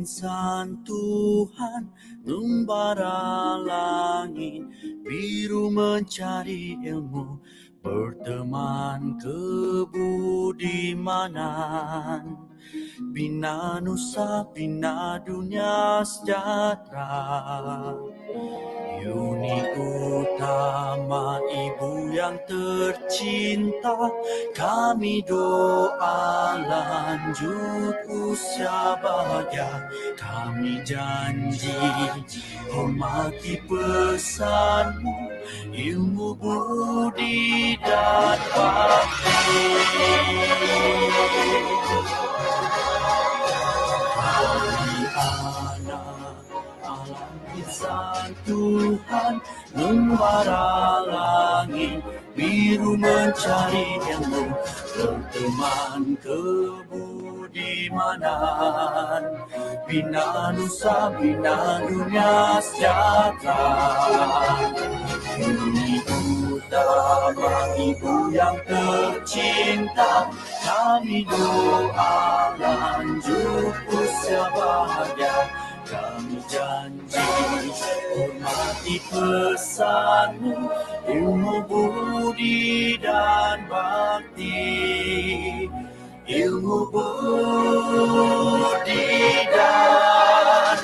Insan Tuhan membara langit biru mencari ilmu, berteman kebudimanan, bina nusa bina dunia sejahtera. Yuni utama ibu yang tercinta, kami doa lanjut usia bahagia. Kami janji hormati pesanmu, ilmu budi dan bakti. Tuhan membara langit biru mencari ilmu, berteman kebudimanan, bina nusa bina dunia sejahtera. Ini utama ibu yang tercinta, kami doa lanjut usia bahagia. Kami janji hormati pesanmu, ilmu budi dan bakti. Ilmu budi dan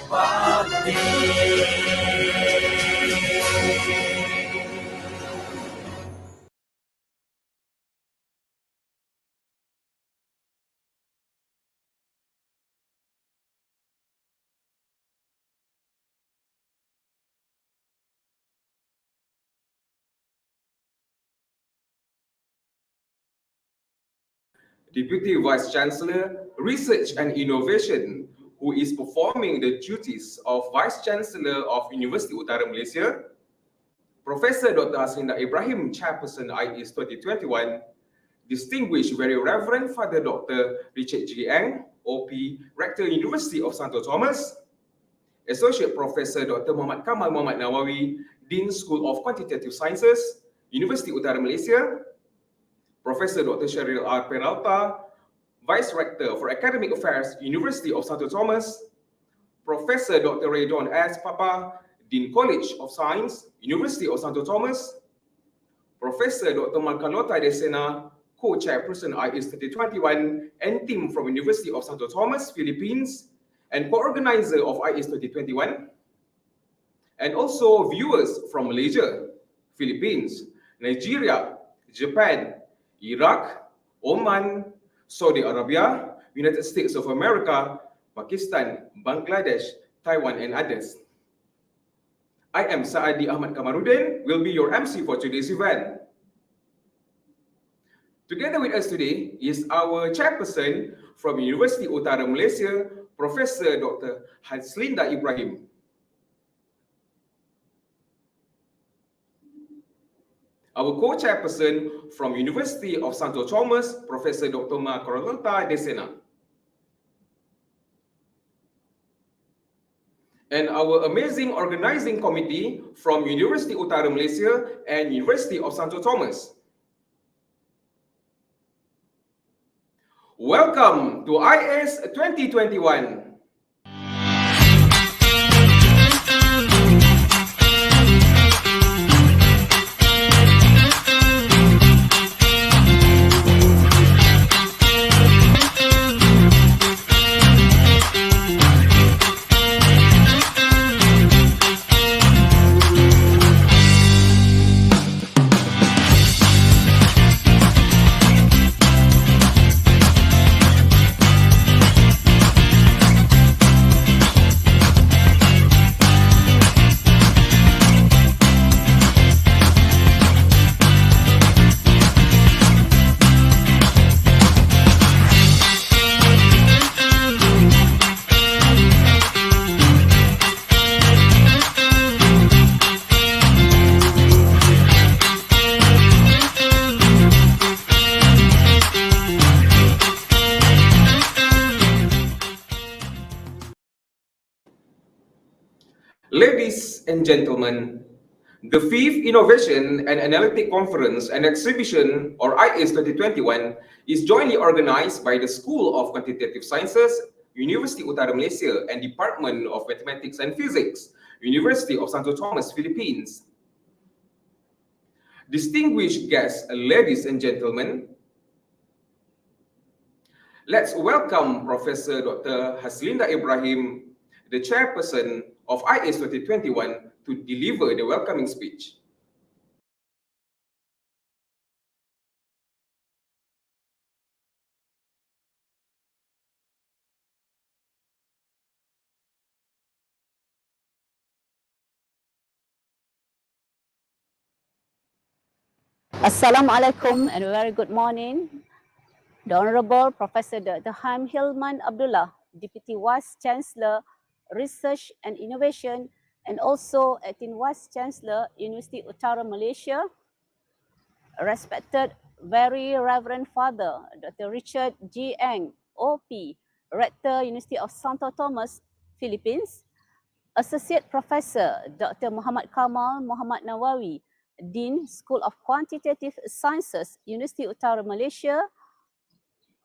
bakti. Deputy Vice Chancellor, Research and Innovation, who is performing the duties of Vice Chancellor of University Utara Malaysia, Professor Dr. Haslinda Ibrahim, Chairperson IACE 2021, Distinguished Very Reverend Father Dr. Richard G. Eng, OP, Rector University of Santo Thomas, Associate Professor Dr. Muhammad Kamal Muhammad Nawawi, Dean School of Quantitative Sciences, University Utara Malaysia, Professor Dr. Sharil R. Peralta, Vice Rector for Academic Affairs, University of Santo Thomas, Professor Dr. Raydon S. Papa, Dean College of Science, University of Santo Thomas, Professor Dr. Markalota Desena, Co-Chairperson IACE 2021 and team from University of Santo Thomas, Philippines, and co-organizer of IACE 2021, and also viewers from Malaysia, Philippines, Nigeria, Japan, Iraq, Oman, Saudi Arabia, United States of America, Pakistan, Bangladesh, Taiwan, and others. I am Saadi Ahmad Kamaruddin, will be your MC for today's event. Together with us today is our chairperson from University Utara Malaysia, Professor Dr. Haslinda Ibrahim. Our co-chairperson from University of Santo Thomas, Professor Dr. Markalota Desena. And our amazing organizing committee from University Utara Malaysia and University of Santo Thomas. Welcome to IACE 2021. Ladies and gentlemen, the 5th Innovation and Analytic Conference and Exhibition, or IACE 2021, is jointly organized by the School of Quantitative Sciences, University Utara Malaysia, and Department of Mathematics and Physics, University of Santo Thomas, Philippines. Distinguished guests, ladies and gentlemen, let's welcome Professor Dr. Haslinda Ibrahim, the chairperson of IACE 2021, to deliver the welcoming speech. Assalamualaikum and a very good morning. The Honorable Professor Dr. Hilman Abdullah, Deputy Vice Chancellor, Research and Innovation, and also Acting Vice Chancellor, University Utara Malaysia, respected Very Reverend Father Dr. Richard G. Eng, OP, Rector, University of Santo Tomas, Philippines, Associate Professor Dr. Muhammad Kamal Muhammad Nawawi, Dean, School of Quantitative Sciences, University Utara Malaysia,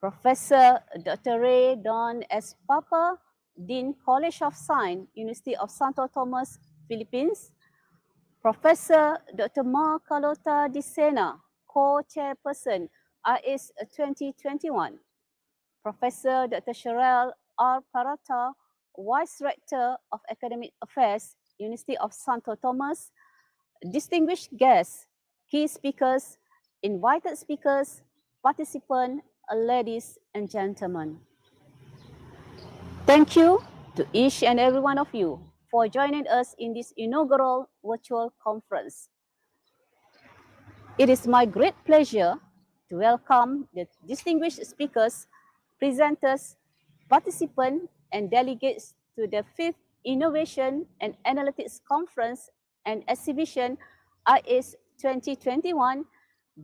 Professor Dr. Ray Don S. Papa, Dean, College of Science, University of Santo Tomas, Philippines, Professor Dr. Ma Carlota Di Sena, Co-Chairperson, IACE 2021, Professor Dr. Sherelle R. Parata, Vice Rector of Academic Affairs, University of Santo Tomas, distinguished guests, key speakers, invited speakers, participants, ladies and gentlemen. Thank you to each and every one of you for joining us in this inaugural virtual conference. It is my great pleasure to welcome the distinguished speakers, presenters, participants, and delegates to the 5th Innovation and Analytics Conference and Exhibition IACE 2021,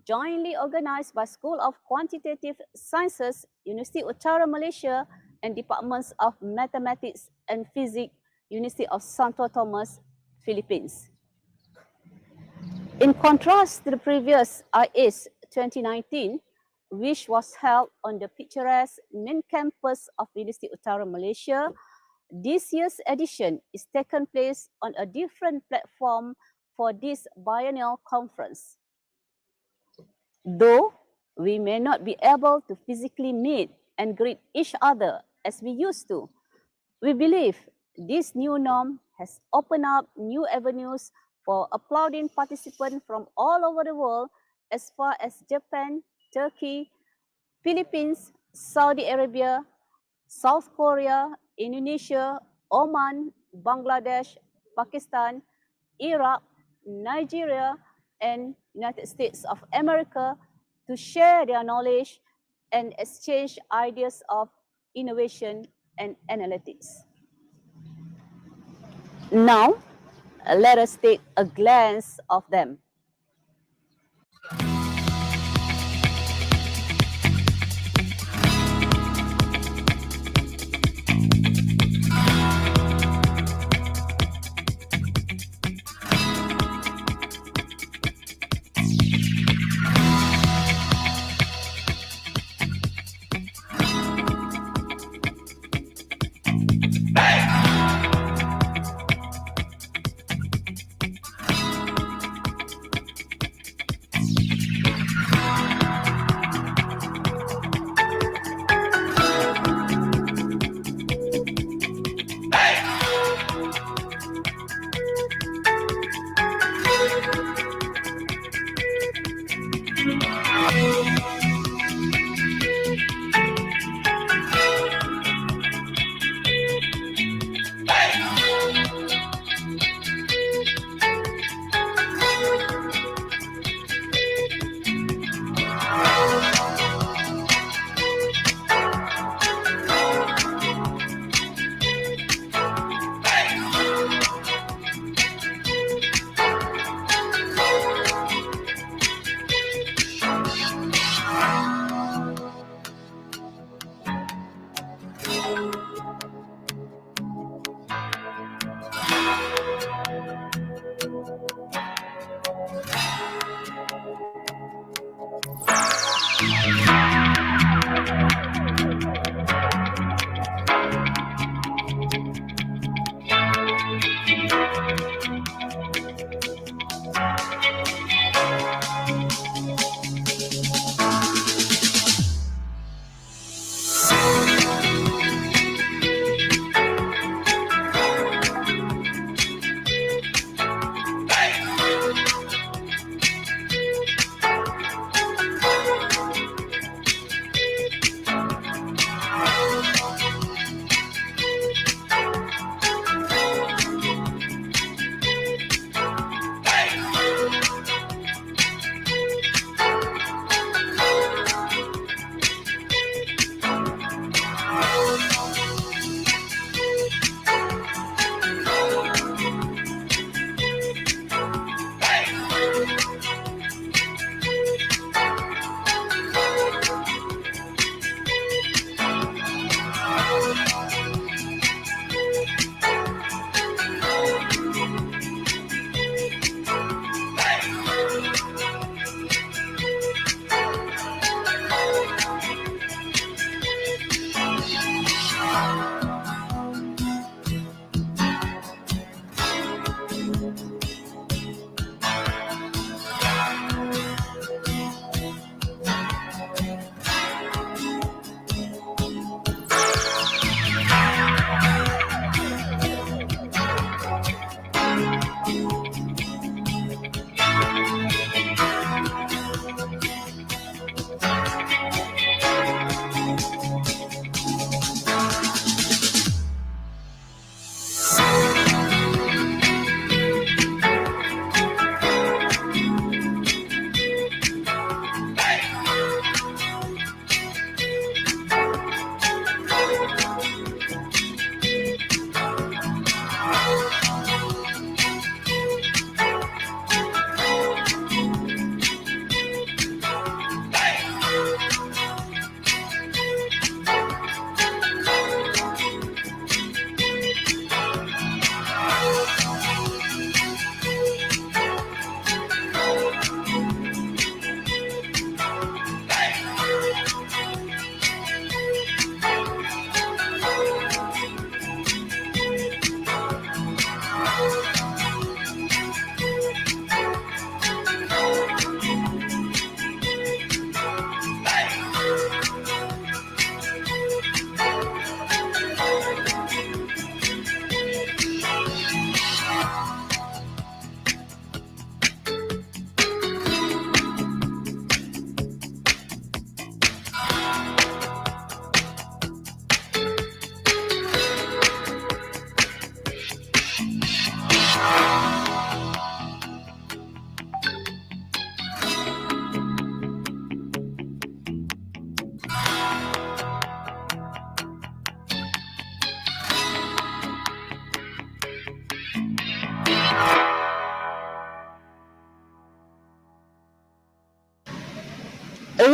jointly organized by School of Quantitative Sciences, University Utara Malaysia, and Departments of Mathematics and Physics, University of Santo Tomas, Philippines. In contrast to the previous IACE 2019, which was held on the picturesque main campus of University Utara Malaysia, this year's edition is taken place on a different platform for this biennial conference. Though we may not be able to physically meet and greet each other as we used to, we believe this new norm has opened up new avenues for applauding participants from all over the world, as far as Japan, Turkey, Philippines, Saudi Arabia, South Korea, Indonesia, Oman, Bangladesh, Pakistan, Iraq, Nigeria, and United States of America to share their knowledge and exchange ideas of innovation and analytics. Now, let us take a glance of them.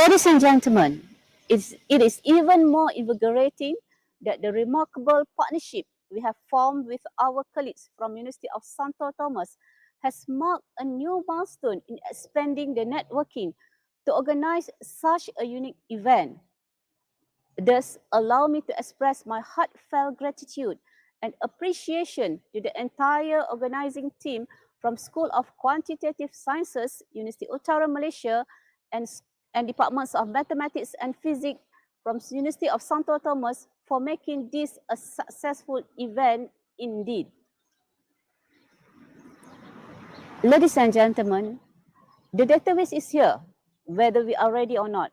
Ladies and gentlemen, it is even more invigorating that the remarkable partnership we have formed with our colleagues from University of Santo Thomas has marked a new milestone in expanding the networking to organize such a unique event. Thus, allow me to express my heartfelt gratitude and appreciation to the entire organizing team from School of Quantitative Sciences, University Utara Malaysia, and Departments of Mathematics and Physics from University of Santo Thomas for making this a successful event indeed. Ladies and gentlemen, the database is here, whether we are ready or not.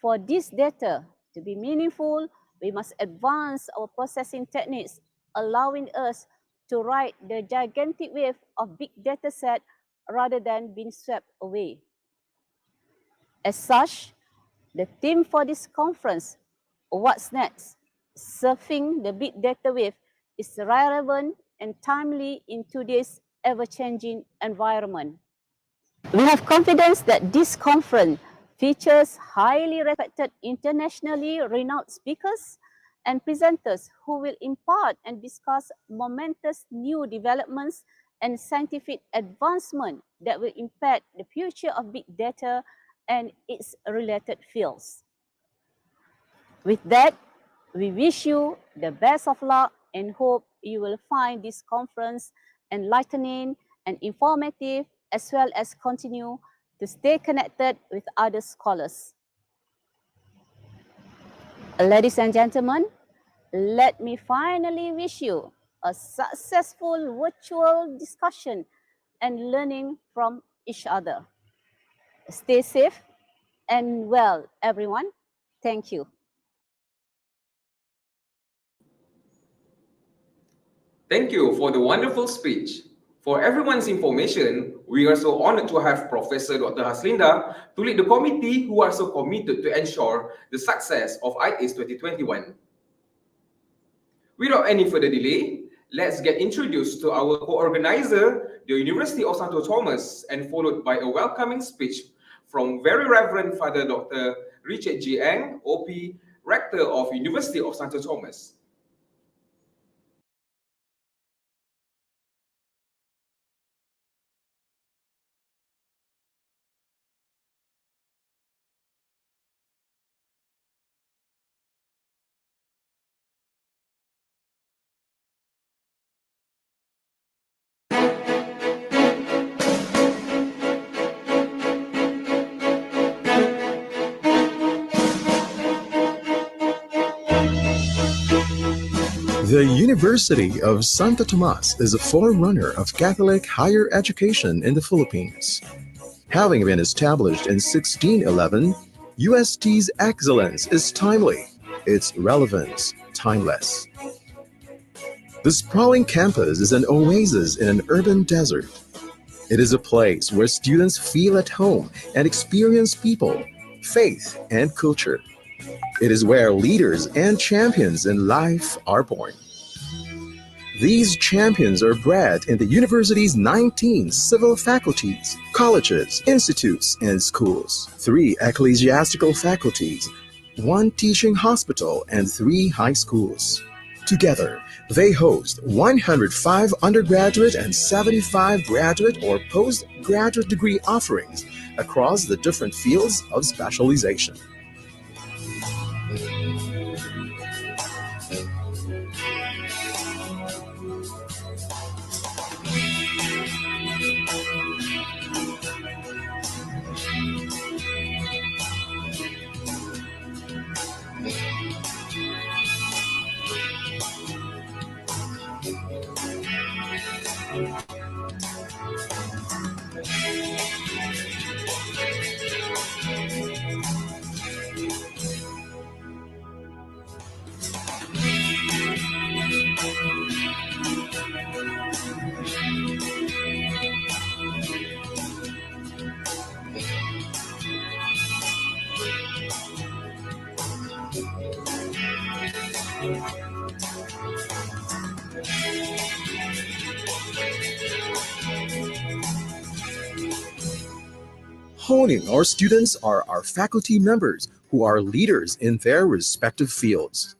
For this data to be meaningful, we must advance our processing techniques, allowing us to ride the gigantic wave of big data set rather than being swept away. As such, the theme for this conference, What's Next? Surfing the Big Data Wave, is relevant and timely in today's ever-changing environment. We have confidence that this conference features highly respected, internationally renowned speakers and presenters who will impart and discuss momentous new developments and scientific advancement that will impact the future of big data and its related fields. With that, we wish you the best of luck and hope you will find this conference enlightening and informative, as well as continue to stay connected with other scholars. Ladies and gentlemen, let me finally wish you a successful virtual discussion and learning from each other. Stay safe and well, everyone. Thank you. Thank you for the wonderful speech. For everyone's information, we are so honored to have Professor Dr. Haslinda to lead the committee who are so committed to ensure the success of IACE 2021. Without any further delay, let's get introduced to our co-organizer, the University of Santo Thomas, and followed by a welcoming speech from Very Reverend Father Dr. Richard G. Eng, OP, Rector of University of Santo Thomas. The University of Santo Tomas is a forerunner of Catholic higher education in the Philippines. Having been established in 1611, UST's excellence is timely, its relevance timeless. The sprawling campus is an oasis in an urban desert. It is a place where students feel at home and experience people, faith, and culture. It is where leaders and champions in life are born. These champions are bred in the university's 19 civil faculties, colleges, institutes, and schools, 3 ecclesiastical faculties, 1 teaching hospital, and 3 high schools. Together, they host 105 undergraduate and 75 graduate or postgraduate degree offerings across the different fields of specialization. Honing our students are our faculty members who are leaders in their respective fields.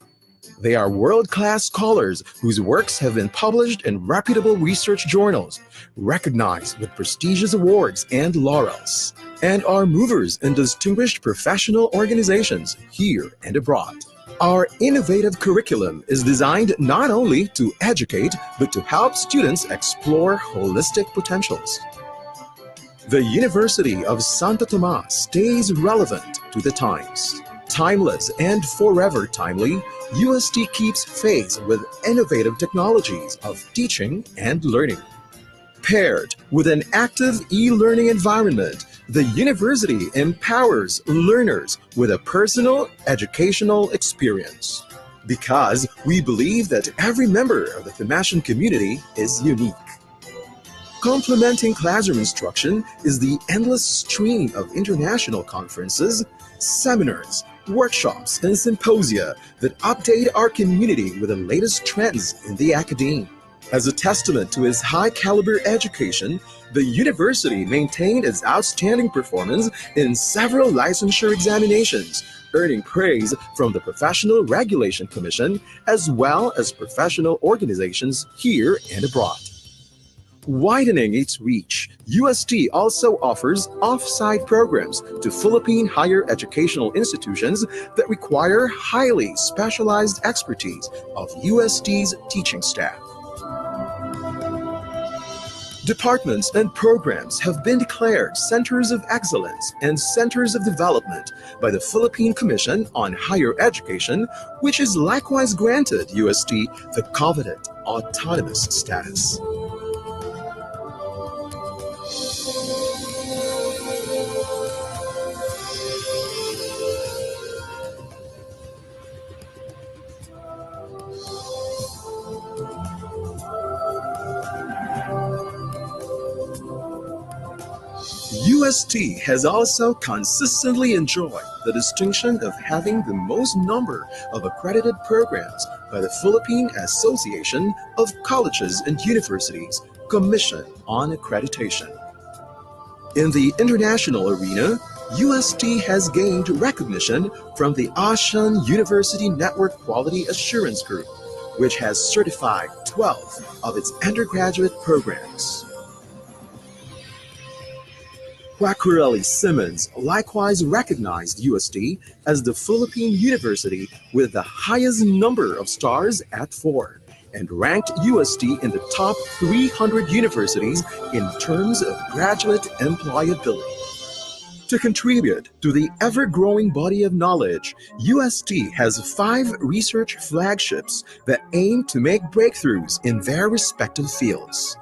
They are world-class scholars whose works have been published in reputable research journals, recognized with prestigious awards and laurels, and are movers in distinguished professional organizations here and abroad. Our innovative curriculum is designed not only to educate, but to help students explore holistic potentials. The University of Santo Tomas stays relevant to the times. Timeless and forever timely, UST keeps pace with innovative technologies of teaching and learning. Paired with an active e-learning environment, the university empowers learners with a personal educational experience. Because we believe that every member of the Thomasian community is unique. Complementing classroom instruction is the endless stream of international conferences, seminars, workshops, and symposia that update our community with the latest trends in the academe. As a testament to its high-caliber education, the university maintained its outstanding performance in several licensure examinations, earning praise from the Professional Regulation Commission as well as professional organizations here and abroad. Widening its reach, UST also offers off-site programs to Philippine higher educational institutions that require highly specialized expertise of UST's teaching staff. Departments and programs have been declared Centers of Excellence and Centers of Development by the Philippine Commission on Higher Education, which is likewise granted UST the coveted autonomous status. UST has also consistently enjoyed the distinction of having the most number of accredited programs by the Philippine Association of Colleges and Universities Commission on Accreditation. In the international arena, UST has gained recognition from the ASEAN University Network Quality Assurance Group, which has certified 12 of its undergraduate programs. Quacquarelli Simmons likewise recognized UST as the Philippine university with the highest number of stars at 4, and ranked UST in the top 300 universities in terms of graduate employability. To contribute to the ever-growing body of knowledge, UST has 5 research flagships that aim to make breakthroughs in their respective fields.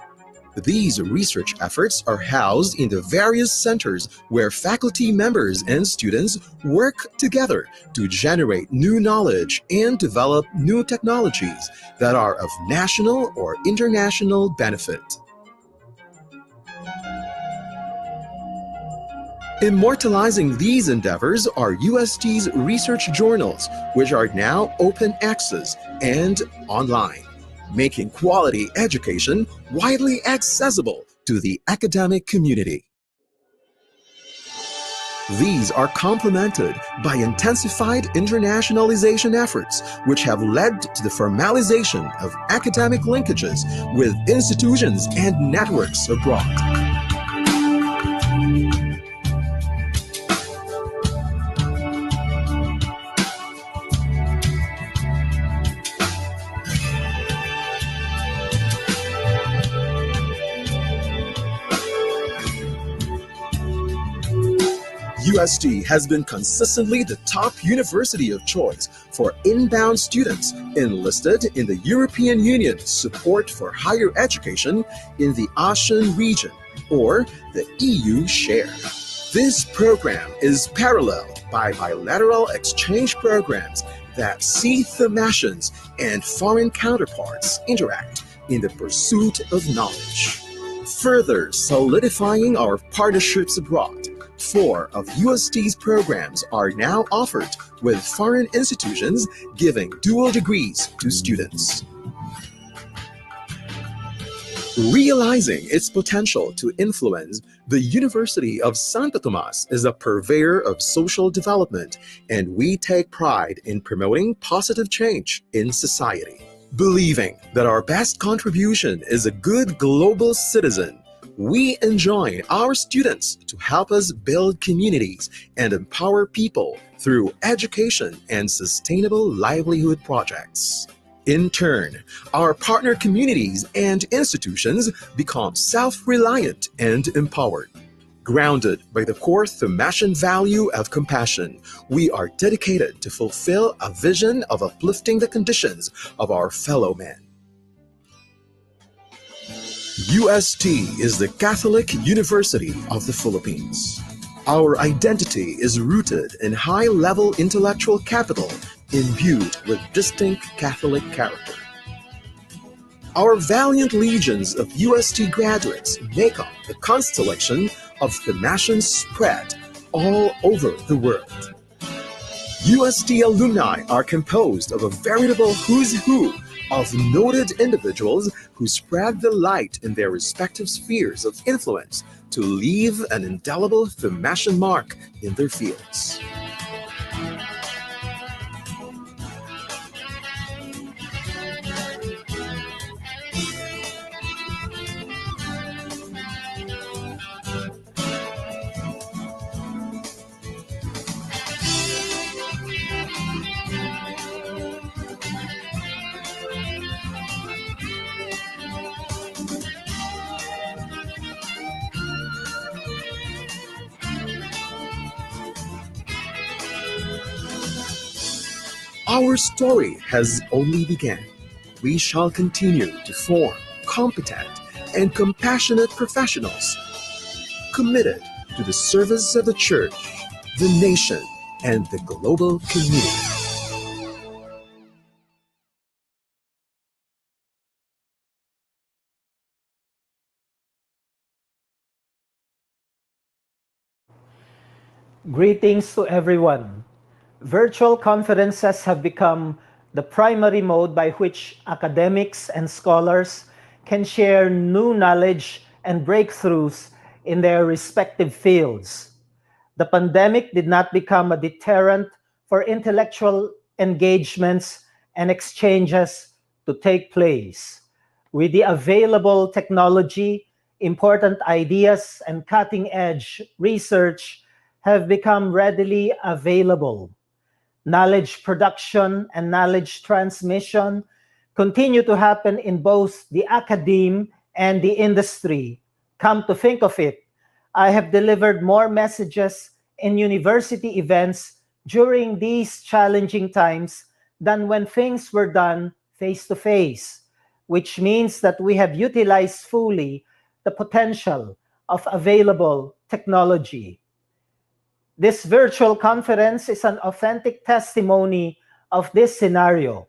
These research efforts are housed in the various centers where faculty members and students work together to generate new knowledge and develop new technologies that are of national or international benefit. Immortalizing these endeavors are UST's research journals, which are now open access and online, making quality education widely accessible to the academic community. These are complemented by intensified internationalization efforts, which have led to the formalization of academic linkages with institutions and networks abroad. UST has been consistently the top university of choice for inbound students enlisted in the European Union's support for higher education in the ASEAN region, or the EU share. This program is paralleled by bilateral exchange programs that see Thomasians and foreign counterparts interact in the pursuit of knowledge. Further solidifying our partnerships abroad, 4 of UST's programs are now offered with foreign institutions giving dual degrees to students. Realizing its potential to influence, the University of Santo Tomas is a purveyor of social development, and we take pride in promoting positive change in society. Believing that our best contribution is a good global citizen, we enjoin our students to help us build communities and empower people through education and sustainable livelihood projects. In turn, our partner communities and institutions become self-reliant and empowered. Grounded by the core Thomasian value of compassion, we are dedicated to fulfill a vision of uplifting the conditions of our fellow men. UST is the Catholic University of the Philippines. Our identity is rooted in high-level intellectual capital imbued with distinct Catholic character. Our valiant legions of UST graduates make up the constellation of Thomasians spread all over the world. UST alumni are composed of a veritable who's who of noted individuals who spread the light in their respective spheres of influence to leave an indelible Thomasian mark in their fields. Our story has only begun. We shall continue to form competent and compassionate professionals committed to the service of the church, the nation, and the global community. Greetings to everyone. Virtual conferences have become the primary mode by which academics and scholars can share new knowledge and breakthroughs in their respective fields. The pandemic did not become a deterrent for intellectual engagements and exchanges to take place. With the available technology, important ideas and cutting-edge research have become readily available. Knowledge production and knowledge transmission continue to happen in both the academe and the industry. Come to think of it, I have delivered more messages in university events during these challenging times than when things were done face-to-face, which means that we have utilized fully the potential of available technology. This virtual conference is an authentic testimony of this scenario.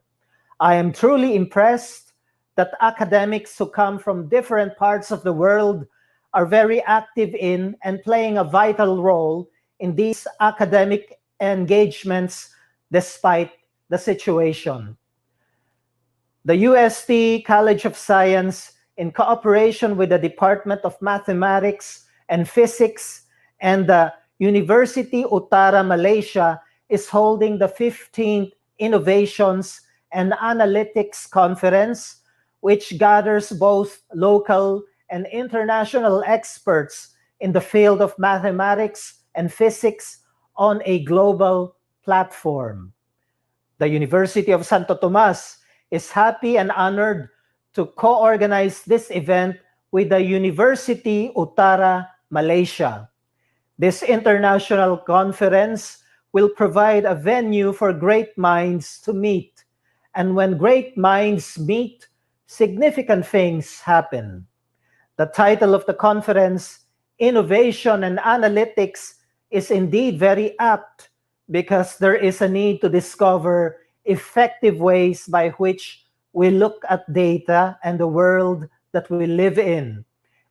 I am truly impressed that academics who come from different parts of the world are very active in and playing a vital role in these academic engagements despite the situation. The UST College of Science, in cooperation with the Department of Mathematics and Physics and the University Utara, Malaysia, is holding the 15th Innovations and Analytics Conference, which gathers both local and international experts in the field of mathematics and physics on a global platform. The University of Santo Tomas is happy and honored to co-organize this event with the University Utara, Malaysia. This international conference will provide a venue for great minds to meet. And when great minds meet, significant things happen. The title of the conference, Innovation and Analytics, is indeed very apt because there is a need to discover effective ways by which we look at data and the world that we live in,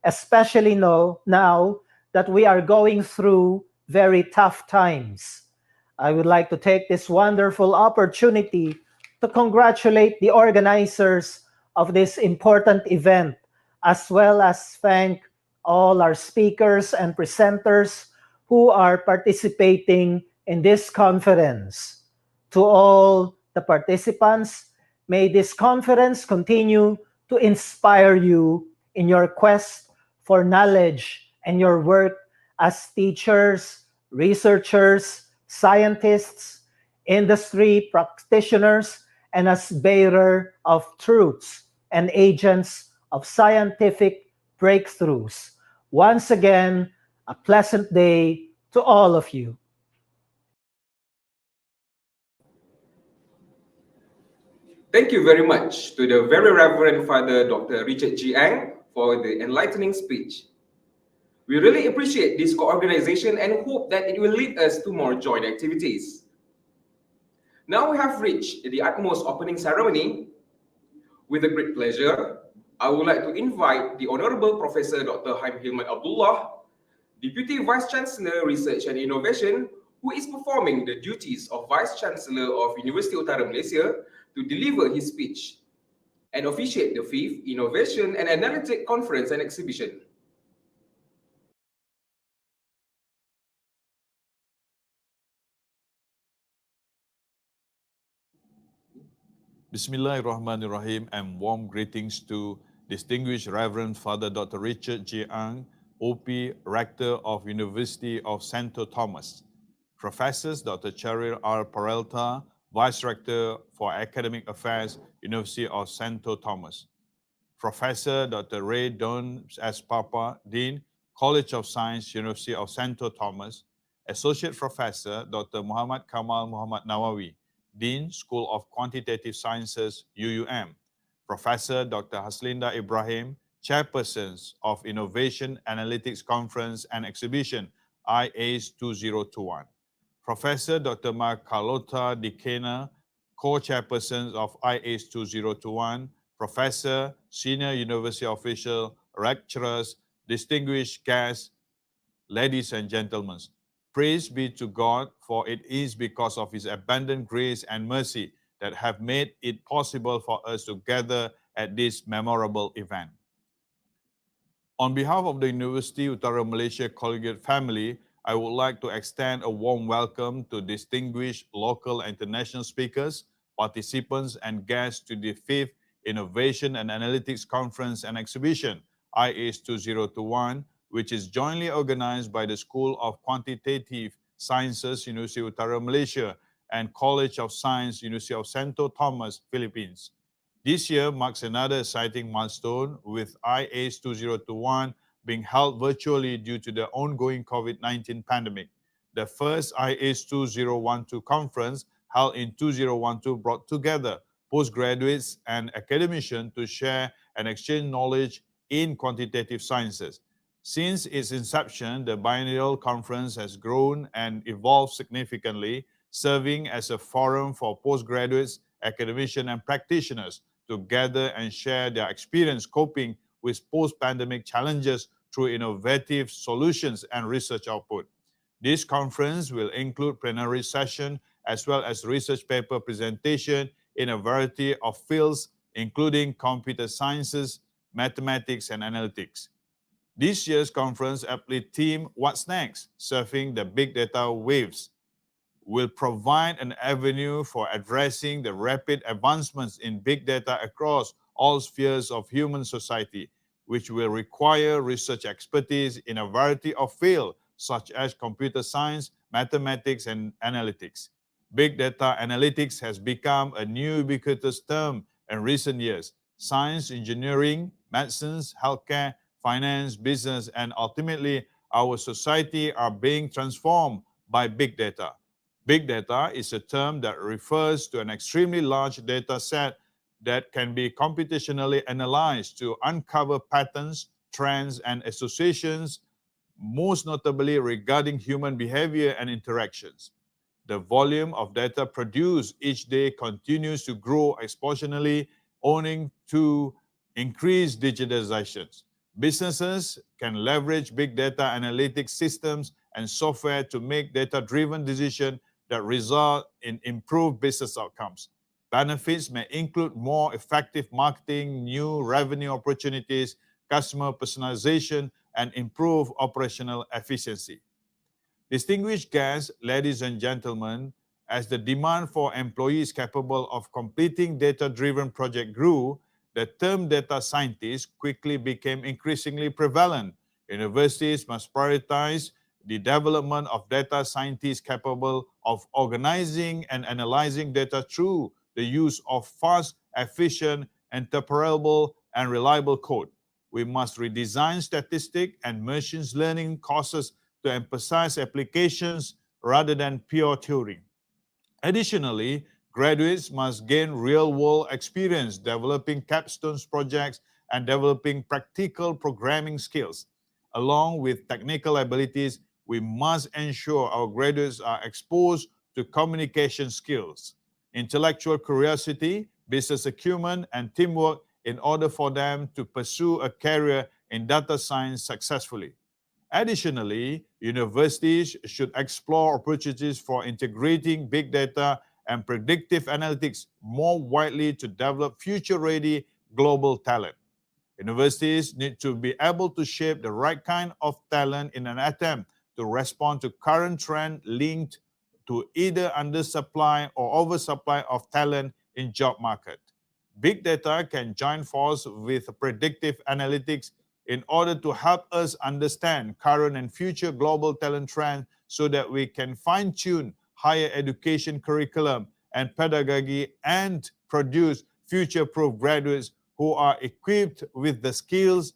especially now that we are going through very tough times. I would like to take this wonderful opportunity to congratulate the organizers of this important event. as well as thank all our speakers and presenters who are participating in this conference. To all the participants, may this conference continue to inspire you in your quest for knowledge and your work as teachers, researchers, scientists, industry practitioners, and as bearer of truths and agents of scientific breakthroughs. Once again, a pleasant day to all of you. Thank you very much to the very Reverend Father Dr. Richard G. Ang for the enlightening speech. We really appreciate this co-organization and hope that it will lead us to more joint activities. Now we have reached the utmost opening ceremony. With a great pleasure, I would like to invite the Honorable Professor Dr. Haim Hilman Abdullah, Deputy Vice Chancellor Research and Innovation, who is performing the duties of Vice Chancellor of University Utara Malaysia, to deliver his speech and officiate the 5th Innovation and Analytic Conference and Exhibition. Bismillahirrahmanirrahim, and warm greetings to distinguished Reverend Father Dr. Richard J. Ang, OP, Rector of University of Santo Thomas, Professors Dr. Cheryl R. Peralta, Vice Rector for Academic Affairs, University of Santo Thomas, Professor Dr. Ray Don S. Papa, Dean, College of Science, University of Santo Thomas, Associate Professor Dr. Muhammad Kamal Muhammad Nawawi, Dean, School of Quantitative Sciences, UUM, Professor Dr. Haslinda Ibrahim, Chairpersons of Innovation Analytics Conference and Exhibition, IACE2021, Professor Dr. Mark Carlota Dikena, Co-Chairpersons of IACE2021, Professor, Senior University Official, Lecturers, distinguished guests, ladies and gentlemen. Praise be to God, for it is because of His abundant grace and mercy that have made it possible for us to gather at this memorable event. On behalf of the University Utara Malaysia Collegiate family, I would like to extend a warm welcome to distinguished local and international speakers, participants, and guests to the 5th Innovation and Analytics Conference and Exhibition, IACE2021, which is jointly organized by the School of Quantitative Sciences, University Utara Malaysia, and College of Science, University of Santo Thomas, Philippines. This year marks another exciting milestone, with IACE2021 being held virtually due to the ongoing COVID-19 pandemic. The first IACE2012 conference, held in 2012, brought together postgraduates and academicians to share and exchange knowledge in quantitative sciences. Since its inception, the biennial conference has grown and evolved significantly, serving as a forum for postgraduates, academicians, and practitioners to gather and share their experience coping with post-pandemic challenges through innovative solutions and research output. This conference will include plenary session as well as research paper presentation in a variety of fields, including computer sciences, mathematics, and analytics. This year's conference, aptly themed What's Next? Surfing the Big Data Waves, will provide an avenue for addressing the rapid advancements in big data across all spheres of human society, which will require research expertise in a variety of fields such as computer science, mathematics, and analytics. Big data analytics has become a new ubiquitous term in recent years. Science, engineering, medicines, healthcare, finance, business, and ultimately our society are being transformed by big data. Big data is a term that refers to an extremely large data set that can be computationally analyzed to uncover patterns, trends, and associations, most notably regarding human behavior and interactions. The volume of data produced each day continues to grow exponentially, owing to increased digitalizations. Businesses can leverage big data analytics systems and software to make data-driven decisions that result in improved business outcomes. Benefits may include more effective marketing, new revenue opportunities, customer personalization, and improve operational efficiency. Distinguished guests, ladies and gentlemen, as the demand for employees capable of completing data-driven projects grew, the term data scientist quickly became increasingly prevalent. Universities must prioritize the development of data scientists capable of organizing and analyzing data through the use of fast, efficient, interoperable, and reliable code. We must redesign statistics and machine learning courses to emphasize applications rather than pure theory. Additionally, graduates must gain real-world experience developing capstone projects and developing practical programming skills. Along with technical abilities, we must ensure our graduates are exposed to communication skills, intellectual curiosity, business acumen, and teamwork in order for them to pursue a career in data science successfully. Additionally, universities should explore opportunities for integrating big data and predictive analytics more widely to develop future-ready global talent. Universities need to be able to shape the right kind of talent in an attempt to respond to current trends linked to either undersupply or oversupply of talent in job market. Big data can join force with predictive analytics in order to help us understand current and future global talent trends so that we can fine-tune higher education curriculum and pedagogy and produce future-proof graduates who are equipped with the skills,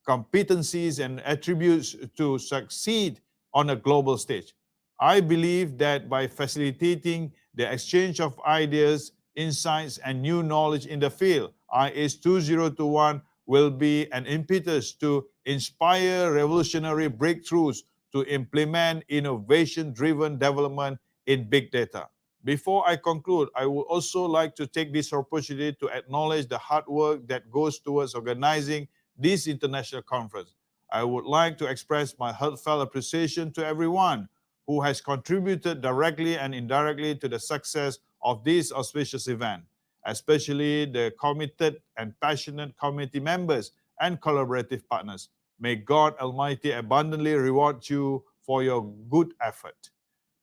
competencies, and attributes to succeed on a global stage. I believe that by facilitating the exchange of ideas, insights, and new knowledge in the field, IACE 2021 will be an impetus to inspire revolutionary breakthroughs to implement innovation-driven development in big data. Before I conclude, I would also like to take this opportunity to acknowledge the hard work that goes towards organizing this international conference. I would like to express my heartfelt appreciation to everyone who has contributed directly and indirectly to the success of this auspicious event, especially the committed and passionate committee members and collaborative partners. May God Almighty abundantly reward you for your good effort.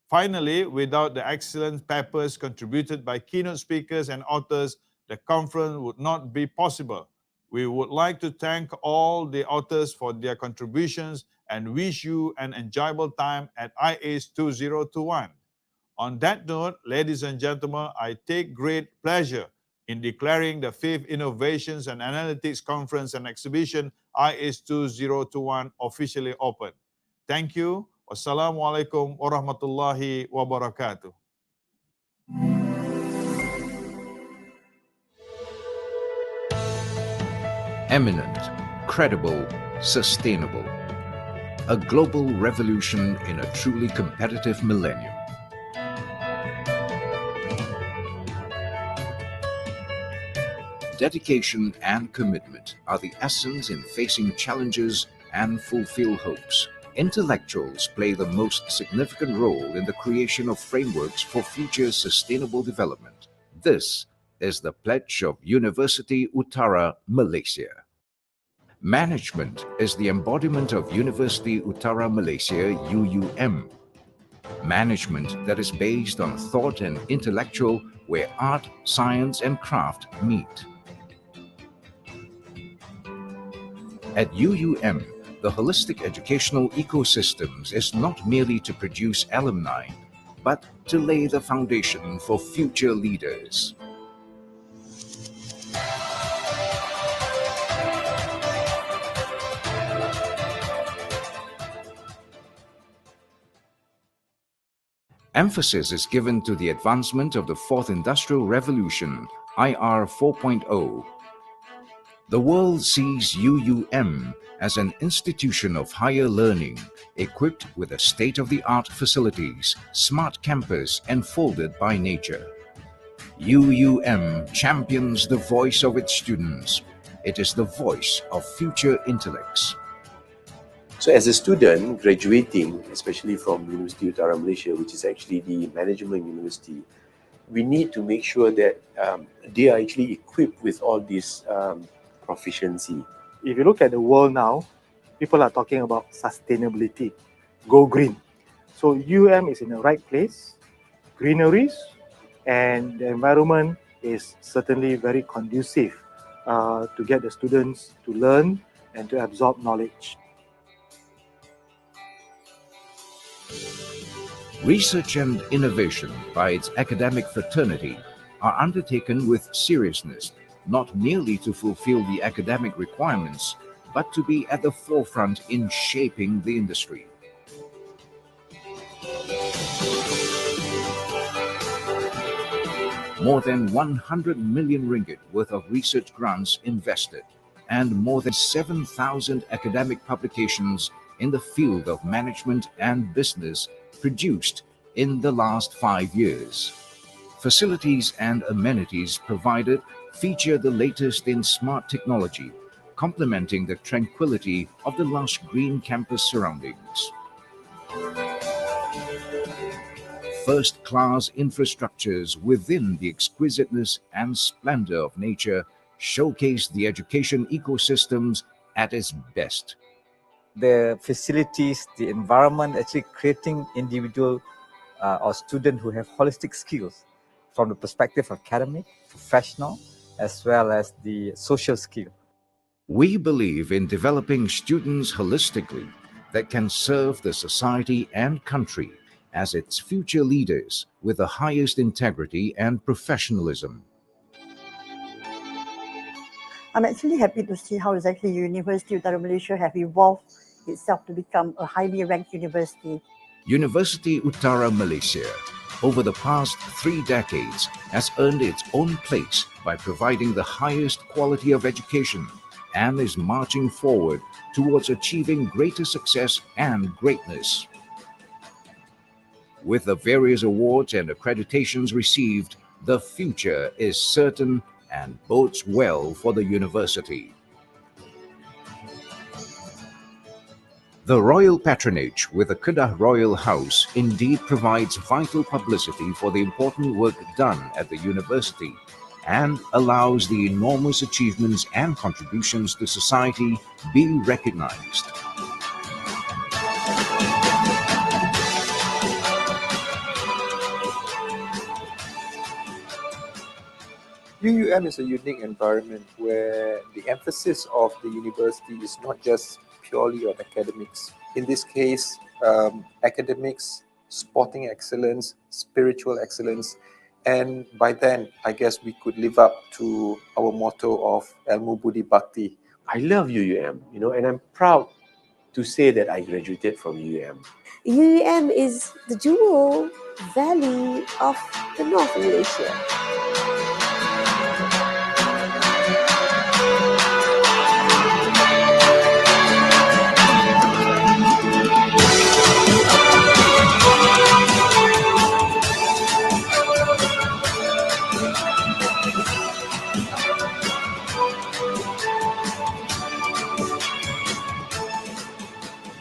Finally, without the excellent papers contributed by keynote speakers and authors, the conference would not be possible. We would like to thank all the authors for their contributions and wish you an enjoyable time at IACE 2021. On that note, ladies and gentlemen, I take great pleasure in declaring the 5th Innovations and Analytics Conference and Exhibition IACE 2021 officially open. Thank you. Wassalamualaikum warahmatullahi wabarakatuh. Eminent, credible, sustainable. A global revolution in a truly competitive millennium. Dedication and commitment are the essence in facing challenges and fulfill hopes. Intellectuals play the most significant role in the creation of frameworks for future sustainable development. This is the pledge of University Utara, Malaysia. Management is the embodiment of University Utara Malaysia, UUM. Management that is based on thought and intellectual, where art, science, and craft meet. At UUM, the holistic educational ecosystems is not merely to produce alumni, but to lay the foundation for future leaders. Emphasis is given to the advancement of the Fourth Industrial Revolution, IR 4.0. The world sees UUM as an institution of higher learning, equipped with a state-of-the-art facilities, smart campus, and folded by nature. UUM champions the voice of its students. It is the voice of future intellects. So as a student graduating, especially from University Utara Malaysia, which is actually the management university, we need to make sure that they are actually equipped with all this proficiency. If you look at the world now, people are talking about sustainability, go green. So UM is in the right place, greeneries, and the environment is certainly very conducive to get the students to learn and to absorb knowledge. Research and innovation by its academic fraternity are undertaken with seriousness, not merely to fulfill the academic requirements, but to be at the forefront in shaping the industry. More than 100 million ringgit worth of research grants invested, and more than 7,000 academic publications in the field of management and business produced in the last 5 years. Facilities and amenities provided feature the latest in smart technology, complementing the tranquility of the lush green campus surroundings. First-class infrastructures within the exquisiteness and splendor of nature showcase the education ecosystems at its best. The facilities, the environment, actually creating individual or students who have holistic skills from the perspective of academic, professional, as well as the social skill. We believe in developing students holistically that can serve the society and country as its future leaders with the highest integrity and professionalism. I'm actually happy to see how exactly University of Utara Malaysia have evolved itself to become a highly ranked university. University Utara Malaysia, over the past 3 decades, has earned its own place by providing the highest quality of education and is marching forward towards achieving greater success and greatness. With the various awards and accreditations received, the future is certain and bodes well for the university. The royal patronage with the Kedah Royal House indeed provides vital publicity for the important work done at the university and allows the enormous achievements and contributions to society be recognized. UUM is a unique environment where the emphasis of the university is not just purely on academics. In this case, academics, sporting excellence, spiritual excellence, and by then, I guess we could live up to our motto of Ilmu Budi Bhakti. I love UUM, and I'm proud to say that I graduated from UUM. UUM is the jewel valley of the North Malaysia.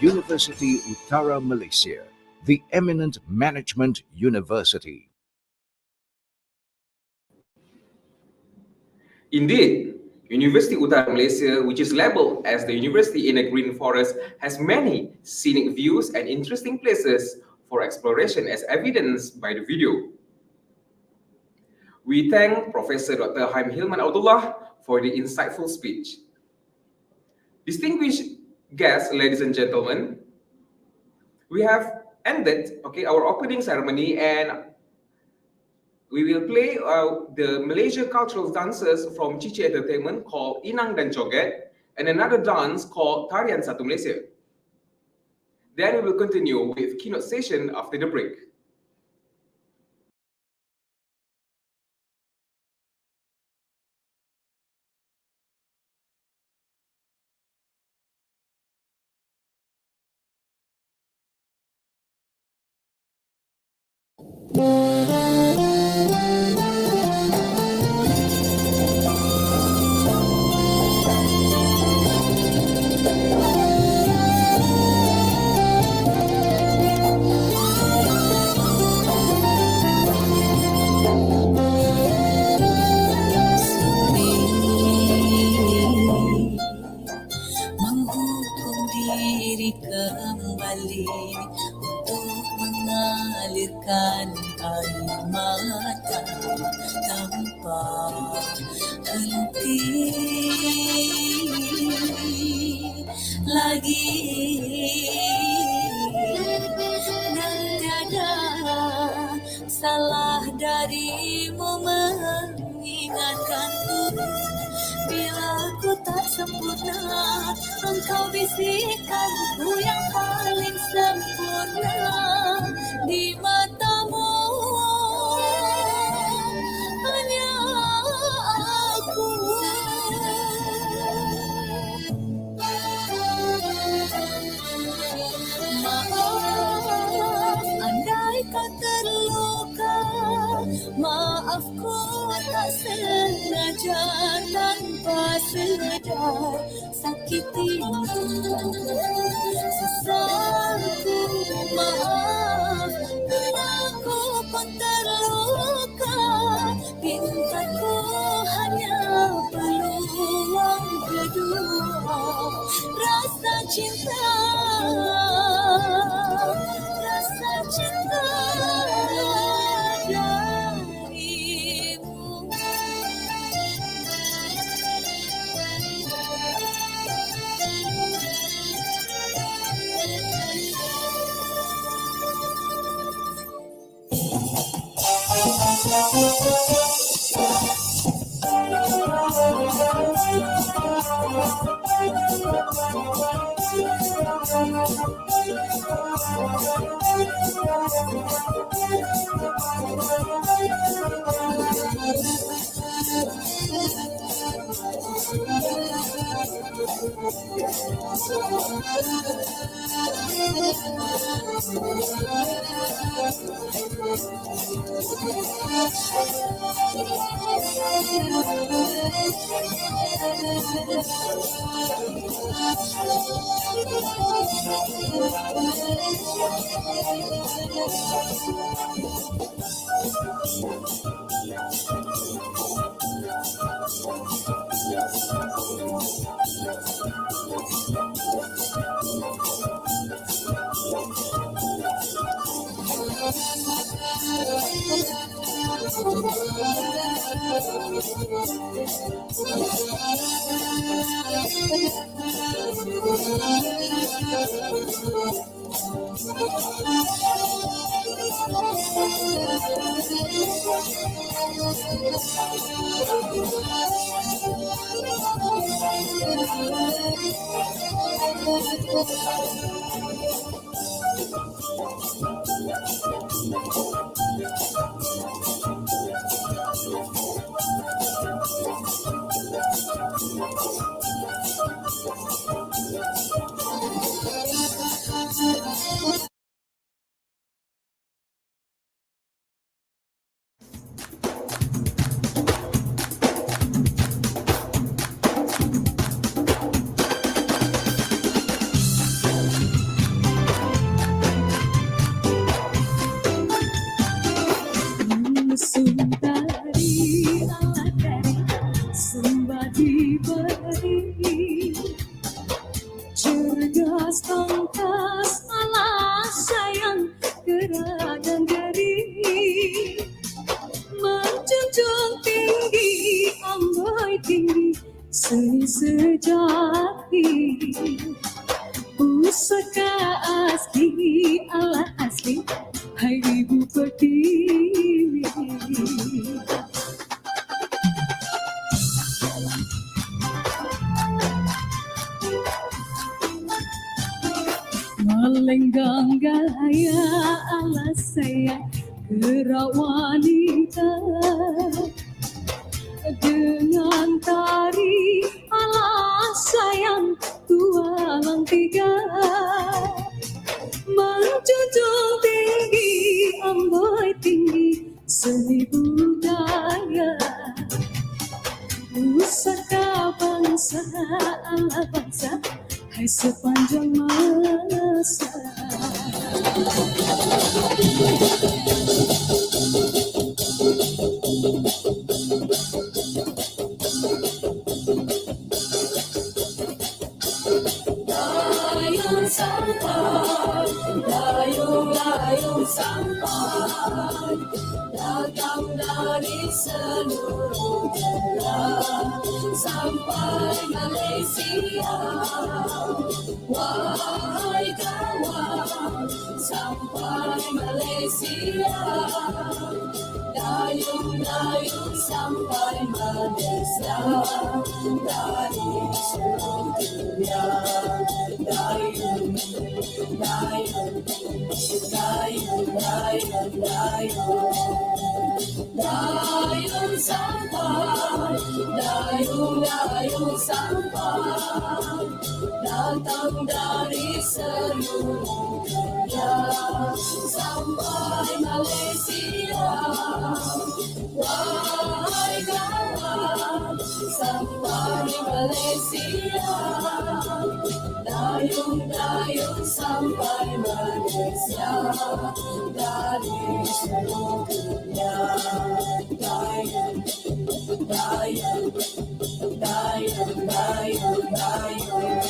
University Utara Malaysia, the eminent management university. Indeed, University Utara Malaysia, which is labeled as the university in a green forest, has many scenic views and interesting places for exploration as evidenced by the video. We thank Professor Dr. Haim Hilman Abdullah for the insightful speech. Distinguished guests, ladies and gentlemen, we have ended our opening ceremony, and we will play the Malaysia cultural dances from Cici Entertainment called Inang dan Joget, and another dance called Tarian Satu Malaysia. Then we will continue with keynote session after the break. lagi. Tiada salah darimu mengingatkanku. Bila ku tak sempurna, engkau bisikkanku yang paling sempurna di matamu. Hanya aku. Maaf, andai kau terluka, maafku tak sengaja tanpa sedar sakitimu. Sesalku maaf, aku pun terluka. Pintaku hanya peluang kedua. Rasa cinta, rasa cinta darimu. Sundari ala dari sembah diberi, cerdas tangkas malah sayang gerak dan geri, menjunjung tinggi amboi tinggi seni sejati, pusaka asli ala asli. Hai Ibu Pertiwi, melenggang gaya ala saya gerak wanita, dengan tari ala sayang tualang tiga, menjunjung tinggi amboi tinggi seni budaya, pusaka bangsa ala bangsa, hai sepanjang masa. Dayung sampai, dayung sampai, datang dari seluruh dunia sampai Malaysia. Wahai kawan, sampai Malaysia. Dayung-dayung sampai Malaysia dari seluruh dunia. Dayung, dayung, dayung, dayung, dayung. Dayung sampai, dayung-dayung sampai, datang dari seluruh dunia sampai Malaysia. Wahai kawan, sampai Malaysia. Dayung-dayung sampai Malaysia dari seluruh dunia. Dayung, dayung, dayung, dayung, dayung.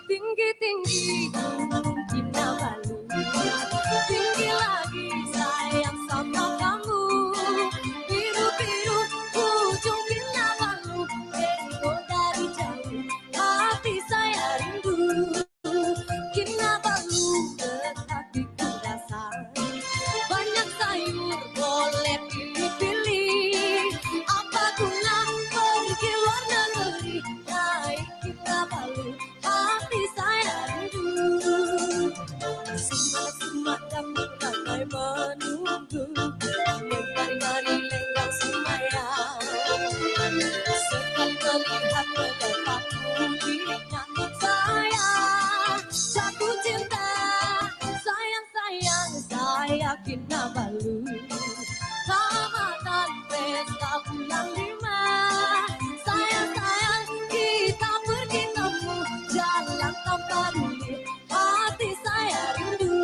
Tinggi-tinggi Gunung Kinabalu, tinggi lagi sayang sama kamu. Biru-biru ujung Kinabalu, tengok dari jauh hati saya rindu. Kinabalu dekat di dasar, banyak sayur boleh pilih-pilih. Apa guna pergi luar negeri, naik Kinabalu hati saya rindu. Semak-semak kami ramai menunggu, mari-mari lenggang semayang. Sekali melihat betapapun diingat saya jatuh cinta. Sayang-sayang saya Kinabalu, Ramadan pesta bulan 5. Sayang-sayang kita pergi temu jalan tanpa duri, hati saya rindu.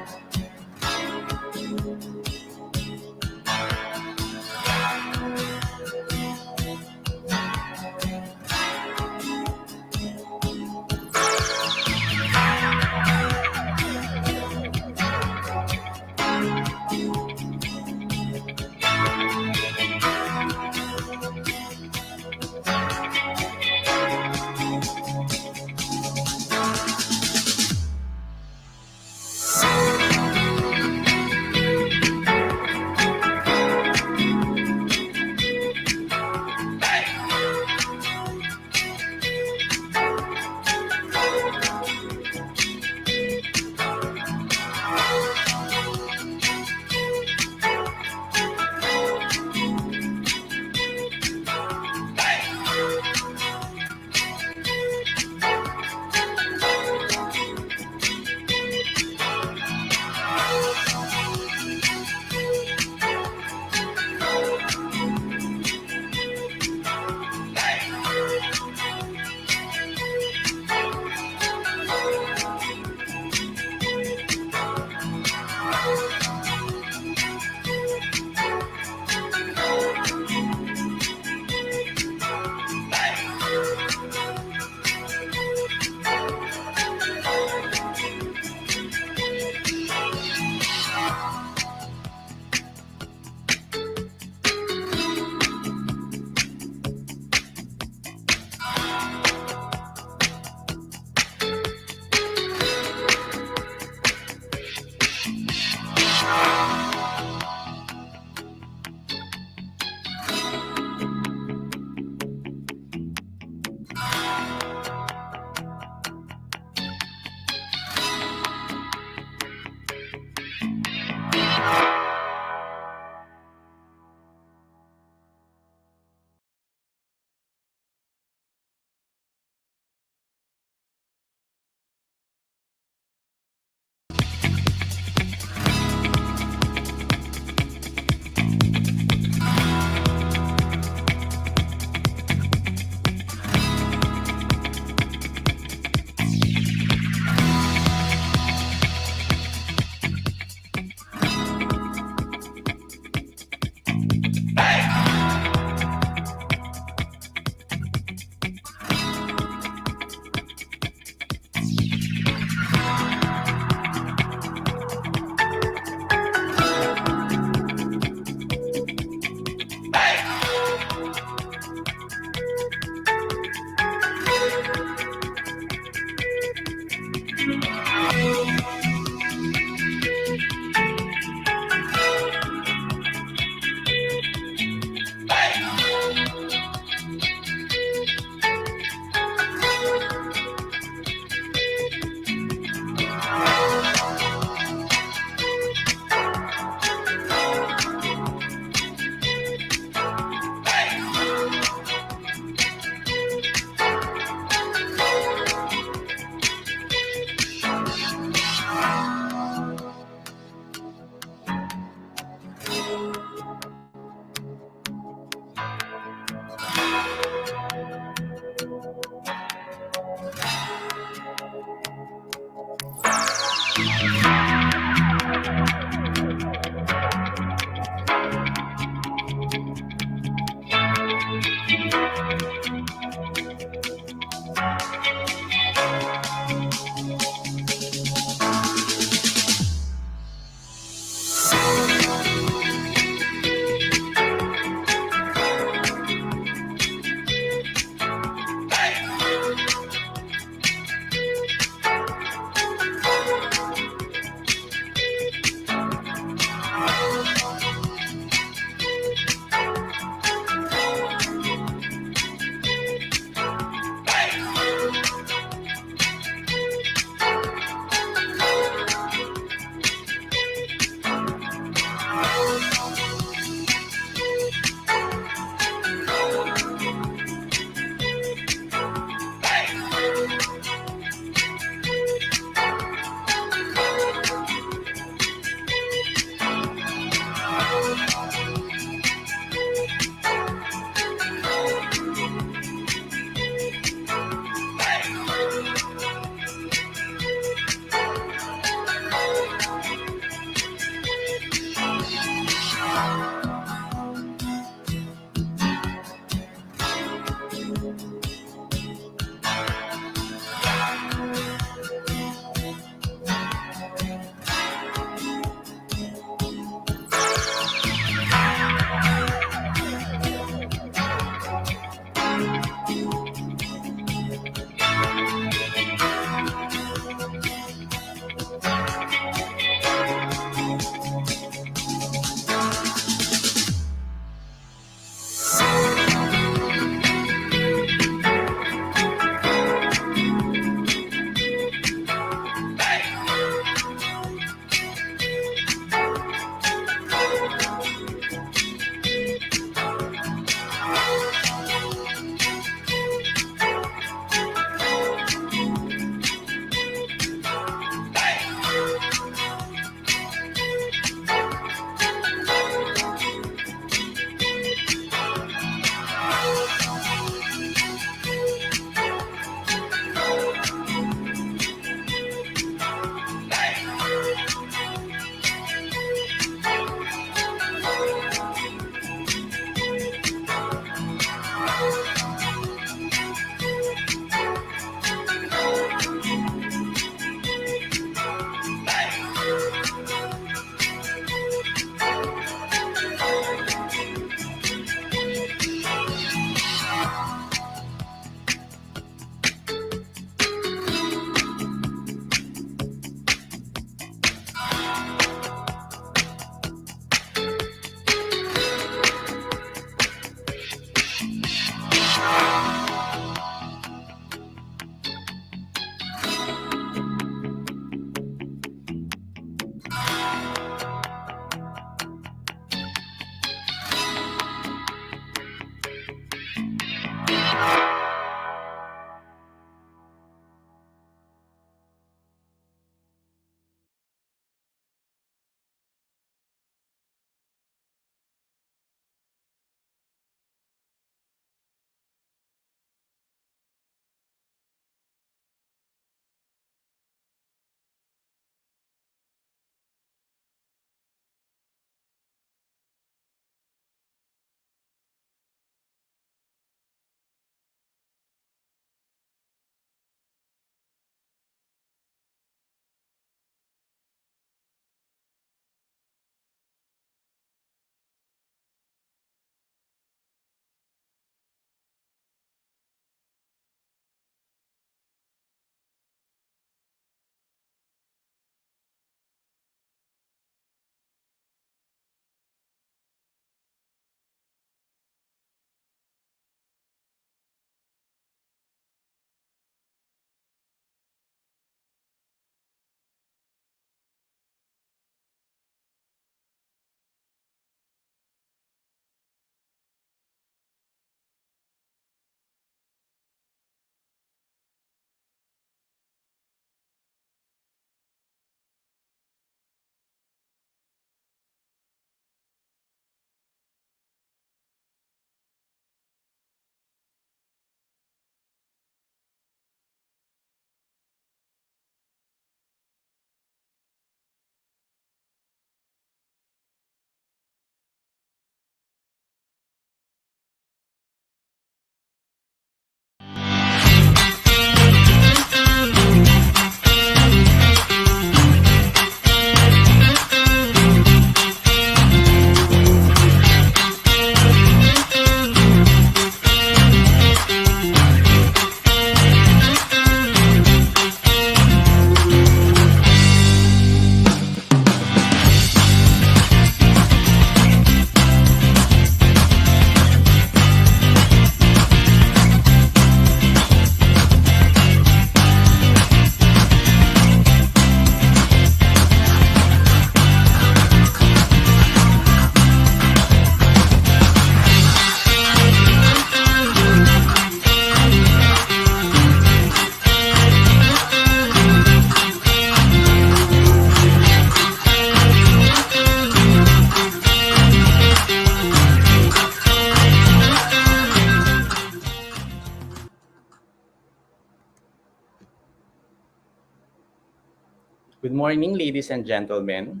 Good morning, ladies and gentlemen.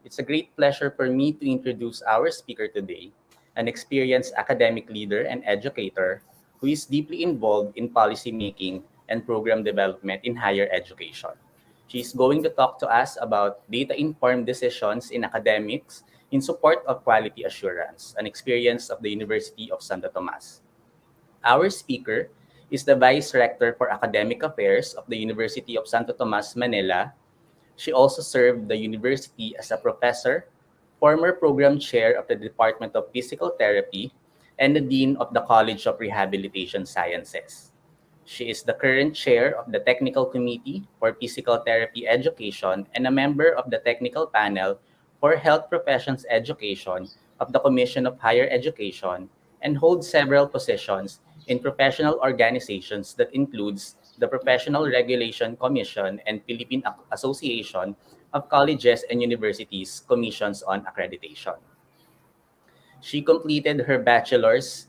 It's a great pleasure for me to introduce our speaker today, an experienced academic leader and educator who is deeply involved in policymaking and program development in higher education. She's going to talk to us about data-informed decisions in academics in support of quality assurance, an experience of the University of Santo Tomas. Our speaker is the Vice Rector for Academic Affairs of the University of Santo Tomas, Manila. She also served the university as a professor, former program chair of the Department of Physical Therapy, and the Dean of the College of Rehabilitation Sciences. She is the current chair of the Technical Committee for Physical Therapy Education and a member of the Technical Panel for Health Professions Education of the Commission of Higher Education and holds several positions in professional organizations that includes the Professional Regulation Commission and Philippine Association of Colleges and Universities Commissions on Accreditation. She completed her bachelor's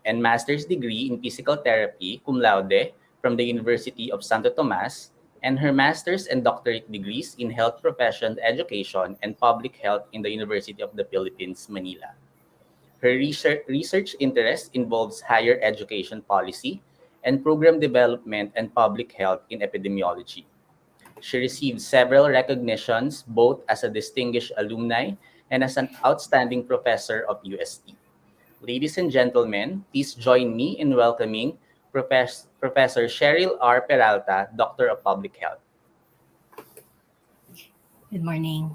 and master's degree in physical therapy cum laude from the University of Santo Tomas and her master's and doctorate degrees in health profession education and public health in the University of the Philippines, Manila. Her research interest involves higher education policy and program development and public health in epidemiology. She received several recognitions both as a distinguished alumni and as an outstanding professor of UST. Ladies and gentlemen, please join me in welcoming Professor Cheryl R. Peralta, Doctor of Public Health. Good morning.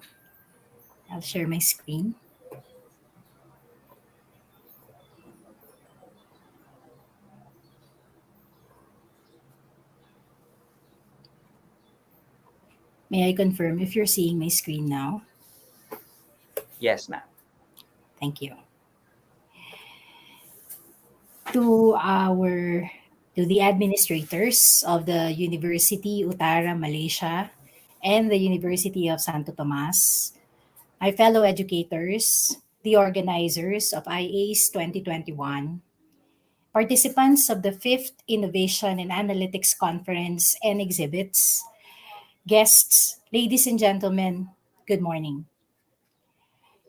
I'll share my screen. May I confirm if you're seeing my screen now? Yes, ma'am. Thank you. To the administrators of the University Utara Malaysia and the University of Santo Tomas, my fellow educators, the organizers of IACE 2021, participants of the 5th Innovation and Analytics Conference and exhibits, guests, ladies and gentlemen, good morning.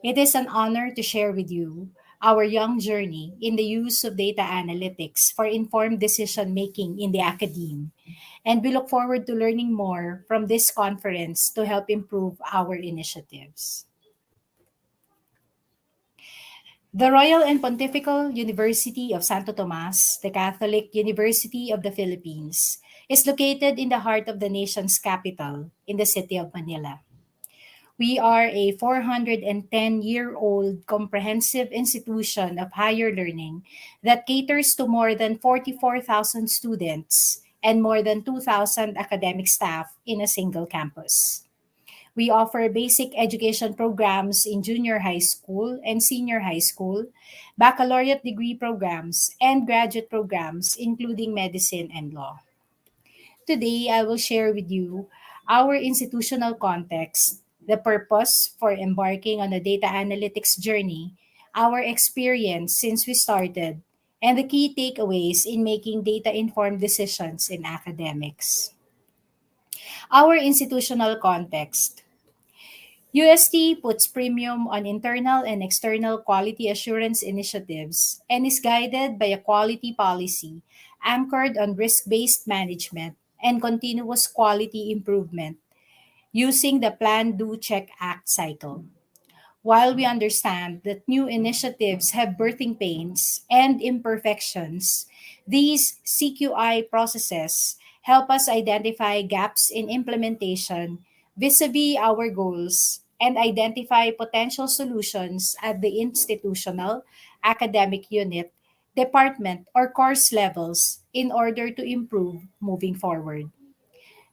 It is an honor to share with you our young journey in the use of data analytics for informed decision making in the academe, and we look forward to learning more from this conference to help improve our initiatives. The Royal and Pontifical University of Santo Tomas, the Catholic University of the Philippines, is located in the heart of the nation's capital, in the city of Manila. We are a 410-year-old comprehensive institution of higher learning that caters to more than 44,000 students and more than 2,000 academic staff in a single campus. We offer basic education programs in junior high school and senior high school, baccalaureate degree programs, and graduate programs, including medicine and law. Today, I will share with you our institutional context, the purpose for embarking on a data analytics journey, our experience since we started, and the key takeaways in making data-informed decisions in academics. Our institutional context. UST puts premium on internal and external quality assurance initiatives and is guided by a quality policy anchored on risk-based management and continuous quality improvement using the Plan, Do, Check, Act cycle. While we understand that new initiatives have birthing pains and imperfections, these CQI processes help us identify gaps in implementation vis-a-vis our goals and identify potential solutions at the institutional, academic unit, department, or course levels in order to improve moving forward.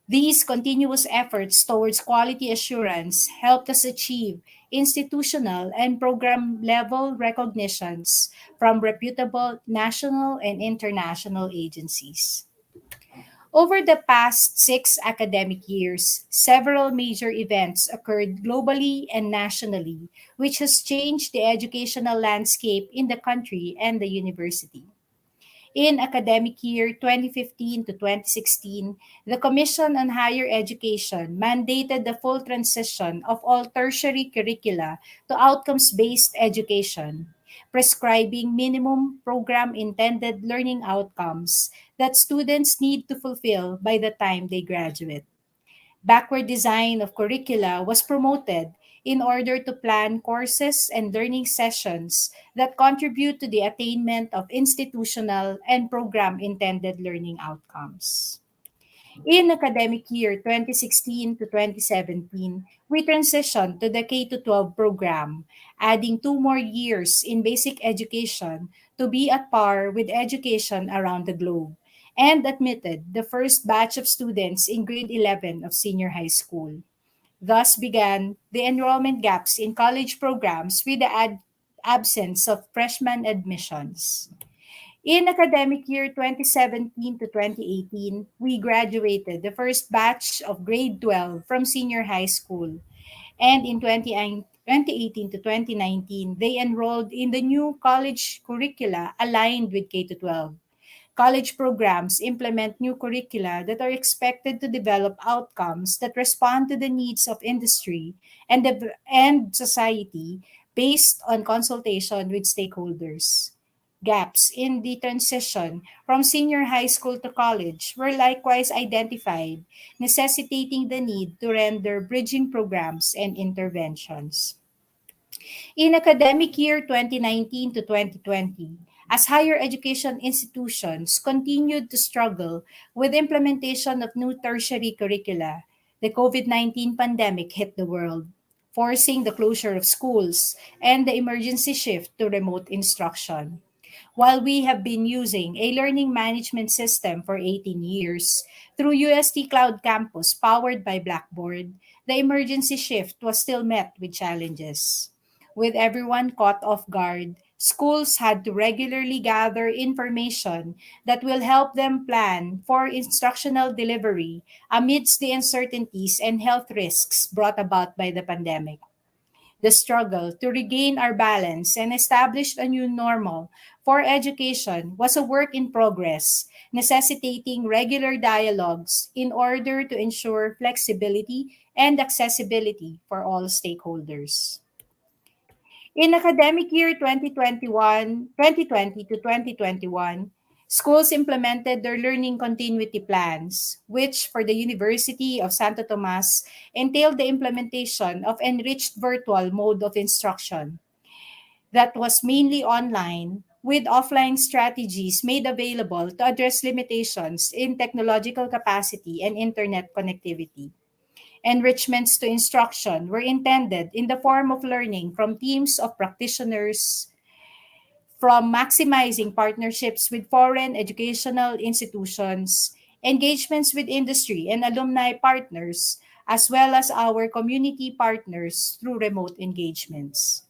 These continuous efforts towards quality assurance helped us achieve institutional and program level recognitions from reputable national and international agencies. Over the past 6 academic years, several major events occurred globally and nationally, which has changed the educational landscape in the country and the university. In academic year 2015 to 2016, the Commission on Higher Education mandated the full transition of all tertiary curricula to outcomes-based education, prescribing minimum program intended learning outcomes that students need to fulfill by the time they graduate. Backward design of curricula was promoted in order to plan courses and learning sessions that contribute to the attainment of institutional and program intended learning outcomes. In academic year 2016 to 2017, we transitioned to the K-12 program, adding 2 more years in basic education to be at par with education around the globe, and admitted the first batch of students in grade 11 of senior high school. Thus began the enrollment gaps in college programs with the absence of freshman admissions. In academic year 2017 to 2018, we graduated the first batch of grade 12 from senior high school. And in 2018 to 2019, they enrolled in the new college curricula aligned with K to 12. College programs implement new curricula that are expected to develop outcomes that respond to the needs of industry and society based on consultation with stakeholders. Gaps in the transition from senior high school to college were likewise identified, necessitating the need to render bridging programs and interventions. In academic year 2019 to 2020, as higher education institutions continued to struggle with implementation of new tertiary curricula, the COVID-19 pandemic hit the world, forcing the closure of schools and the emergency shift to remote instruction. While we have been using a learning management system for 18 years through UST Cloud Campus powered by Blackboard, the emergency shift was still met with challenges. With everyone caught off guard, schools had to regularly gather information that will help them plan for instructional delivery amidst the uncertainties and health risks brought about by the pandemic. The struggle to regain our balance and establish a new normal for education was a work in progress, necessitating regular dialogues in order to ensure flexibility and accessibility for all stakeholders. In academic year 2020 to 2021, schools implemented their learning continuity plans, which for the University of Santo Tomas entailed the implementation of enriched virtual mode of instruction that was mainly online, with offline strategies made available to address limitations in technological capacity and internet connectivity. Enrichments to instruction were intended in the form of learning from teams of practitioners, from maximizing partnerships with foreign educational institutions, engagements with industry and alumni partners, as well as our community partners through remote engagements.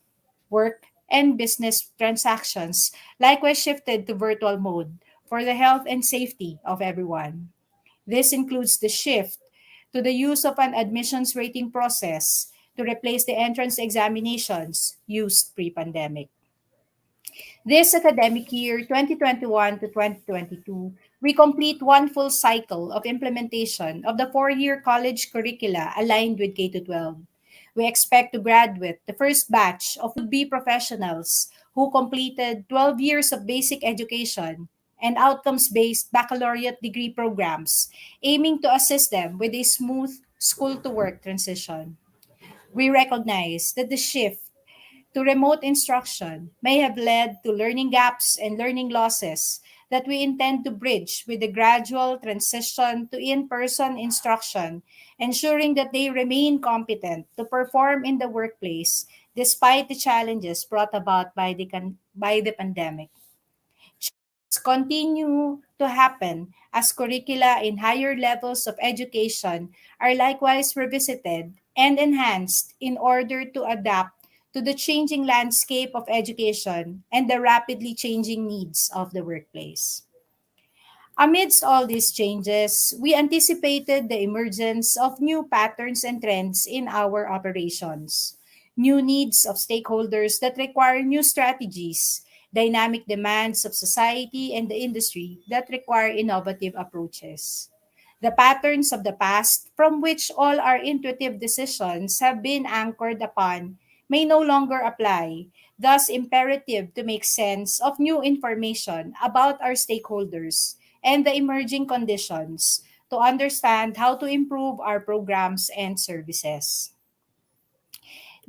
Work and business transactions likewise shifted to virtual mode for the health and safety of everyone. This includes the shift to the use of an admissions rating process to replace the entrance examinations used pre-pandemic. This academic year, 2021 to 2022, we complete one full cycle of implementation of the 4-year college curricula aligned with K-12. We expect to graduate the first batch of would-be professionals who completed 12 years of basic education and outcomes-based baccalaureate degree programs, aiming to assist them with a smooth school-to-work transition. We recognize that the shift to remote instruction may have led to learning gaps and learning losses that we intend to bridge with the gradual transition to in-person instruction, ensuring that they remain competent to perform in the workplace despite the challenges brought about by the pandemic. Continue to happen as curricula in higher levels of education are likewise revisited and enhanced in order to adapt to the changing landscape of education and the rapidly changing needs of the workplace. Amidst all these changes, we anticipated the emergence of new patterns and trends in our operations, new needs of stakeholders that require new strategies, dynamic demands of society and the industry that require innovative approaches. The patterns of the past, from which all our intuitive decisions have been anchored upon, may no longer apply, thus imperative to make sense of new information about our stakeholders and the emerging conditions to understand how to improve our programs and services.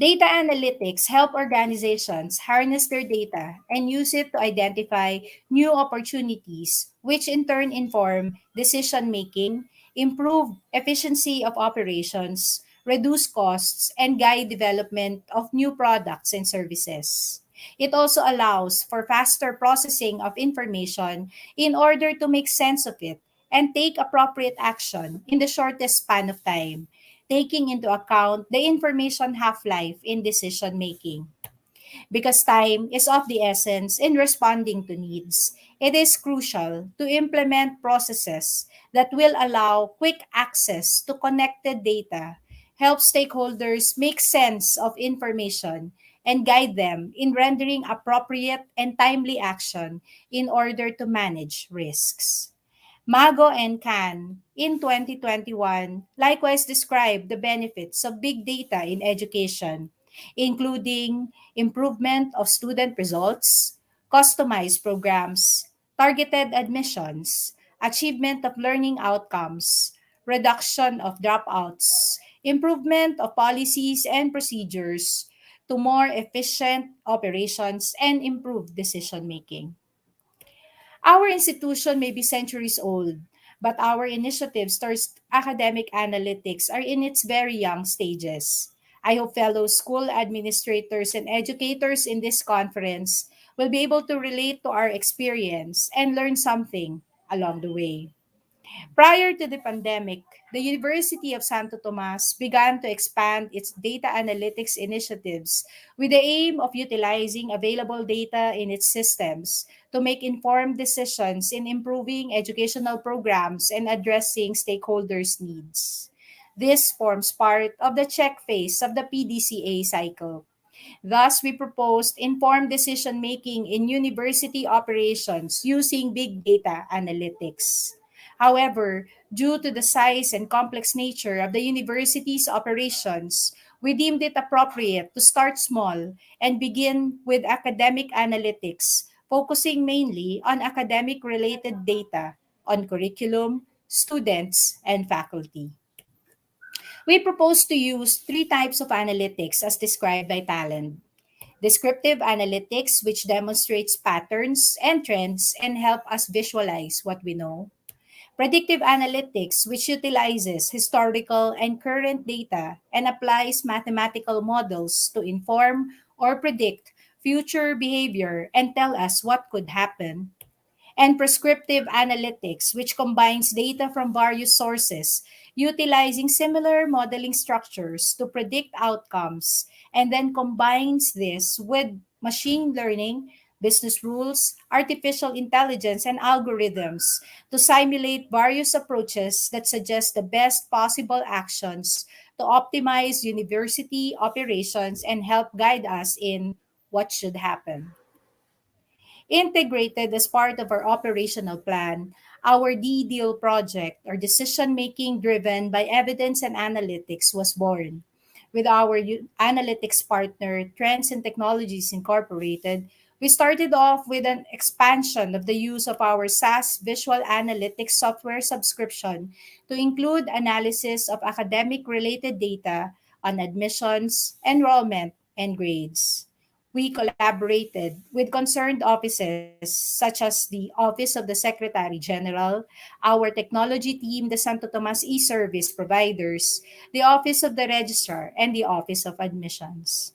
Data analytics help organizations harness their data and use it to identify new opportunities, which in turn inform decision making, improve efficiency of operations, reduce costs, and guide development of new products and services. It also allows for faster processing of information in order to make sense of it and take appropriate action in the shortest span of time, taking into account the information half-life in decision making. Because time is of the essence in responding to needs, it is crucial to implement processes that will allow quick access to connected data, help stakeholders make sense of information, and guide them in rendering appropriate and timely action in order to manage risks. Mago and Can in 2021 likewise described the benefits of big data in education, including improvement of student results, customized programs, targeted admissions, achievement of learning outcomes, reduction of dropouts, improvement of policies and procedures to more efficient operations and improved decision making. Our institution may be centuries old, but our initiatives towards academic analytics are in its very young stages. I hope fellow school administrators and educators in this conference will be able to relate to our experience and learn something along the way. Prior to the pandemic, the University of Santo Tomas began to expand its data analytics initiatives with the aim of utilizing available data in its systems to make informed decisions in improving educational programs and addressing stakeholders' needs. This forms part of the check phase of the PDCA cycle. Thus, we proposed informed decision making in university operations using big data analytics. However, due to the size and complex nature of the university's operations, we deemed it appropriate to start small and begin with academic analytics, focusing mainly on academic related data on curriculum, students, and faculty. We propose to use three types of analytics as described by Talent. Descriptive analytics, which demonstrates patterns and trends and help us visualize what we know. Predictive analytics, which utilizes historical and current data and applies mathematical models to inform or predict future behavior and tell us what could happen. And prescriptive analytics, which combines data from various sources, utilizing similar modeling structures to predict outcomes, and then combines this with machine learning, business rules, artificial intelligence, and algorithms to simulate various approaches that suggest the best possible actions to optimize university operations and help guide us in what should happen. Integrated as part of our operational plan, our DDEAL project, or decision making driven by evidence and analytics, was born. With our analytics partner, Trends and Technologies Incorporated, we started off with an expansion of the use of our SaaS visual analytics software subscription to include analysis of academic related data on admissions, enrollment, and grades. We collaborated with concerned offices such as the Office of the Secretary General, our technology team, the Santo Tomas e-service providers, the Office of the Registrar, and the Office of Admissions.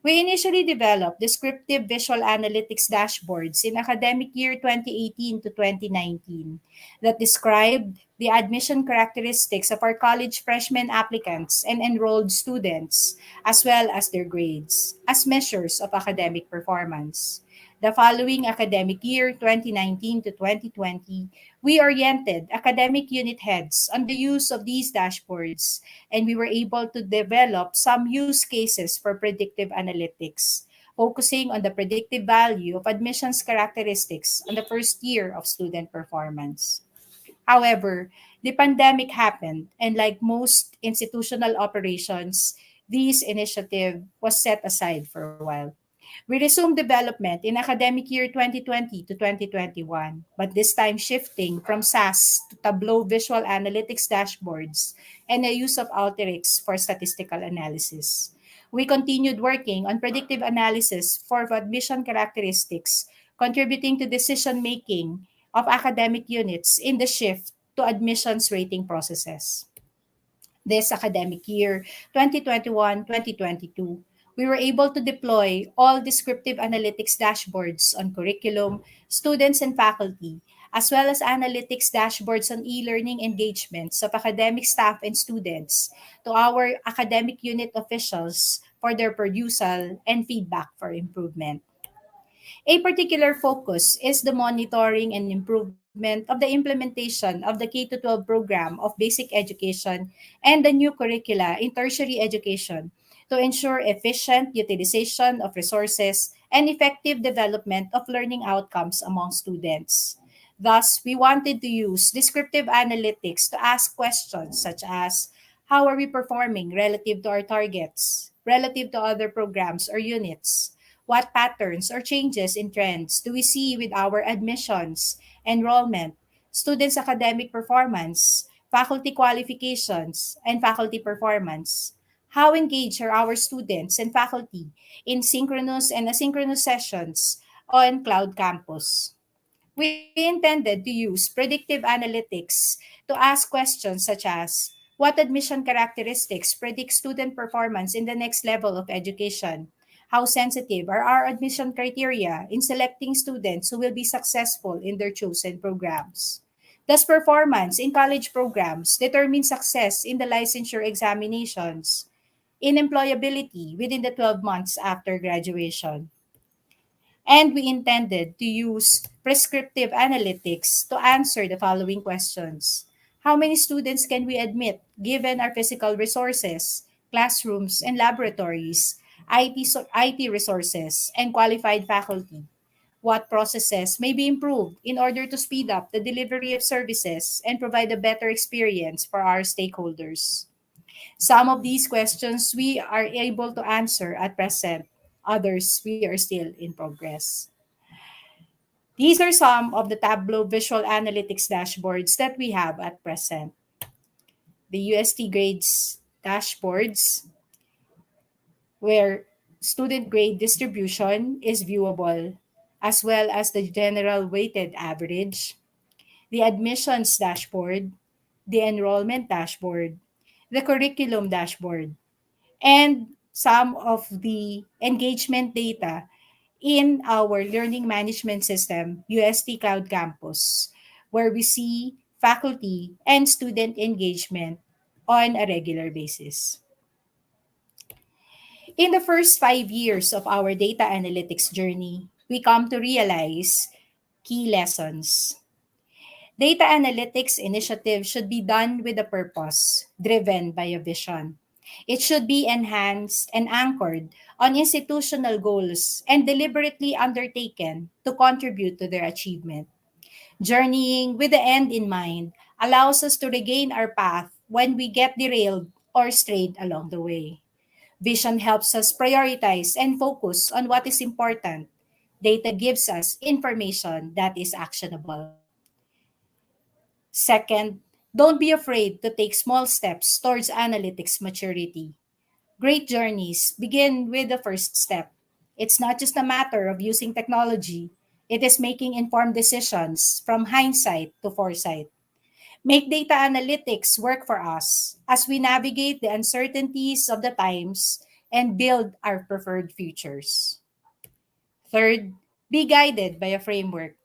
We initially developed descriptive visual analytics dashboards in academic year 2018 to 2019 that described the admission characteristics of our college freshman applicants and enrolled students, as well as their grades, as measures of academic performance. The following academic year, 2019 to 2020, we oriented academic unit heads on the use of these dashboards, and we were able to develop some use cases for predictive analytics. focusing on the predictive value of admissions characteristics on the first year of student performance. However, the pandemic happened, and like most institutional operations, this initiative was set aside for a while. We resumed development in academic year 2020 to 2021, but this time shifting from SAS to Tableau visual analytics dashboards and the use of Alteryx for statistical analysis. We continued working on predictive analysis for admission characteristics, contributing to decision making of academic units in the shift to admissions rating processes. This academic year, 2021-2022, we were able to deploy all descriptive analytics dashboards on curriculum, students, and faculty, as well as analytics dashboards on e-learning engagements of academic staff and students to our academic unit officials for their perusal and feedback for improvement. A particular focus is the monitoring and improvement of the implementation of the K-12 program of basic education and the new curricula in tertiary education to ensure efficient utilization of resources and effective development of learning outcomes among students. Thus, we wanted to use descriptive analytics to ask questions such as how are we performing relative to our targets, relative to other programs or units? What patterns or changes in trends do we see with our admissions, enrollment, students' academic performance, faculty qualifications, and faculty performance? How engaged are our students and faculty in synchronous and asynchronous sessions on Cloud Campus? We intended to use predictive analytics to ask questions such as what admission characteristics predict student performance in the next level of education? How sensitive are our admission criteria in selecting students who will be successful in their chosen programs? Does performance in college programs determine success in the licensure examinations, in employability within the 12 months after graduation? And we intended to use prescriptive analytics to answer the following questions. How many students can we admit given our physical resources, classrooms and laboratories, IT resources, and qualified faculty? What processes may be improved in order to speed up the delivery of services and provide a better experience for our stakeholders? Some of these questions we are able to answer at present, others we are still in progress. These are some of the Tableau visual analytics dashboards that we have at present. The UST grades dashboards, where student grade distribution is viewable, as well as the general weighted average, the admissions dashboard, the enrollment dashboard, the curriculum dashboard, and some of the engagement data in our learning management system, UST Cloud Campus, where we see faculty and student engagement on a regular basis. In the first 5 years of our data analytics journey, we come to realize key lessons. Data analytics initiative should be done with a purpose, driven by a vision. It should be enhanced and anchored on institutional goals and deliberately undertaken to contribute to their achievement. Journeying with the end in mind allows us to regain our path when we get derailed or strayed along the way. Vision helps us prioritize and focus on what is important. Data gives us information that is actionable. Second, don't be afraid to take small steps towards analytics maturity. Great journeys begin with the first step. It's not just a matter of using technology, it is making informed decisions from hindsight to foresight. Make data analytics work for us as we navigate the uncertainties of the times and build our preferred futures. Third, be guided by a framework.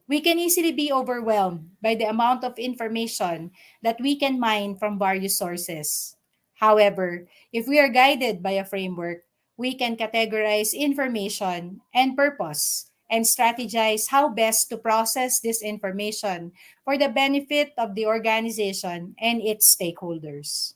We can easily be overwhelmed by the amount of information that we can mine from various sources. However, if we are guided by a framework, we can categorize information and purpose and strategize how best to process this information for the benefit of the organization and its stakeholders.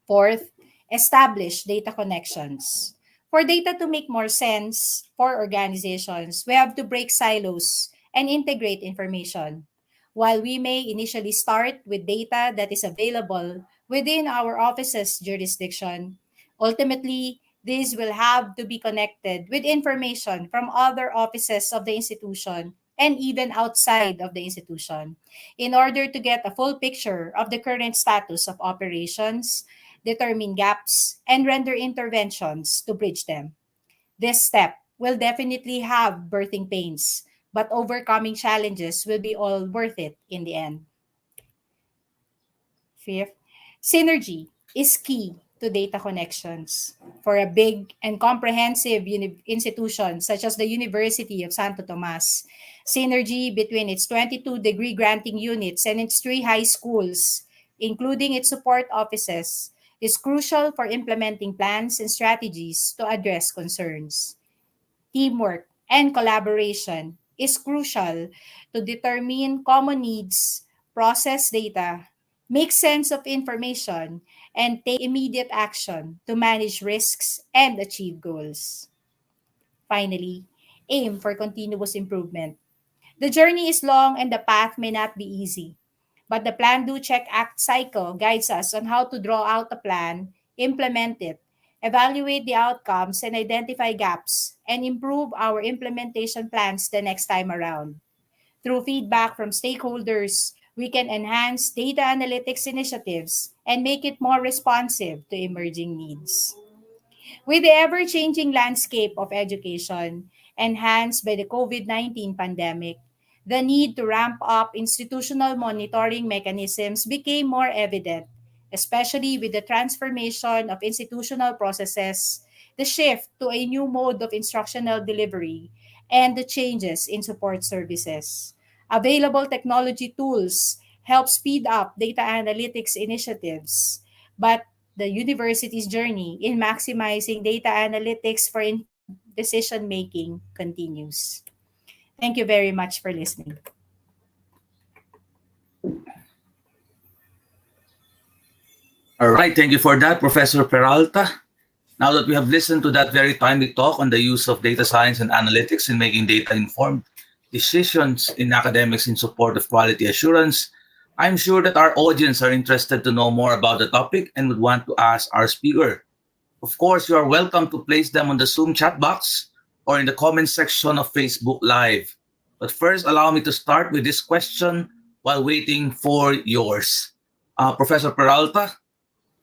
Fourth, establish data connections. For data to make more sense for organizations, we have to break silos and integrate information. While we may initially start with data that is available within our office's jurisdiction, ultimately, this will have to be connected with information from other offices of the institution and even outside of the institution in order to get a full picture of the current status of operations, determine gaps, and render interventions to bridge them. This step will definitely have birthing pains, but overcoming challenges will be all worth it in the end. Fifth, synergy is key to data connections. For a big and comprehensive institution such as the University of Santo Tomas, synergy between its 22 degree granting units and its 3 high schools, including its support offices, is crucial for implementing plans and strategies to address concerns. Teamwork and collaboration is crucial to determine common needs, process data, make sense of information, and take immediate action to manage risks and achieve goals. Finally, aim for continuous improvement. The journey is long and the path may not be easy, but the plan, do, check, act cycle guides us on how to draw out a plan, implement it, evaluate the outcomes, and identify gaps, and improve our implementation plans the next time around. Through feedback from stakeholders, we can enhance data analytics initiatives and make it more responsive to emerging needs. With the ever changing landscape of education enhanced by the COVID 19 pandemic, the need to ramp up institutional monitoring mechanisms became more evident, especially with the transformation of institutional processes, the shift to a new mode of instructional delivery, and the changes in support services. Available technology tools help speed up data analytics initiatives, but the university's journey in maximizing data analytics for informed decision making continues. Thank you very much for listening. All right, thank you for that, Professor Peralta. Now that we have listened to that very timely talk on the use of data science and analytics in making data-informed decisions in academics in support of quality assurance, I'm sure that our audience are interested to know more about the topic and would want to ask our speaker. Of course, you are welcome to place them on the Zoom chat box or in the comment section of Facebook Live. But first, allow me to start with this question while waiting for yours. Professor Peralta,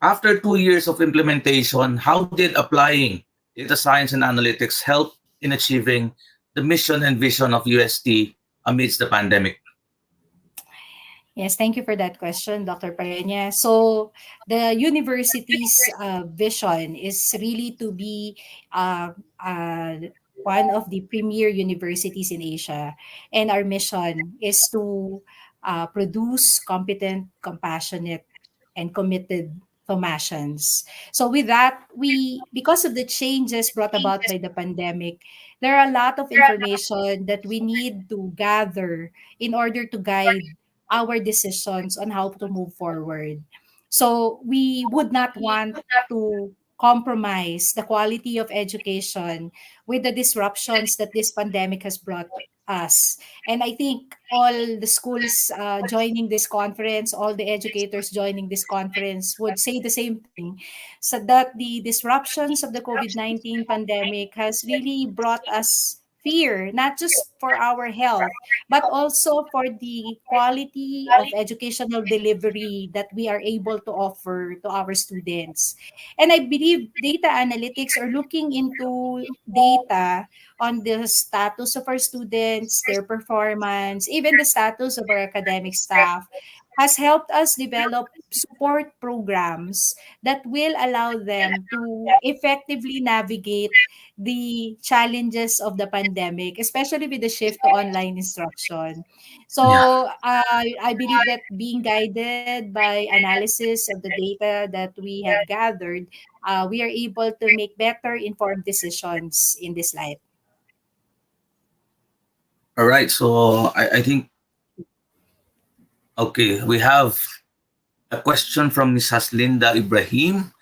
after 2 years of implementation, how did applying data science and analytics help in achieving the mission and vision of UST amidst the pandemic? Yes, thank you for that question, Dr. Parenya. So the university's vision is really to be one of the premier universities in Asia. And our mission is to produce competent, compassionate, and committed Thomasians. So with that, because of the changes brought about by the pandemic, there are a lot of information that we need to gather in order to guide our decisions on how to move forward. So we would not want to compromise the quality of education with the disruptions that this pandemic has brought us. And I think all the schools joining this conference, all the educators joining this conference would say the same thing. So that the disruptions of the COVID-19 pandemic has really brought us fear, not just for our health, but also for the quality of educational delivery that we are able to offer to our students. And I believe data analytics are looking into data on the status of our students, their performance, even the status of our academic staff, has helped us develop support programs that will allow them to effectively navigate the challenges of the pandemic, especially with the shift to online instruction. So I believe that being guided by analysis of the data that we have gathered, we are able to make better informed decisions in this life. All right, so I think, okay, we have a question from Ms. Haslinda Ibrahim.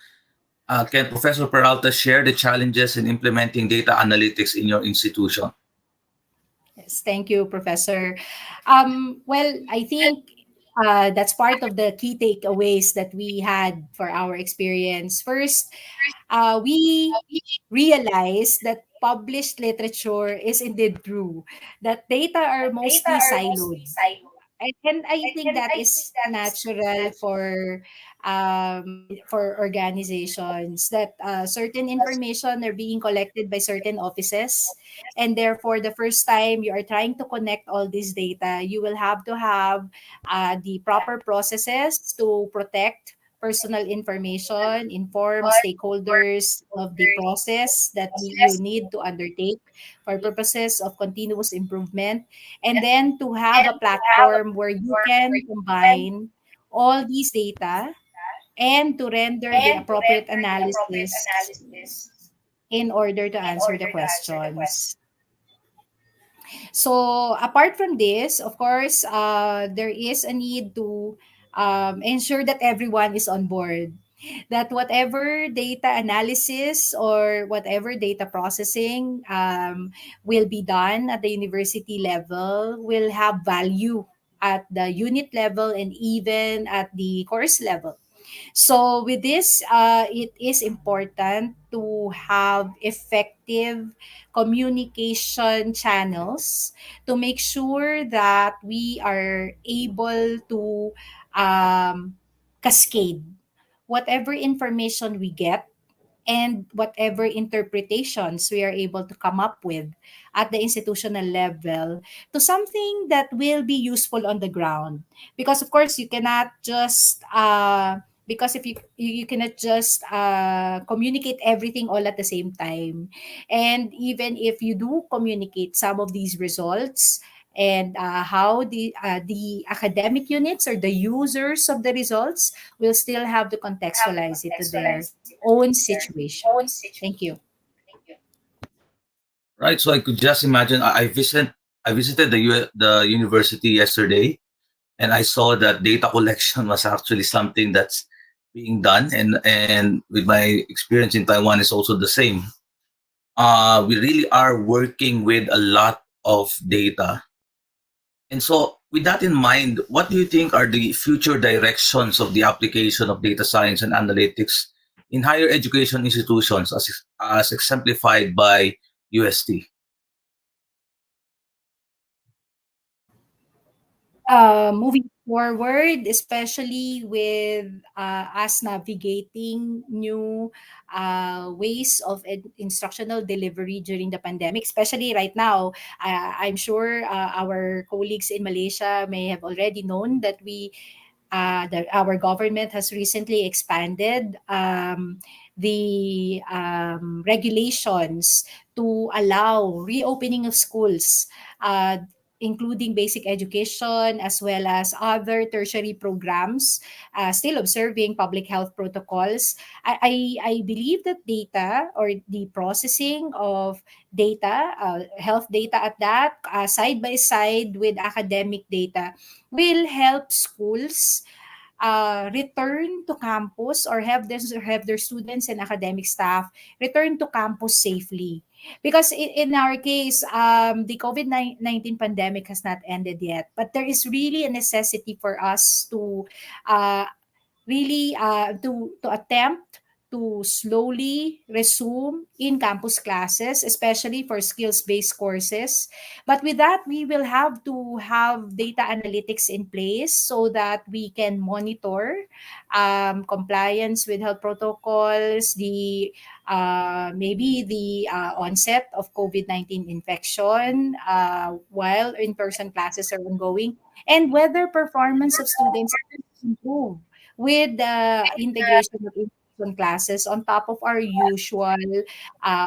Can Professor Peralta share the challenges in implementing data analytics in your institution? Yes, thank you, Professor. Well, I think that's part of the key takeaways that we had for our experience. First, we realized that published literature is indeed true, that data are mostly siloed. And I think that is natural for organizations, that certain information are being collected by certain offices, and therefore the first time you are trying to connect all this data, you will have to have the proper processes to protect personal information, inform stakeholders of the process that you need to undertake for purposes of continuous improvement, and then to have a platform where you can combine all these data and to render the appropriate analysis in order to answer the questions. So apart from this, of course, there is a need to ensure that everyone is on board. That whatever data analysis or whatever data processing will be done at the university level will have value at the unit level and even at the course level. So with this, it is important to have effective communication channels to make sure that we are able to cascade whatever information we get and whatever interpretations we are able to come up with at the institutional level to something that will be useful on the ground. Because of course you cannot just because if you cannot just communicate everything all at the same time, and even if you do communicate some of these results and how the academic units or the users of the results will still have to contextualize it to their own situation. Thank you. Right. So I could just imagine. I visited the university yesterday, and I saw that data collection was actually something that's being done, and with my experience in Taiwan is also the same. We really are working with a lot of data. And so, with that in mind, what do you think are the future directions of the application of data science and analytics in higher education institutions as exemplified by UST? Moving forward, especially with us navigating new ways of instructional delivery during the pandemic, especially right now, I'm sure our colleagues in Malaysia may have already known that our government has recently expanded the regulations to allow reopening of schools, including basic education as well as other tertiary programs, still observing public health protocols. I believe that data or the processing of data, health data at that, side by side with academic data, will help schools return to campus or have their students and academic staff return to campus safely. Because in our case, the COVID-19 pandemic has not ended yet, but there is really a necessity for us to uh, really to attempt to slowly resume in campus classes, especially for skills-based courses. But with that, we will have to have data analytics in place so that we can monitor compliance with health protocols, the maybe the onset of COVID-19 infection while in-person classes are ongoing, and whether performance of students improve with the integration of in-person classes on top of our usual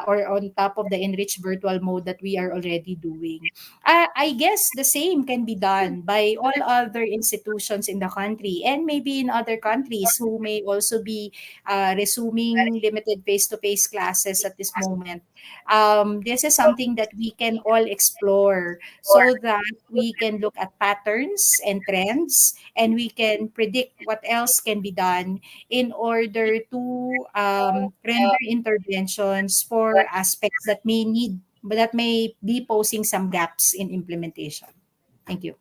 or on top of the enriched virtual mode that we are already doing. I guess the same can be done by all other institutions in the country and maybe in other countries who may also be resuming limited face-to-face classes at this moment. This is something that we can all explore so that we can look at patterns and trends, and we can predict what else can be done in order to to render interventions for aspects that may be posing some gaps in implementation. Thank you.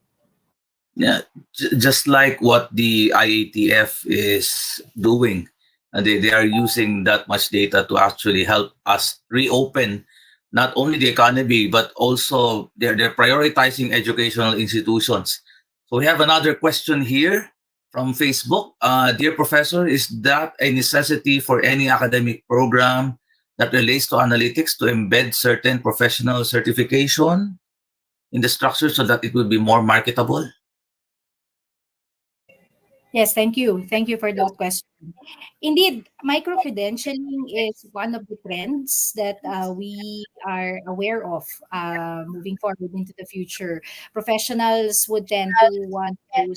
Yeah, just like what the IATF is doing, they are using that much data to actually help us reopen not only the economy but also they're prioritizing educational institutions. So we have another question here from Facebook. Dear Professor, is that a necessity for any academic program that relates to analytics to embed certain professional certification in the structure so that it will be more marketable? Yes, thank you. Thank you for that question. Indeed, micro-credentialing is one of the trends that we are aware of moving forward into the future. Professionals would tend to want to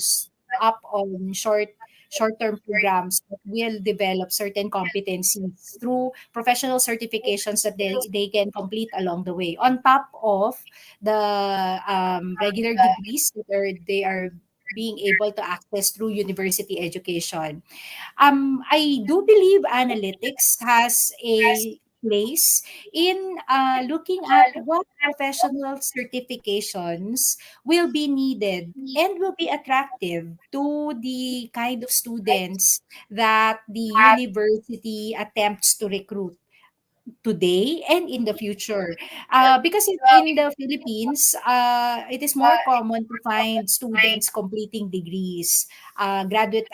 up on short-term programs that will develop certain competencies through professional certifications that they can complete along the way, on top of the regular degrees that they are being able to access through university education. I do believe analytics has a place in looking at what professional certifications will be needed and will be attractive to the kind of students that the university attempts to recruit today and in the future. Because in the Philippines, it is more common to find students completing degrees, graduate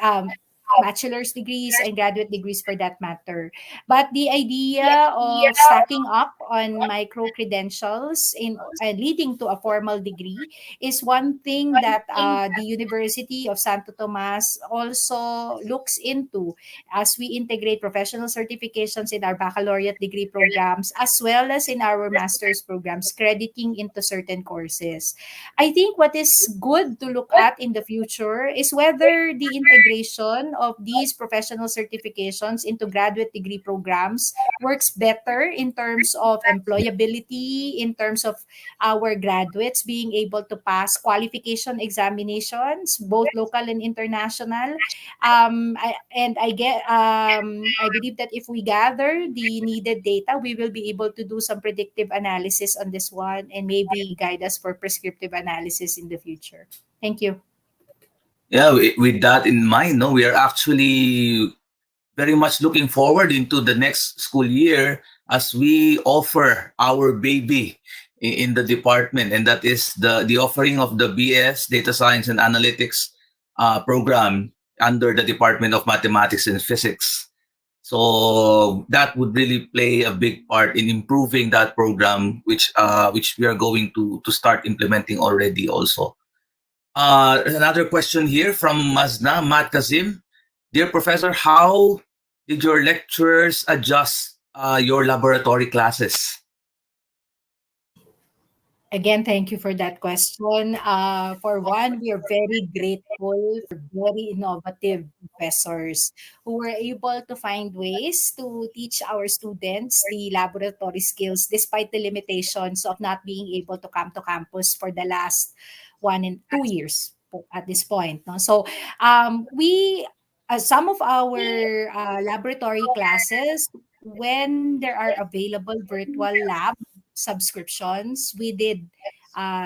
bachelor's degrees and graduate degrees for that matter. But the idea of stacking up on micro credentials in leading to a formal degree is one thing that the University of Santo Tomas also looks into as we integrate professional certifications in our baccalaureate degree programs as well as in our master's programs, crediting into certain courses. I think what is good to look at in the future is whether the integration of these professional certifications into graduate degree programs works better in terms of employability, in terms of our graduates being able to pass qualification examinations, both local and international. I believe that if we gather the needed data, we will be able to do some predictive analysis on this one and maybe guide us for prescriptive analysis in the future. Thank you. Yeah, with that in mind, no, we are actually very much looking forward into the next school year as we offer our baby in the department, and that is the offering of the BS Data Science and Analytics program under the Department of Mathematics and Physics. So that would really play a big part in improving that program, which we are going to start implementing already also. Another question here from Mazna Mat Kazim. Dear Professor, how did your lecturers adjust your laboratory classes? Again, thank you for that question. For one, we are very grateful for very innovative professors who were able to find ways to teach our students the laboratory skills despite the limitations of not being able to come to campus for the last 1 and 2 years at this point. No? So we some of our laboratory classes, when there are available virtual lab subscriptions, we did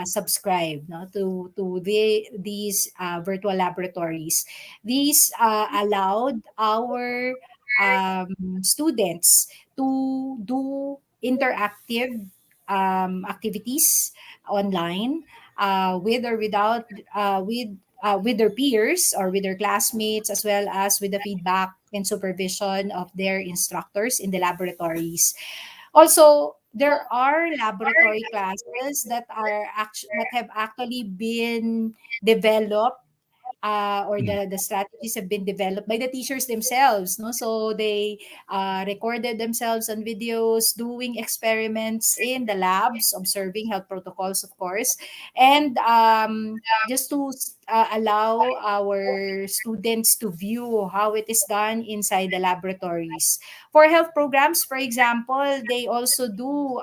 subscribe to these virtual laboratories. These allowed our students to do interactive activities online with or without with their peers or with their classmates, as well as with the feedback and supervision of their instructors in the laboratories. Also, there are laboratory classes that have actually been developed or the strategies have been developed by the teachers themselves. No, so they recorded themselves on videos doing experiments in the labs, observing health protocols, of course, and just to allow our students to view how it is done inside the laboratories. For health programs, for example, they also do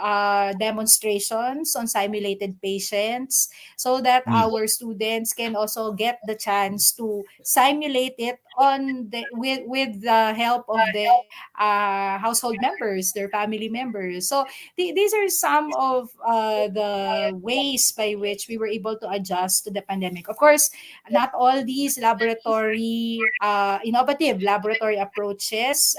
demonstrations on simulated patients so that our students can also get the chance to simulate it on with the help of their household members, their family members. So these are some of the ways by which we were able to adjust to the pandemic. Of course, not all these innovative laboratory approaches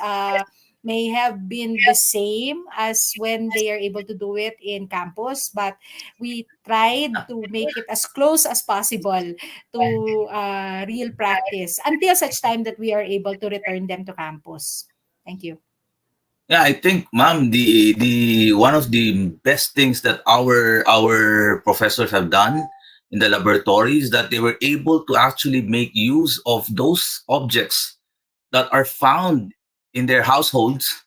may have been the same as when they are able to do it in campus, but we tried to make it as close as possible to real practice until such time that we are able to return them to campus. Thank you. Yeah, I think, ma'am, the one of the best things that our professors have done in the laboratories, that they were able to actually make use of those objects that are found in their households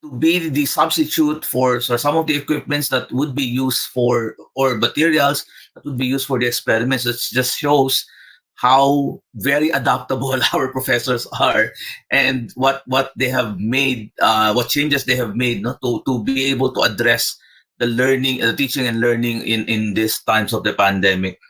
to be the substitute for some of the equipments that would be used for, or materials that would be used for the experiments. It just shows how very adaptable our professors are, and what they have made, what changes they have made, no, to be able to address the learning, the teaching and learning in these times of the pandemic.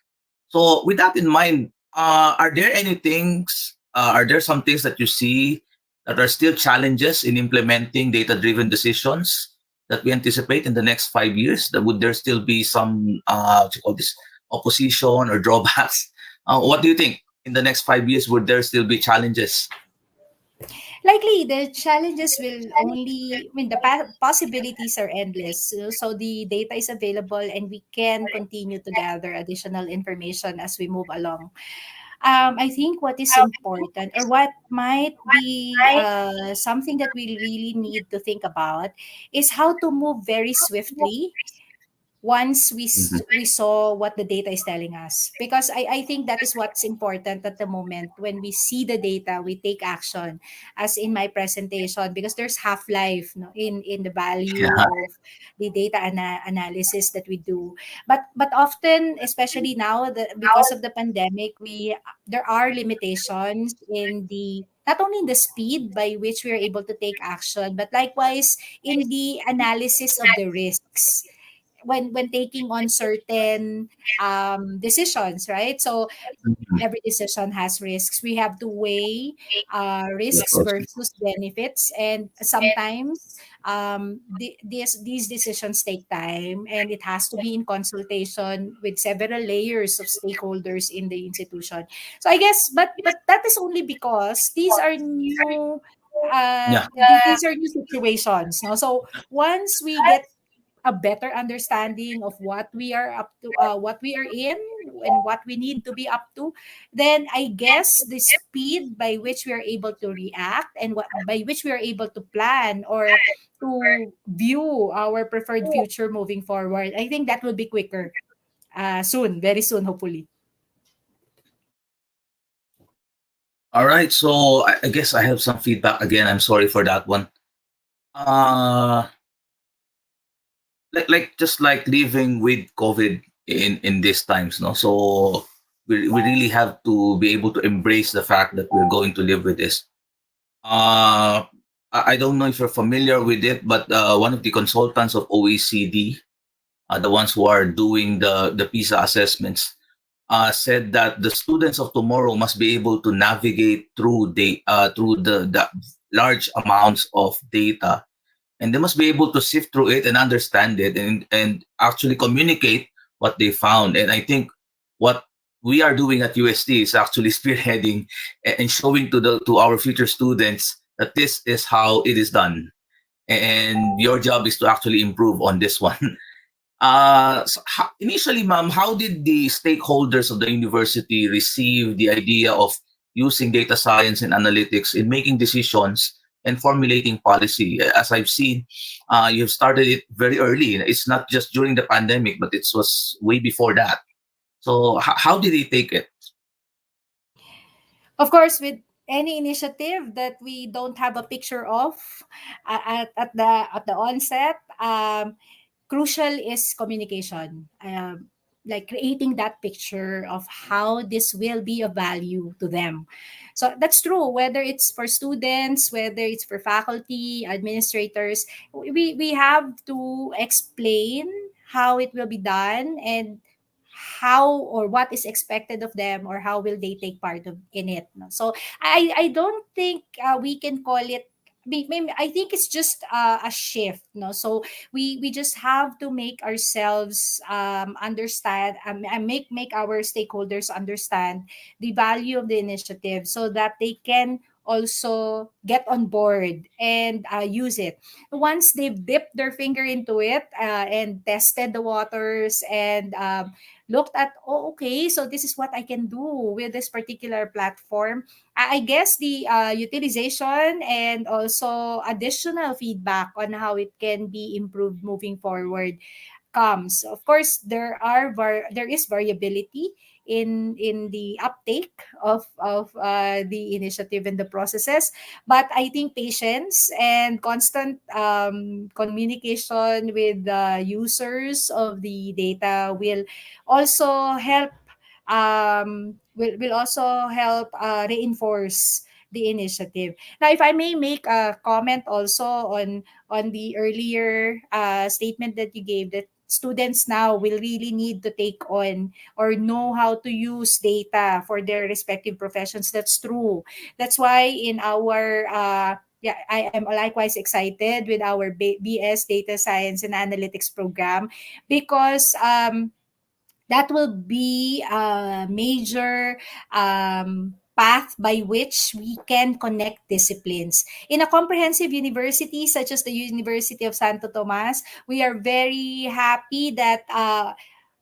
So with that in mind, are there any things, are there some things that you see that are still challenges in implementing data-driven decisions that we anticipate in the next 5 years? That would there still be some, what you call this, opposition or drawbacks? What do you think? In the next 5 years, would there still be challenges? Likely, the challenges will only, the possibilities are endless. So the data is available and we can continue to gather additional information as we move along. I think what is important, or what might be something that we really need to think about, is how to move very swiftly once we saw what the data is telling us, because I think that is what's important at the moment. When we see the data, we take action, as in my presentation, because there's half-life, no, in the value Yeah. of the data analysis that we do. But often, especially now, because of the pandemic, there are limitations in the, not only in the speed by which we are able to take action, but likewise in the analysis of the risks when taking on certain decisions, right? So every decision has risks. We have to weigh risks versus benefits, and sometimes these decisions take time, and it has to be in consultation with several layers of stakeholders in the institution. So I guess, but that is only because these are new. Yeah. These are new situations. No? So once we get a better understanding of what we are up to, what we are in, and what we need to be up to, then I guess the speed by which we are able to react, and what by which we are able to plan or to view our preferred future moving forward, I think that will be quicker soon, very soon, hopefully. All right. So I guess I have some feedback again. I'm sorry for that one. Uh, just like living with COVID in these times, no. So we really have to be able to embrace the fact that we're going to live with this. I don't know if you're familiar with it, but one of the consultants of OECD, the ones who are doing the PISA assessments, said that the students of tomorrow must be able to navigate through the large amounts of data, and they must be able to sift through it and understand it, and actually communicate what they found. And I think what we are doing at UST is actually spearheading and showing to our future students that this is how it is done, and your job is to actually improve on this one. Initially, ma'am, how did the stakeholders of the university receive the idea of using data science and analytics in making decisions and formulating policy? As I've seen, you've started it very early. It's not just during the pandemic, but it was way before that. So how did they take it? Of course, with any initiative that we don't have a picture of at the onset, crucial is communication. like creating that picture of how this will be of value to them. So that's true, whether it's for students, whether it's for faculty, administrators, we have to explain how it will be done and how or what is expected of them or how will they take part of in it. No? So I don't think we can call it. Maybe I think it's just a shift, no. So we just have to make ourselves understand and make our stakeholders understand the value of the initiative so that they can also get on board and use it once they've dipped their finger into it and tested the waters and looked at, oh, okay, so this is what I can do with this particular platform. I guess the utilization and also additional feedback on how it can be improved moving forward comes. Of course, there is variability in the uptake of the initiative and the processes, but I think patience and constant communication with the users of the data also help will also help reinforce the initiative. Now, if I may make a comment also on the earlier statement that you gave, that students now will really need to take on or know how to use data for their respective professions. That's true. That's why in our yeah, I am likewise excited with our BS Data Science and Analytics program because that will be a major path by which we can connect disciplines. In a comprehensive university such as the University of Santo Tomas, we are very happy that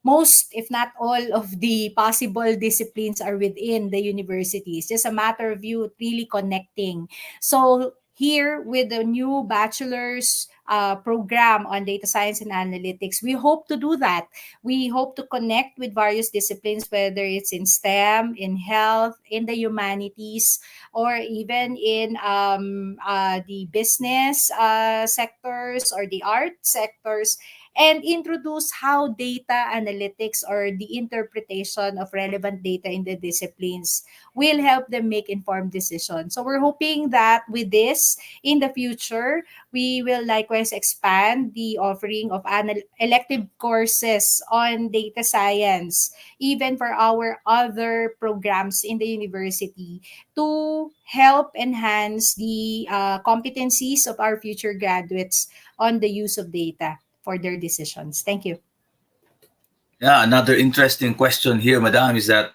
most, if not all, of the possible disciplines are within the university. It's just a matter of you really connecting. So here with the new bachelor's program on data science and analytics, we hope to do that. We hope to connect with various disciplines, whether it's in STEM, in health, in the humanities, or even in the business sectors or the art sectors, and introduce how data analytics or the interpretation of relevant data in the disciplines will help them make informed decisions. So we're hoping that with this, in the future, we will likewise expand the offering of elective courses on data science, even for our other programs in the university, to help enhance the competencies of our future graduates on the use of data for their decisions. Thank you. Yeah, another interesting question here, Madam, is that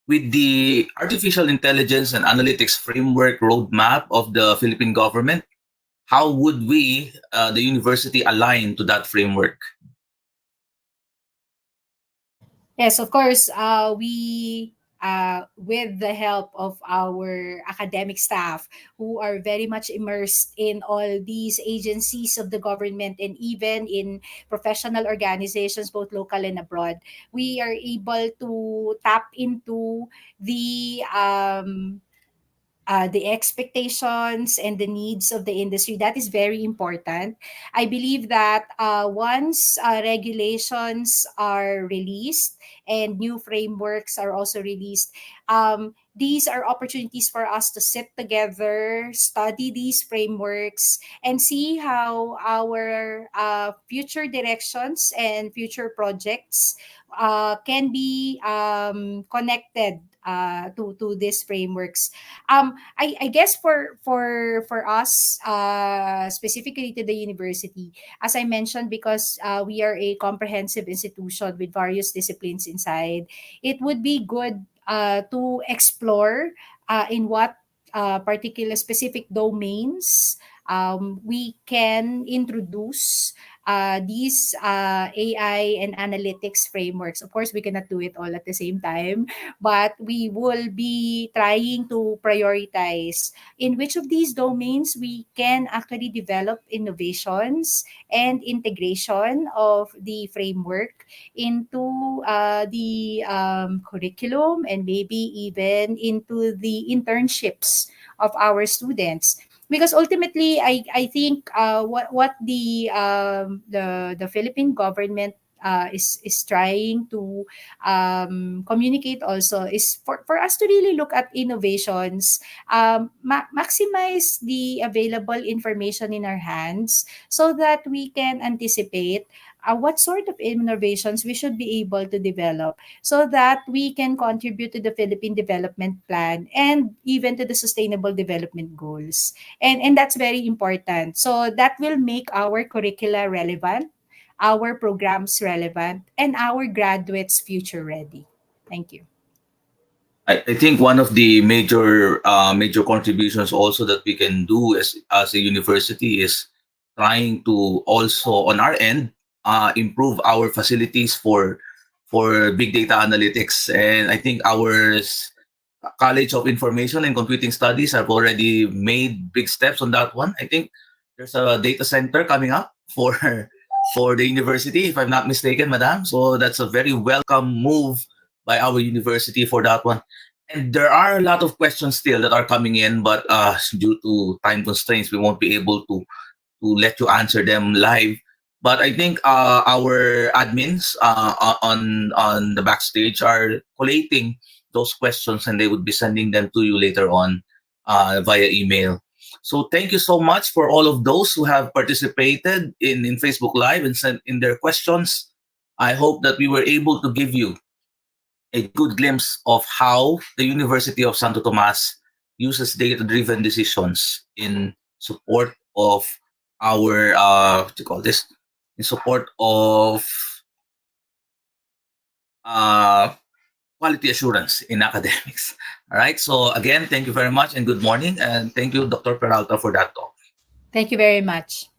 with the artificial intelligence and analytics framework roadmap of the Philippine government, how would we, the university, align to that framework? Yes, of course, with the help of our academic staff who are very much immersed in all these agencies of the government and even in professional organizations, both local and abroad, we are able to tap into the expectations and the needs of the industry. That is very important. I believe that once regulations are released and new frameworks are also released, these are opportunities for us to sit together, study these frameworks, and see how our future directions and future projects can be connected to these frameworks. I guess for us, specifically to the university, as I mentioned, because we are a comprehensive institution with various disciplines inside, it would be good to explore in what particular specific domains we can introduce these AI and analytics frameworks. Of course, we cannot do it all at the same time, but we will be trying to prioritize in which of these domains we can actually develop innovations and integration of the framework into the curriculum and maybe even into the internships of our students, because ultimately I think what the Philippine government is trying to communicate also is for us to really look at innovations, maximize the available information in our hands so that we can anticipate what sort of innovations we should be able to develop so that we can contribute to the Philippine Development Plan and even to the Sustainable Development Goals. And that's very important. So that will make our curricula relevant, our programs relevant, and our graduates future ready. Thank you. I think one of the major contributions also that we can do as a university is trying to also on our end improve our facilities for big data analytics. And I think our College of Information and Computing Studies have already made big steps on that one. I think there's a data center coming up for the university, if I'm not mistaken, Madam. So that's a very welcome move by our university for that one. And there are a lot of questions still that are coming in, but due to time constraints, we won't be able to let you answer them live. But I think our admins on the backstage are collating those questions, and they would be sending them to you later on via email. So thank you so much for all of those who have participated in Facebook Live and sent in their questions. I hope that we were able to give you a good glimpse of how the University of Santo Tomas uses data-driven decisions in support of our what do you call this? In support of quality assurance in academics. All right. So again, thank you very much and good morning, and thank you, Dr. Peralta, for that talk. Thank you very much.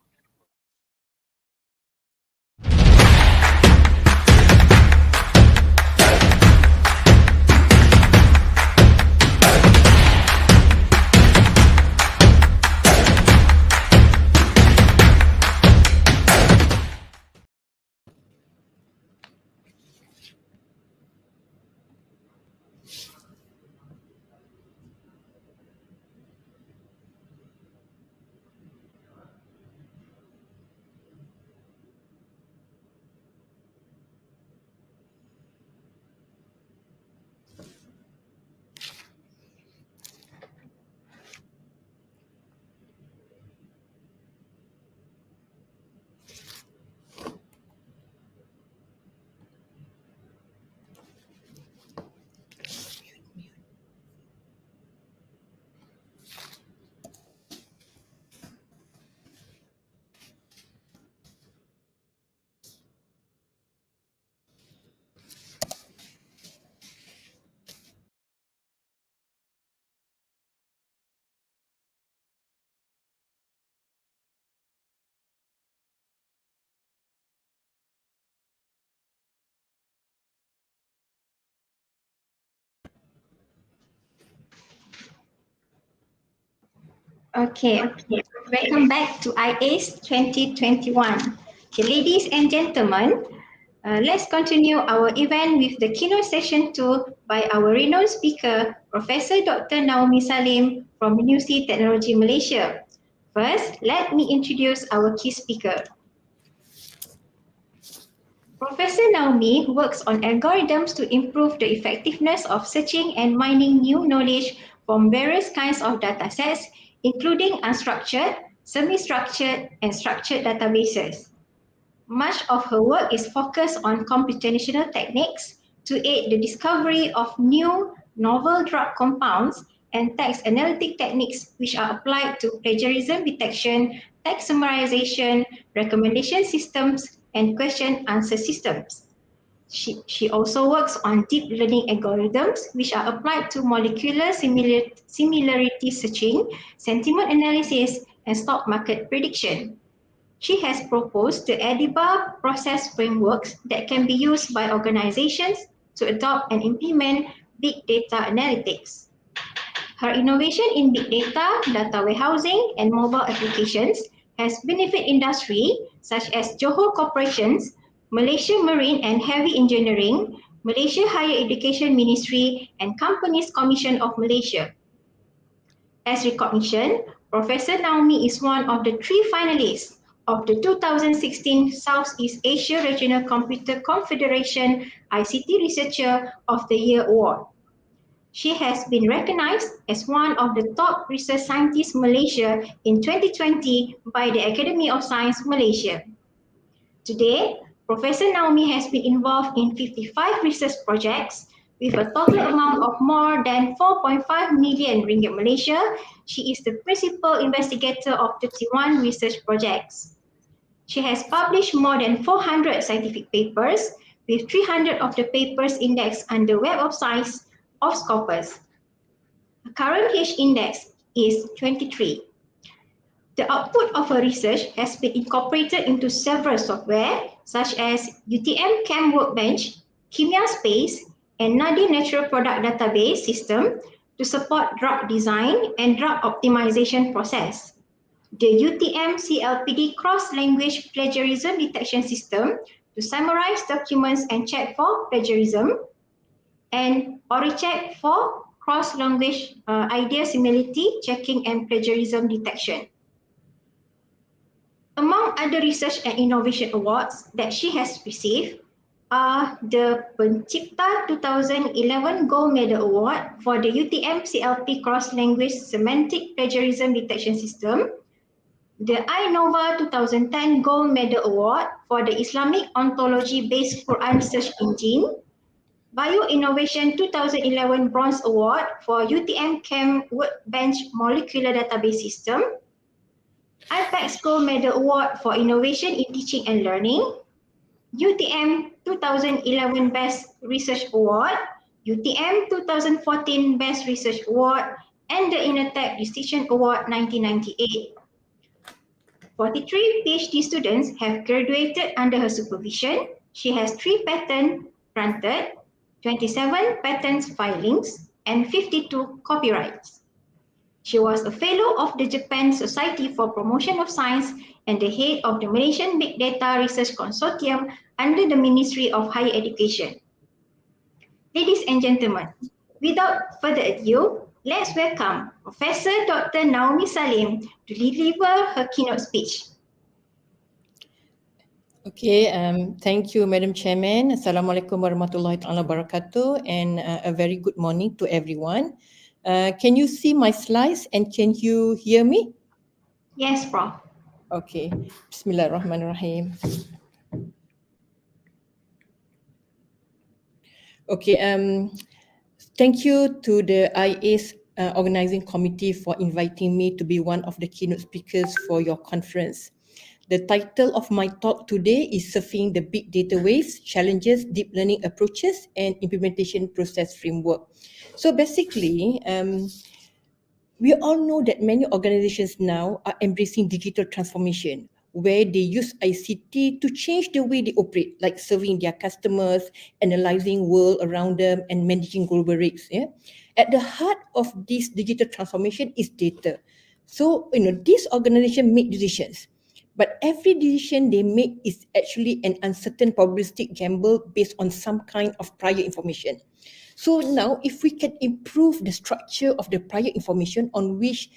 Okay, welcome back to IACE 2021. Okay, ladies and gentlemen, let's continue our event with the keynote session 2 by our renowned speaker, Professor Dr. Naomi Salim from University Technology Malaysia. First, let me introduce our key speaker. Professor Naomi works on algorithms to improve the effectiveness of searching and mining new knowledge from various kinds of datasets, including unstructured, semi-structured, and structured databases. Much of her work is focused on computational techniques to aid the discovery of new novel drug compounds and text analytic techniques which are applied to plagiarism detection, text summarization, recommendation systems, and question-answer systems. She also works on deep learning algorithms which are applied to molecular similarity searching, sentiment analysis, and stock market prediction. She has proposed the EDIBA process frameworks that can be used by organizations to adopt and implement big data analytics. Her innovation in big data, data warehousing, and mobile applications has benefited industry such as Johor Corporations, Malaysia Marine and Heavy Engineering, Malaysia Higher Education Ministry, and Companies Commission of Malaysia. As recognition, Professor Naomi is one of the 3 finalists of the 2016 Southeast Asia Regional Computer Confederation ICT Researcher of the Year Award. She has been recognized as one of the top research scientists Malaysia in 2020 by the Academy of Science Malaysia. Today, Professor Naomi has been involved in 55 research projects with a total amount of more than 4.5 million ringgit Malaysia. She is the principal investigator of 31 research projects. She has published more than 400 scientific papers, with 300 of the papers indexed under Web of Science of Scopus. The current H index is 23. The output of her research has been incorporated into several software such as UTM Chem Workbench, Kimia Space, and NADI Natural Product Database System to support drug design and drug optimization process. The UTM CLPD Cross-Language Plagiarism Detection System to summarize documents and check for plagiarism, and ORICheck for cross-language idea similarity checking and plagiarism detection. Among other research and innovation awards that she has received are the Pencipta 2011 Gold Medal Award for the UTM CLP Cross-Language Semantic Plagiarism Detection System, the iNova 2010 Gold Medal Award for the Islamic Ontology-Based Quran Search Engine, Bio-Innovation 2011 Bronze Award for UTM Chem Workbench Molecular Database System, IPEX Gold Medal Award for Innovation in Teaching and Learning, UTM 2011 Best Research Award, UTM 2014 Best Research Award, and the Intertech Distinction Award 1998. 43 PhD students have graduated under her supervision. She has 3 patents granted, 27 patents filings, and 52 copyrights. She was a fellow of the Japan Society for Promotion of Science and the head of the Malaysian Big Data Research Consortium under the Ministry of Higher Education. Ladies and gentlemen, without further ado, let's welcome Professor Dr. Naomi Salim to deliver her keynote speech. Okay, thank you, Madam Chairman. Assalamualaikum warahmatullahi wabarakatuh, and a very good morning to everyone. Can you see my slides and can you hear me? Yes, Prof. Okay, Bismillahirrahmanirrahim. Okay, thank you to the IACE organizing committee for inviting me to be one of the keynote speakers for your conference. The title of my talk today is Surfing the Big Data Waves, Challenges, Deep Learning Approaches, and Implementation Process Framework. So basically, we all know that many organizations now are embracing digital transformation, where they use ICT to change the way they operate, like serving their customers, analyzing world around them, and managing global risks. Yeah? At the heart of this digital transformation is data. So, these organizations make decisions, but every decision they make is actually an uncertain probabilistic gamble based on some kind of prior information. So now, if we can improve the structure of the prior information on which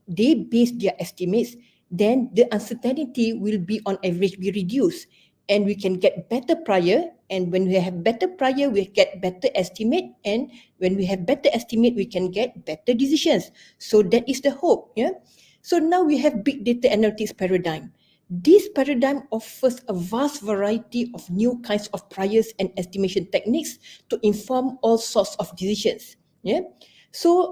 they base their estimates, then the uncertainty will be on average be reduced, and we can get better prior. And when we have better prior, we get better estimate, and when we have better estimate, we can get better decisions. So that is the hope. Yeah. So now we have big data analytics paradigm. This paradigm offers a vast variety of new kinds of priors and estimation techniques to inform all sorts of decisions. Yeah. So,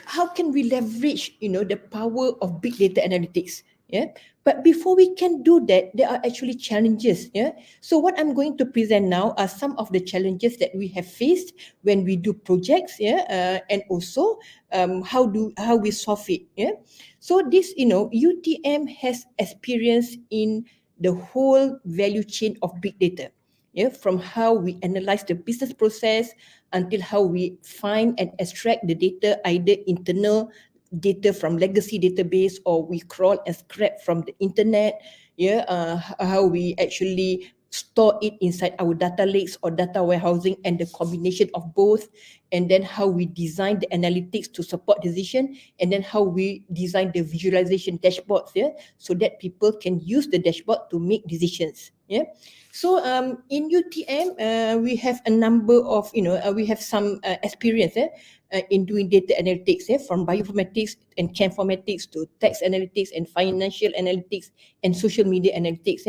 how can we leverage, the power of big data analytics? Yeah. But before we can do that, there are actually challenges. Yeah. So what I'm going to present now are some of the challenges that we have faced when we do projects. Yeah. And also how we solve it. Yeah. So this, UTM has experience in the whole value chain of big data. Yeah, from how we analyze the business process until how we find and extract the data, either internal data from legacy database or we crawl and scrape from the internet. Yeah, how we actually store it inside our data lakes or data warehousing, and the combination of both, and then how we design the analytics to support decision, and then how we design the visualization dashboards, so that people can use the dashboard to make decisions. So in UTM, we have a number of, we have some experience in doing data analytics, from bioinformatics and cheminformatics to text analytics and financial analytics and social media analytics.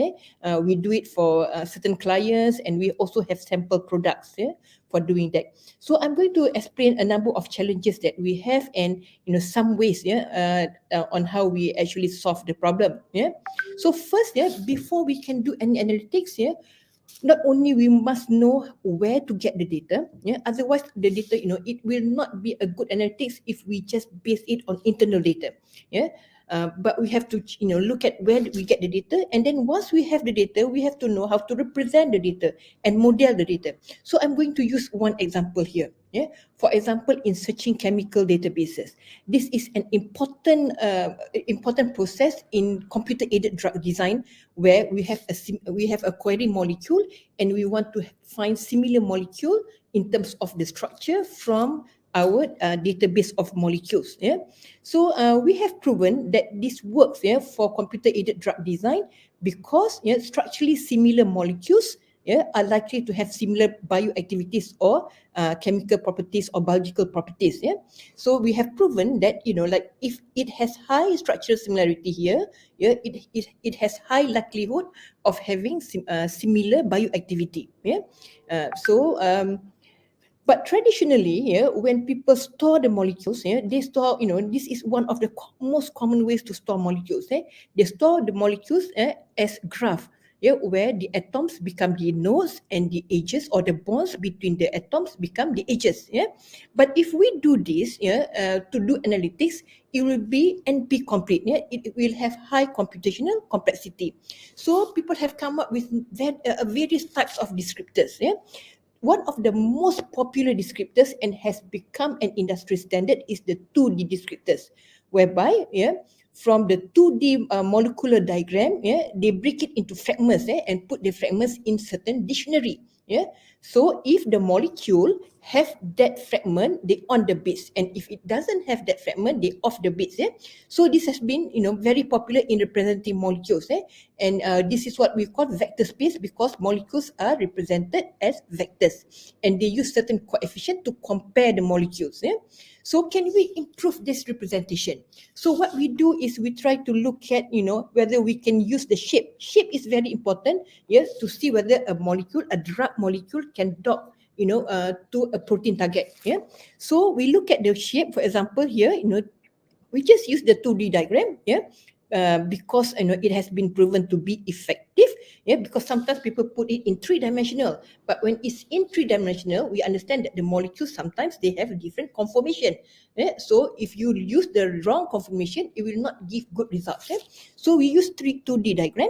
We do it for certain clients, and we also have sample products for doing that. So I'm going to explain a number of challenges that we have, and some ways on how we actually solve the problem. So first, before we can do any analytics, not only we must know where to get the data, otherwise the data, it will not be a good analytics if we just base it on internal data. But we have to look at where we get the data, and then once we have the data, we have to know how to represent the data and model the data. So I'm going to use one example here. For example, in searching chemical databases, this is an important process in computer-aided drug design, where we have a query molecule, and we want to find similar molecule in terms of the structure from our database of molecules. So we have proven that this works for computer-aided drug design, because structurally similar molecules are likely to have similar bioactivities or chemical properties or biological properties. So we have proven that like if it has high structural similarity here, it has high likelihood of having similar bioactivity. But traditionally, when people store the molecules, they store, this is one of the most common ways to store molecules. They store the molecules as graph, where the atoms become the nodes and the edges, or the bonds between the atoms become the edges. But if we do this, to do analytics, it will be NP complete. It will have high computational complexity. So people have come up with various types of descriptors. One of the most popular descriptors and has become an industry standard is the 2D descriptors, whereby from the 2D molecular diagram, they break it into fragments and put the fragments in certain dictionary. So if the molecule have that fragment, they on the bits, and if it doesn't have that fragment, they off the bits. So this has been very popular in representing molecules, and this is what we call vector space, because molecules are represented as vectors, and they use certain coefficient to compare the molecules. So can we improve this representation? So what we do is we try to look at whether we can use the shape. Shape is very important, to see whether a drug molecule can dock to a protein target. So we look at the shape. For example, here we just use the 2D diagram, because it has been proven to be effective, because sometimes people put it in 3-dimensional, but when it's in 3-dimensional, we understand that the molecules sometimes they have a different conformation. So if you use the wrong conformation, it will not give good results. So we use 2D diagram,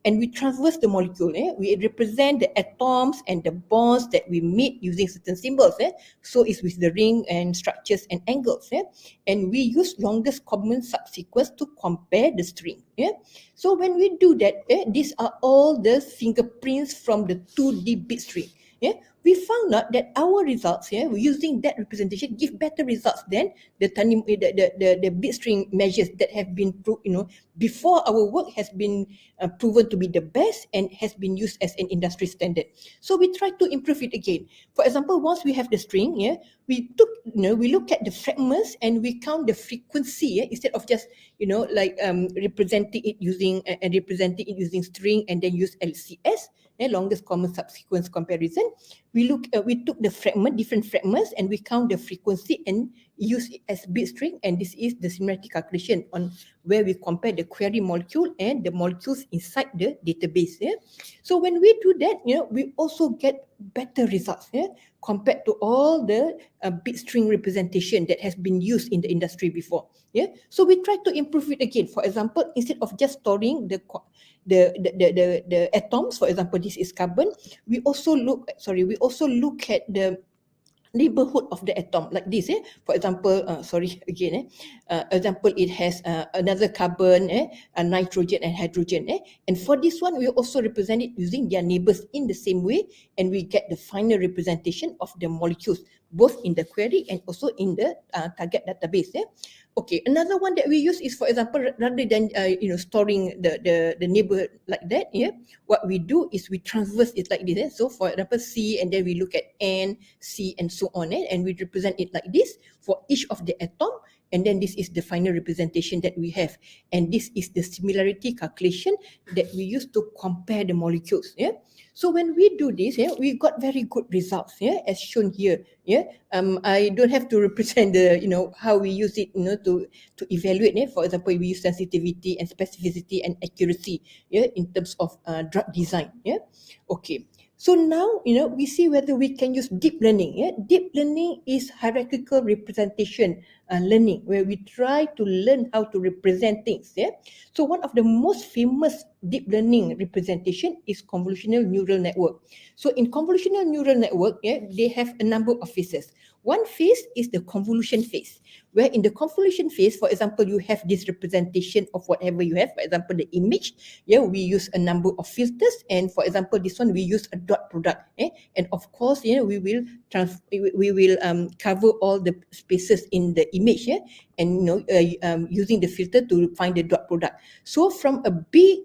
and we traverse the molecule. We represent the atoms and the bonds that we meet using certain symbols. So it's with the ring and structures and angles. And we use longest common subsequence to compare the string. So when we do that, these are all the fingerprints from the 2D bit string. We found out that our results using that representation give better results than the bit string measures that have been before our work has been proven to be the best and has been used as an industry standard. So we try to improve it again. For example, once we have the string, we look at the fragments and we count the frequency instead of just representing it using string and then use LCS, longest common subsequence comparison. We took the different fragments, and we count the frequency and use it as bit string, and this is the similarity calculation on where we compare the query molecule and the molecules inside the database. So when we do that, we also get better results compared to all the bit string representation that has been used in the industry before. So we try to improve it again. For example, instead of just storing the atoms, for example, this is carbon, we also look at the neighborhood of the atom like this. For example, sorry again, example, it has another carbon, a nitrogen and hydrogen. And for this one, we also represent it using their neighbors in the same way, and we get the final representation of the molecules, both in the query and also in the target database. Okay, another one that we use is, for example, rather than storing the neighborhood like that, what we do is we transverse it like this. So for example, C, and then we look at N, C, and so on, and we represent it like this for each of the atom, and then this is the final representation that we have, and this is the similarity calculation that we use to compare the molecules. So when we do this, we got very good results, as shown here. I don't have to represent the how we use it to evaluate. For example, we use sensitivity and specificity and accuracy in terms of drug design. Okay. So now, we see whether we can use deep learning. Deep learning is hierarchical representation learning, where we try to learn how to represent things. So one of the most famous deep learning representation is convolutional neural network. So in convolutional neural network, they have a number of phases. One phase is the convolution phase, where in the convolution phase, for example, you have this representation of whatever you have. For example, the image, we use a number of filters, and for example, this one we use a dot product, and of course, we will cover all the spaces in the image, and using the filter to find the dot product. So from a big,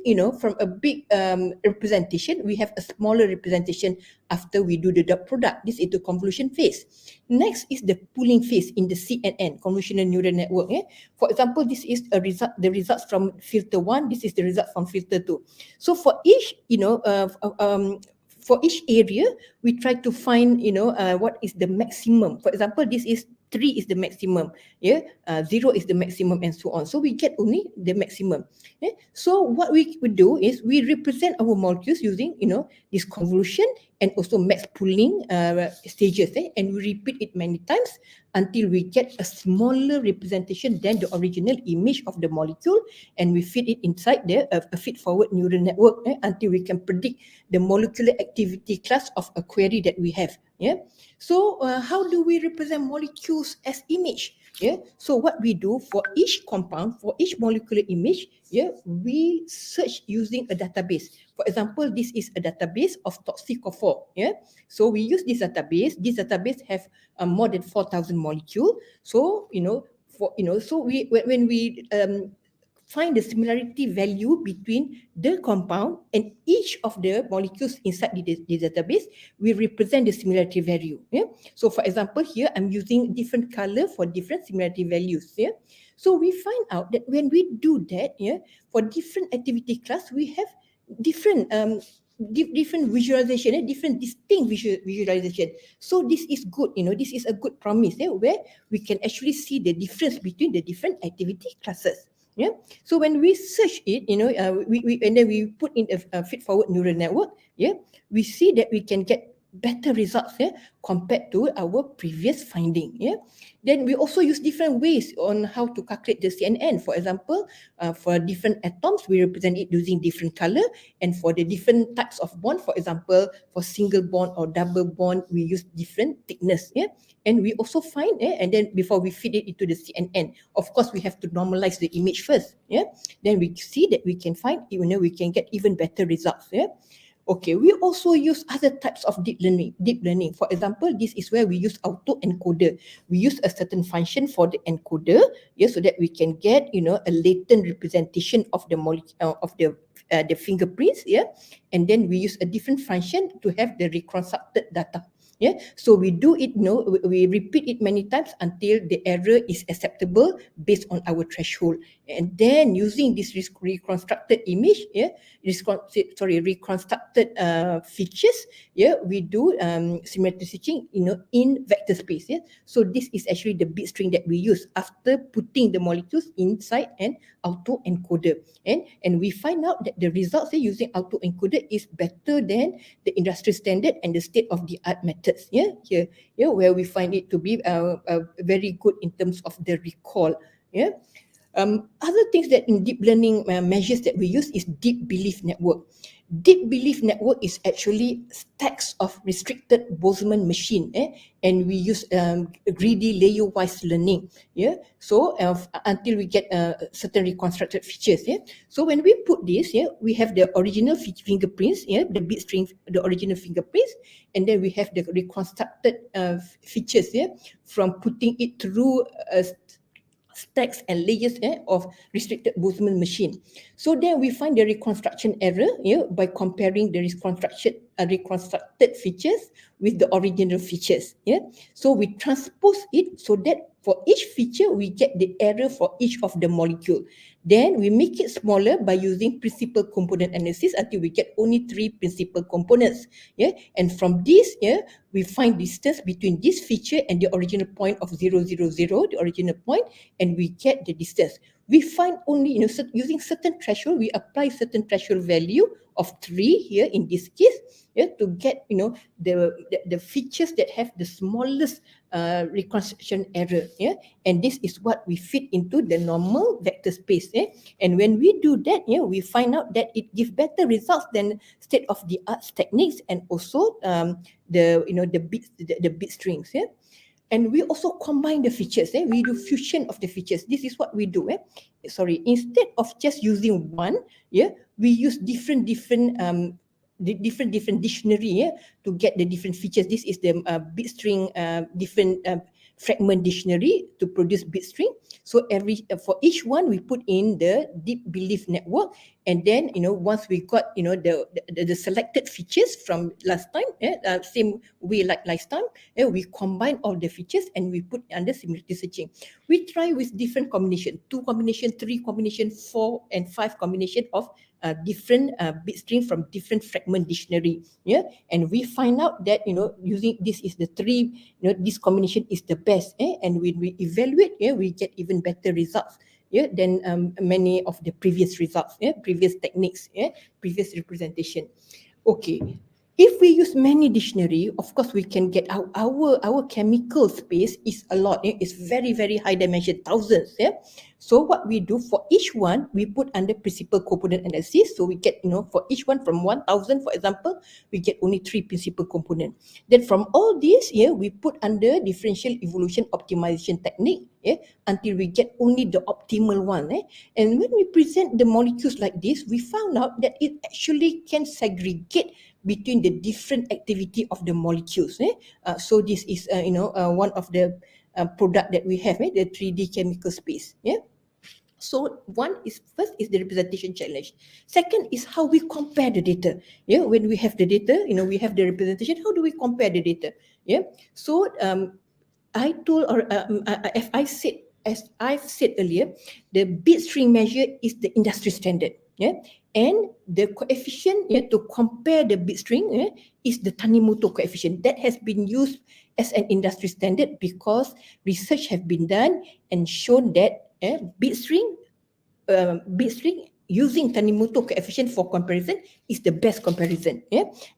representation, we have a smaller representation after we do the dot product. This is the convolution phase. Next is the pooling phase in the CNN, convolutional neural network. For example, this is the results from filter 1. This is the result from filter 2. So for each, for each area, we try to find, what is the maximum. For example, this is 3 is the maximum, 0 is the maximum, and so on. So we get only the maximum. So what we would do is we represent our molecules using, this convolution and also max pooling stages, and we repeat it many times until we get a smaller representation than the original image of the molecule, and we feed it inside a feed-forward neural network until we can predict the molecular activity class of a query that we have. So how do we represent molecules as image? So what we do for each compound, for each molecular image, we search using a database. For example, this is a database of toxicophore. So we use this database. This database have more than 4,000 molecules. So so when we find the similarity value between the compound and each of the molecules inside the database, we represent the similarity value. So for example, here I'm using different color for different similarity values. So we find out that when we do that, for different activity class, we have different different visualization, different distinct visualization. So this is good, this is a good promise where we can actually see the difference between the different activity classes. So when we search it, and then we put in a feed-forward neural network, we see that we can get better results compared to our previous finding. Then we also use different ways on how to calculate the CNN. For example, for different atoms, we represent it using different color, and for the different types of bond, for example, for single bond or double bond, we use different thickness. And we also find, and then before we feed it into the CNN, of course, we have to normalize the image first. Then we see that we can find, we can get even better results. Okay, we also use other types of deep learning. For example, this is where we use autoencoder. We use a certain function for the encoder, so that we can get, a latent representation of the the fingerprints, and then we use a different function to have the reconstructed data. So we do it, we repeat it many times until the error is acceptable based on our threshold. And then using this reconstructed image, reconstructed features, we do similarity stitching, in vector space. So this is actually the bit string that we use after putting the molecules inside an autoencoder. And we find out that the results using autoencoder is better than the industry standard and the state-of-the-art methods. Here, where we find it to be very good in terms of the recall. Other things that in deep learning measures that we use is deep belief network. Deep belief network is actually stacks of restricted Boltzmann machine, and we use greedy layer-wise learning. So until we get certain reconstructed features. So when we put this, we have the original fingerprints, the bit string, the original fingerprints, and then we have the reconstructed features from putting it through stacks and layers of restricted Boltzmann machine. So then we find the reconstruction error by comparing the reconstructed features with the original features. So we transpose it so that for each feature we get the error for each of the molecule. Then we make it smaller by using principal component analysis until we get only 3 principal components. And from this, we find distance between this feature and the original point of 0, 0, 0, the original point, and we get the distance. We find only, using certain threshold, we apply certain threshold value of 3 here in this case, to get, the features that have the smallest reconstruction error. And this is what we fit into the normal vector space. And when we do that, we find out that it gives better results than state-of-the-art techniques, and also the bit strings. And we also combine the features. We do fusion of the features. This is what we do. Instead of just using one, we use different dictionary to get the different features. This is the bit string different fragment dictionary to produce bit string. So for each one we put in the deep belief network, and then once we got the selected features from last time, same way like last time, we combine all the features and we put under similarity searching. We try with different combination, 2 combination, 3 combination, 4 and 5 combination of different bit string from different fragment dictionary. And we find out that using this is the 3, this combination is the best, and when we evaluate, we get even better results than many of the previous results, previous techniques, previous representation. Okay, if we use many dictionary, of course we can get our chemical space is a lot. It's very, very high dimension, thousands. So what we do for each one, we put under principal component analysis. So we get, for each one from 1,000, for example, we get only 3 principal component. Then from all this, we put under differential evolution optimization technique, until we get only the optimal one. And when we present the molecules like this, we found out that it actually can segregate between the different activity of the molecules. So this is, one of the product that we have, the 3D chemical space. So first is the representation challenge. Second is how we compare the data. When we have the data, we have the representation. How do we compare the data? So I told, or as I've said earlier, the bit string measure is the industry standard. And the coefficient to compare the bit string is the Tanimoto coefficient that has been used as an industry standard because research have been done and shown that bit string using Tanimoto coefficient for comparison is the best comparison.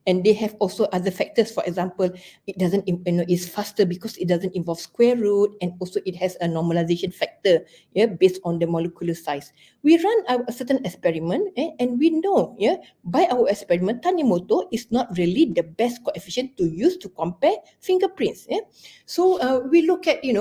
And they have also other factors. For example, it doesn't, it's faster because it doesn't involve square root, and also it has a normalization factor based on the molecular size. We run a certain experiment, and we know by our experiment Tanimoto is not really the best coefficient to use to compare fingerprints. So we look at we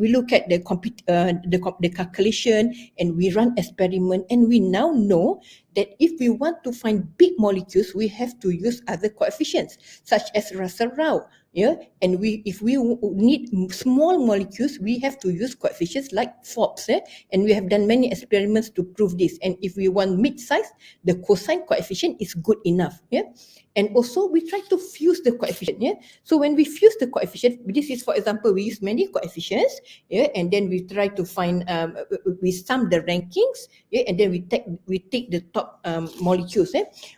look at the calculation, and we run experiment, and we now know that if we want to find big molecules, we have to use other coefficients such as Russell-Rao. And if we need small molecules, we have to use coefficients like Forbes. And we have done many experiments to prove this. And if we want mid-size, the cosine coefficient is good enough. And also we try to fuse the coefficient. So when we fuse the coefficient, this is, for example, we use many coefficients, and then we try to find, we sum the rankings, and then we take the top molecules.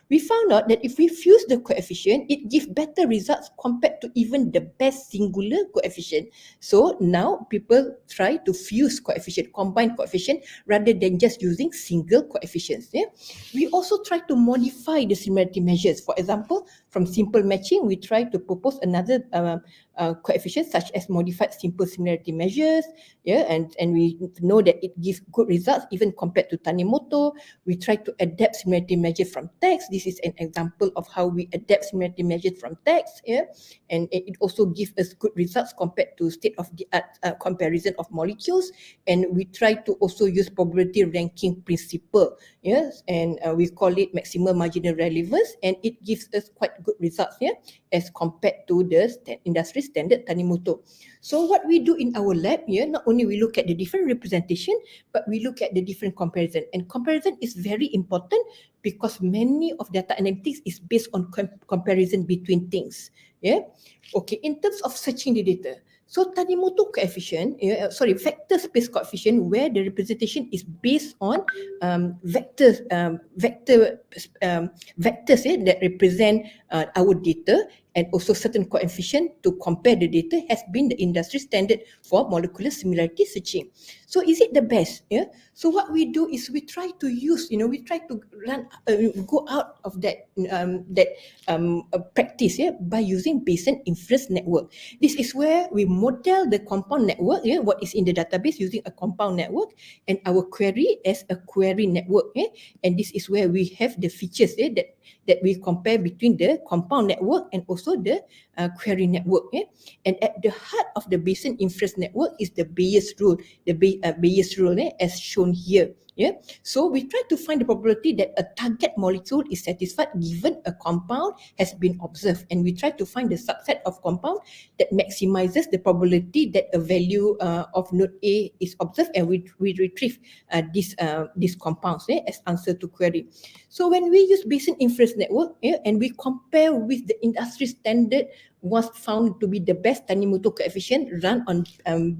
We found out that if we fuse the coefficient, it gives better results compared to even the best singular coefficient. So now people try to fuse coefficient, combine coefficient, rather than just using single coefficients. We also try to modify the similarity measures. For example, From simple matching, we try to propose another coefficient such as modified simple similarity measures, and we know that it gives good results even compared to Tanimoto. We try to adapt similarity measures from text. This is an example of how we adapt similarity measures from text, and it also gives us good results compared to state-of-the-art comparison of molecules. And we try to also use probability ranking principle, and we call it maximum marginal relevance, and it gives us quite good results, as compared to the industry standard Tanimoto. So what we do in our lab here, not only we look at the different representation, but we look at the different comparison. And comparison is very important because many of data analytics is based on comparison between things. Okay, in terms of searching the data, so Tanimoto coefficient, vector space coefficient, where the representation is based on vectors that represent our data, and also certain coefficient to compare the data, has been the industry standard for molecular similarity searching. So is it the best? So what we do is we try to use, we try to go out of that practice by using Bayesian inference network. This is where we model the compound network, what is in the database, using a compound network, and our query as a query network. And this is where we have the features that we compare between the compound network and also the query network. And at the heart of the Bayesian inference network is the Bayes rule, Bayes rule as shown here. So we try to find the probability that a target molecule is satisfied given a compound has been observed, and we try to find the subset of compound that maximizes the probability that a value of node A is observed, and we retrieve these compounds as answer to query. So when we use Bayesian inference network and we compare with the industry standard was found to be the best Tanimoto coefficient run on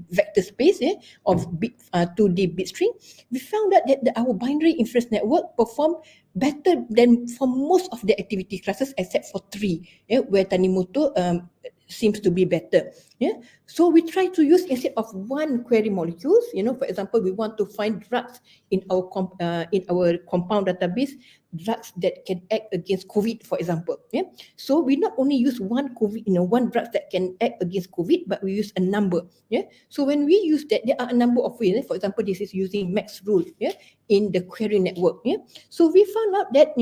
vector space of 2D bit string, we found out that our binary inference network performed better than for most of the activity classes except for 3, where Tanimoto seems to be better. So we try to use, instead of one query molecules, for example, we want to find drugs in our compound database, drugs that can act against COVID, for example. So we not only use one COVID, one drug that can act against COVID, but we use a number. So when we use that, there are a number of ways. For example, this is using max rule in the query network. So we found out that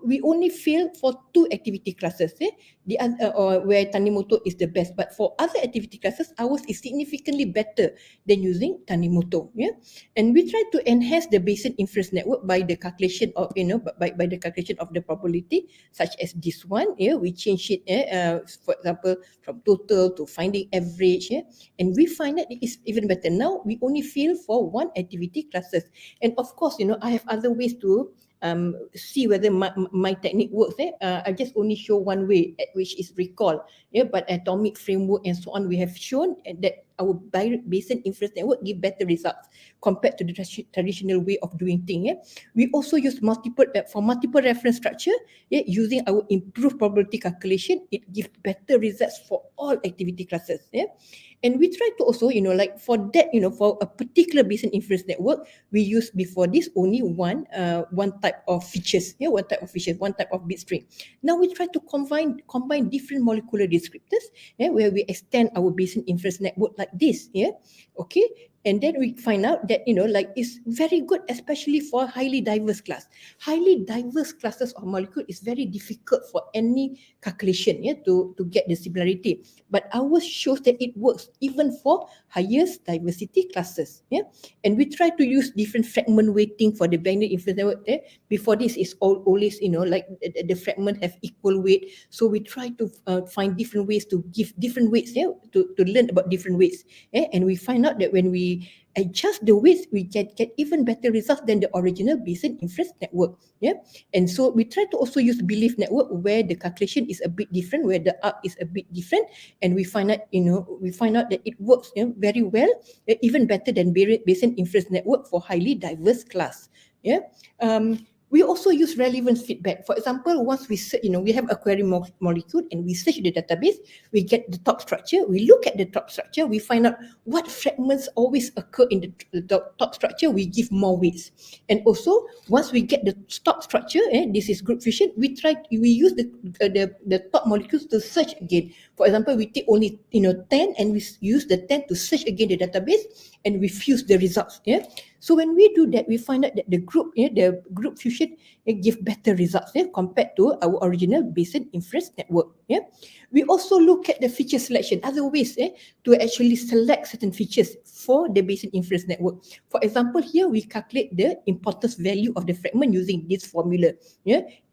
we only fail for 2 activity classes, the other, where Tanimoto is the best. But for other activity classes, ours is significantly better than using Tanimoto. And we try to enhance the Bayesian inference network by the calculation of by the calculation of the probability, such as this one. We change it, for example, from total to finding average, and we find that it is even better. Now we only fail for 1 activity classes, and of course, I have other ways to see whether my technique works. I just only show one way, which is recall. But atomic framework and so on, we have shown that our Bayesian inference network give better results compared to the traditional way of doing things. We also use multiple reference structure. Using our improved probability calculation, it gives better results for all activity classes. And we try to also, for that, for a particular Bayesian inference network, we use before this only one type of features, one type of bit string. Now we try to combine different molecular descriptors, where we extend our Bayesian inference network like this. Okay. And then we find out that, it's very good, especially for highly diverse class. Highly diverse classes of molecule is very difficult for any calculation to get the similarity. But ours shows that it works even for highest diversity classes. And we try to use different fragment weighting for the binary inference network. Before this is always, the fragment have equal weight. So we try to find different ways to give different weights, to learn about different weights. And we find out that when we adjust the weights, we get even better results than the original Bayesian inference network. And so we try to also use belief network, where the calculation is a bit different, where the arc is a bit different, and we find out that it works very well, even better than Bayesian inference network for highly diverse class. We also use relevance feedback. For example, once we search, we have a query molecule and we search the database, we get the top structure, we look at the top structure, we find out what fragments always occur in the top structure, we give more weights. And also, once we get the top structure, this is group fusion, we use the top molecules to search again. For example, we take only 10 and we use the 10 to search again the database and we fuse the results. So when we do that, we find out that the group fusion give better results compared to our original Bayesian inference network. We also look at the feature selection, other ways to actually select certain features for the Bayesian inference network. For example, here we calculate the importance value of the fragment using this formula.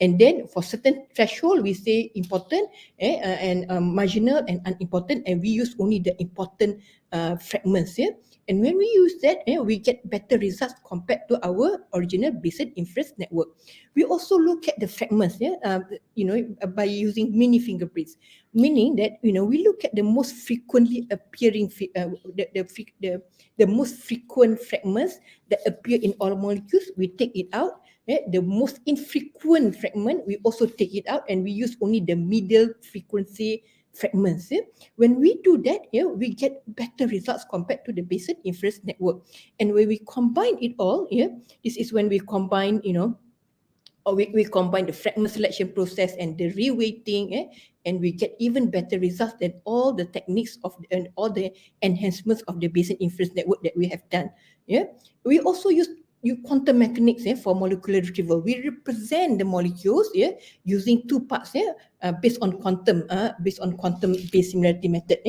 And then for certain threshold, we say important and marginal and unimportant, and we use only the important fragments. And when we use that, we get better results compared to our original Bayesian inference network. We also look at the fragments, by using mini fingerprints, meaning that we look at the most frequently appearing the most frequent fragments that appear in all molecules. We take it out. The most infrequent fragment, we also take it out, and we use only the middle frequency fragments. When we do that, we get better results compared to the Bayesian inference network. And when we combine it all, this is when we combine, or we combine the fragment selection process and the reweighting, and we get even better results than all the techniques and all the enhancements of the Bayesian inference network that we have done. We also use quantum mechanics for molecular retrieval. We represent the molecules using two parts based on quantum based similarity method.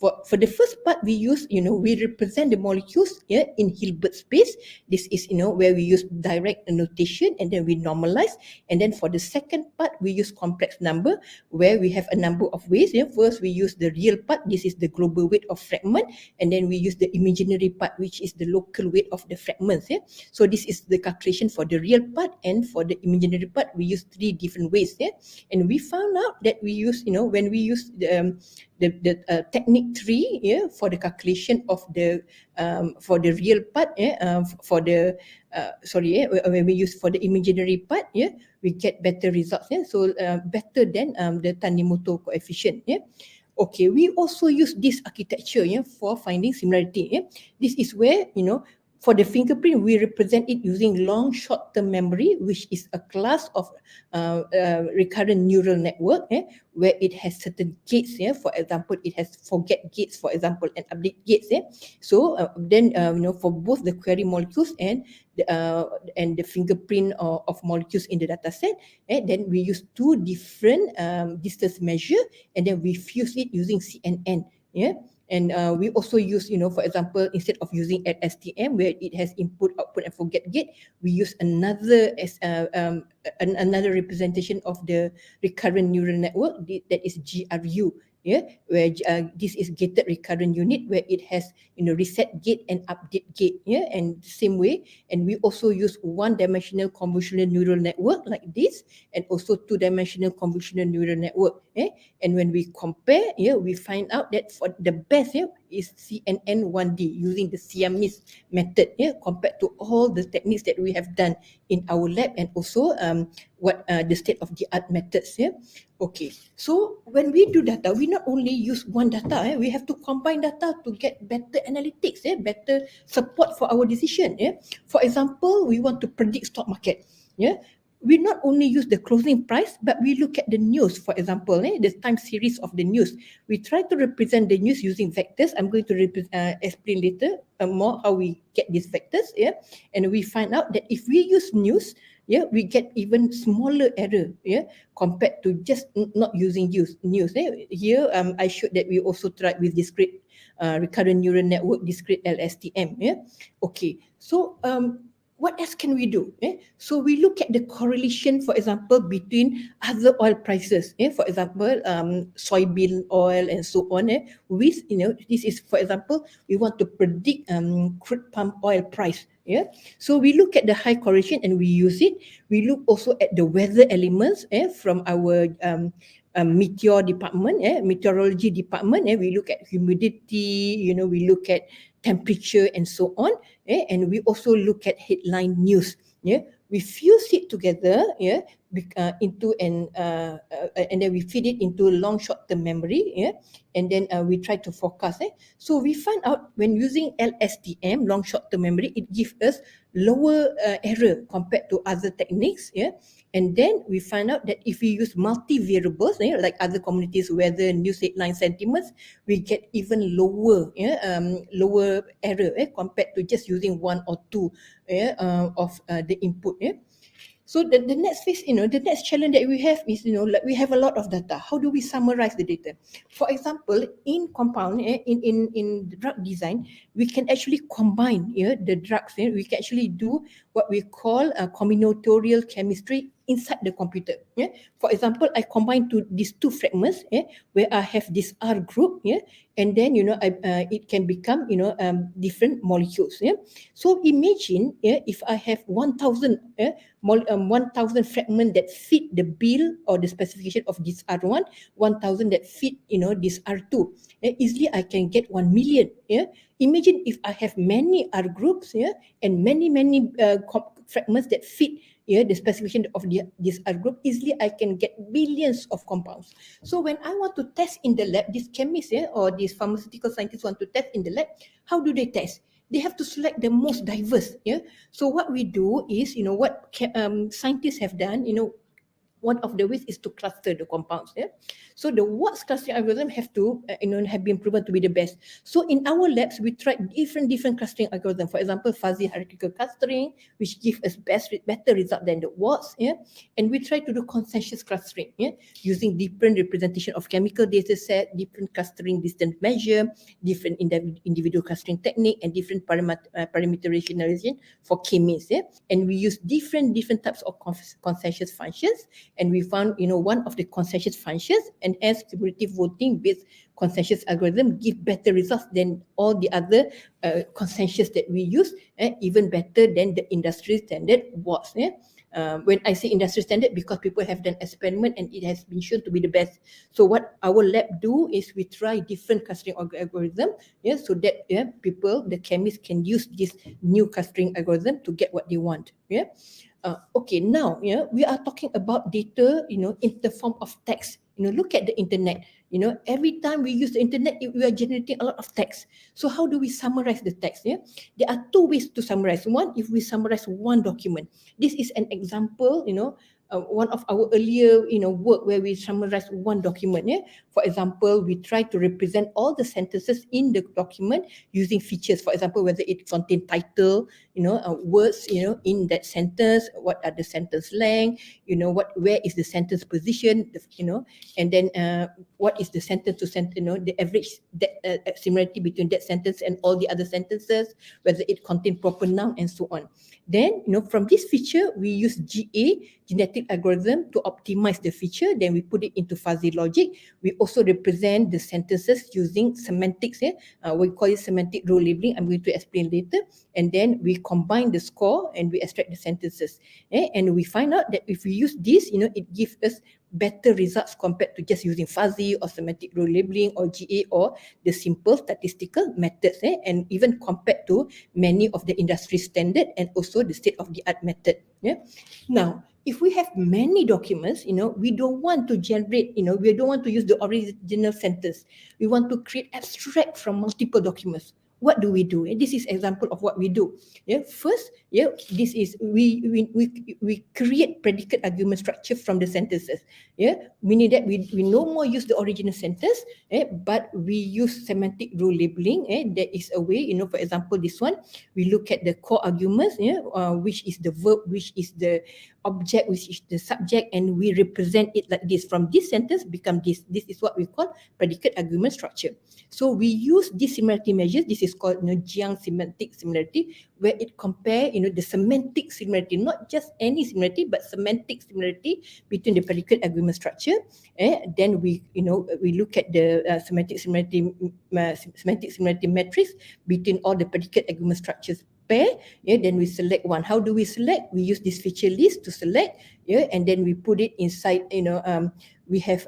For the first part, we use, we represent the molecules in Hilbert space. This is, where we use direct notation and then we normalize. And then for the second part, we use complex number where we have a number of ways. First, we use the real part. This is the global weight of fragment. And then we use the imaginary part, which is the local weight of the fragments. So this is the calculation for the real part, and for the imaginary part, we use 3 different ways. And we found out that we use, when we use the technique 3 for the calculation of the for the real part, for the when we use for the imaginary part, we get better results. So better than the Tanimoto coefficient. Okay, we also use this architecture for finding similarity. This is where, for the fingerprint, we represent it using long short-term memory, which is a class of recurrent neural network, where it has certain gates. For example, it has forget gates, for example, and update gates. So then, for both the query molecules and the fingerprint of molecules in the data set, then we use 2 different distance measure, and then we fuse it using CNN. And we also use, for example, instead of using at STM where it has input, output, and forget gate, we use another representation of the recurrent neural network that is GRU. Where this is gated recurrent unit, where it has reset gate and update gate. And same way, and we also use 1-dimensional convolutional neural network like this, and also 2-dimensional convolutional neural network. And when we compare, we find out that for the best is CNN 1D using the Siamese method, compared to all the techniques that we have done in our lab, and also what the state-of-the-art methods. Okay, so when we do data, we not only use one data, we have to combine data to get better analytics, better support for our decision. For example, we want to predict stock market. We not only use the closing price, but we look at the news, for example, the time series of the news. We try to represent the news using vectors. I'm going to explain later more how we get these vectors. And we find out that if we use news, we get even smaller error, compared to just not using news. Here, I showed that we also tried with discrete recurrent neural network, discrete LSTM. Okay, so what else can we do? So we look at the correlation, for example, between other oil prices. For example, soybean oil and so on. With, this is, for example, we want to predict crude palm oil price. So we look at the high correlation and we use it. We look also at the weather elements from our meteorology department. We look at humidity, we look at temperature and so on. And we also look at headline news. we fuse it together, into and then we feed it into long short-term memory, and then we try to forecast. So we find out when using LSTM, long short-term memory, it gives us lower error compared to other techniques, and then we find out that if we use multi-variables, like other communities, weather, news headline, sentiments, we get even lower, lower error compared to just using one or two of the input. So the next phase, the next challenge that we have is, like we have a lot of data. How do we summarize the data? For example, in compound, in drug design, we can actually combine the drugs. We can actually do what we call combinatorial chemistry inside the computer. For example, I combine these two fragments where I have this R group, and then it can become different molecules. So imagine if I have 1,000 1,000 fragments that fit the bill or the specification of this R1, 1,000 that fit this R2. Easily I can get 1 million. Imagine if I have many R groups and many fragments that fit the specification of this R group. Easily I can get billions of compounds. So when I want to test in the lab, these chemists or these pharmaceutical scientists want to test in the lab, how do they test? They have to select the most diverse. So what we do is, what scientists have done, one of the ways is to cluster the compounds. So the Watts clustering algorithm have to have been proven to be the best. So in our labs, we tried different clustering algorithms. For example, fuzzy hierarchical clustering, which gives us better result than the Watts. And we try to do consensus clustering, using different representation of chemical data set, different clustering distance measure, different individual clustering technique, and different parameterization for k-means. And we use different types of consensus functions. And we found, one of the consensus functions, and hence cumulative voting based consensus algorithm give better results than all the other consensus that we use, even better than the industry standard Watts. When I say industry standard, because people have done experiment and it has been shown to be the best. So what our lab do is we try different clustering algorithm, so that people, the chemists, can use this new clustering algorithm to get what they want. Okay, now we are talking about data, in the form of text. Look at the internet. Every time we use the internet, we are generating a lot of text. So how do we summarize the text? There are two ways to summarize. One, if we summarize one document. This is an example, one of our earlier work where we summarize one document. For example, we try to represent all the sentences in the document using features. For example, whether it contains title, words, in that sentence, what are the sentence length, where is the sentence position, and then what is the sentence to sentence, the average similarity between that sentence and all the other sentences, whether it contains proper noun and so on. Then, from this feature, we use GA, genetic algorithm, to optimize the feature. Then we put it into fuzzy logic. We also represent the sentences using semantics. We call it semantic role labeling. I'm going to explain later. And then we combine the score and we extract the sentences. And we find out that if we use this, it gives us better results compared to just using fuzzy or semantic role labeling or GA or the simple statistical methods, and even compared to many of the industry standard and also the state-of-the-art method. Now, if we have many documents, we don't want to generate, we don't want to use the original sentence. We want to create abstract from multiple documents. What do we do? This is example of what we do. First, this is we create predicate argument structure from the sentences. Meaning that we no more use the original sentence, but we use semantic role labeling. That is a way. For example, this one, we look at the core arguments, which is the verb, which is the object, which is the subject, and we represent it like this. From this sentence become this. This is what we call predicate argument structure. So we use these similarity measures. This is called Jiang semantic similarity, where it compare the semantic similarity, not just any similarity, but semantic similarity between the predicate argument structure. Then we look at the semantic similarity matrix between all the predicate argument structures pair. Then we select one. How do we select? We use this feature list to select. And then we put it inside. We have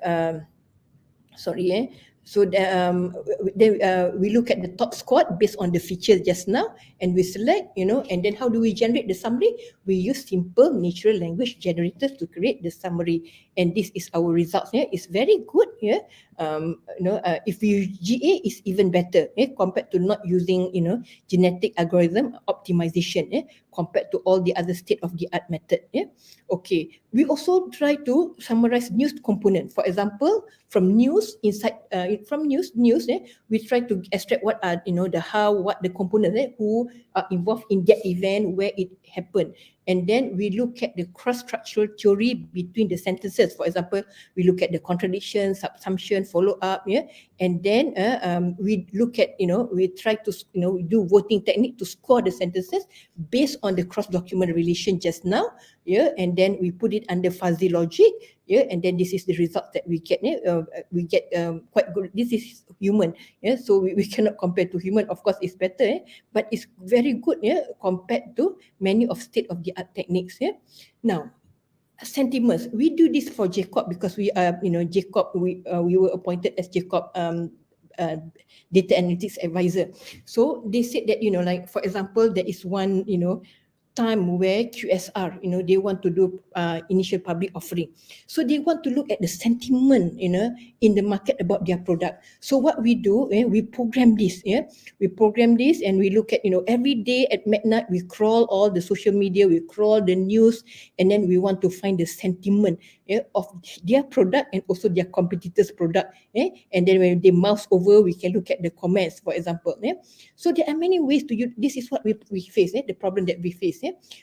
So we look at the top squad based on the features just now, and we select, and then how do we generate the summary? We use simple natural language generators to create the summary, and this is our results. Yeah, it's very good. Yeah, if we use GA, is even better. Yeah, compared to not using genetic algorithm optimization. Yeah, compared to all the other state of the art method. Yeah, okay. We also try to summarize news component. For example, from news inside from news, we try to extract what are the how, what the components, who are involved in that event, where it happened, and then we look at the cross-structural theory between the sentences. For example, we look at the contradiction, subsumption, follow up, and then we look at we try to do voting technique to score the sentences based on the cross-document relation just now, and then we put it under fuzzy logic, and then this is the result that we get. We get quite good. This is human, so we cannot compare to human. Of course, it's better, but it's very good, compared to many of state-of-the-art techniques. Now, sentiments. We do this for Jacob because we are, Jacob. We were appointed as Jacob data analytics advisor. So they said that like for example, there is one time where QSR, they want to do initial public offering. So they want to look at the sentiment, in the market about their product. So what we do, we program this, we program this, and we look at, every day at midnight, we crawl all the social media, we crawl the news, and then we want to find the sentiment of their product and also their competitors' product. And then when they mouse over, we can look at the comments, for example. So there are many ways to use. This is what we face, the problem that we face.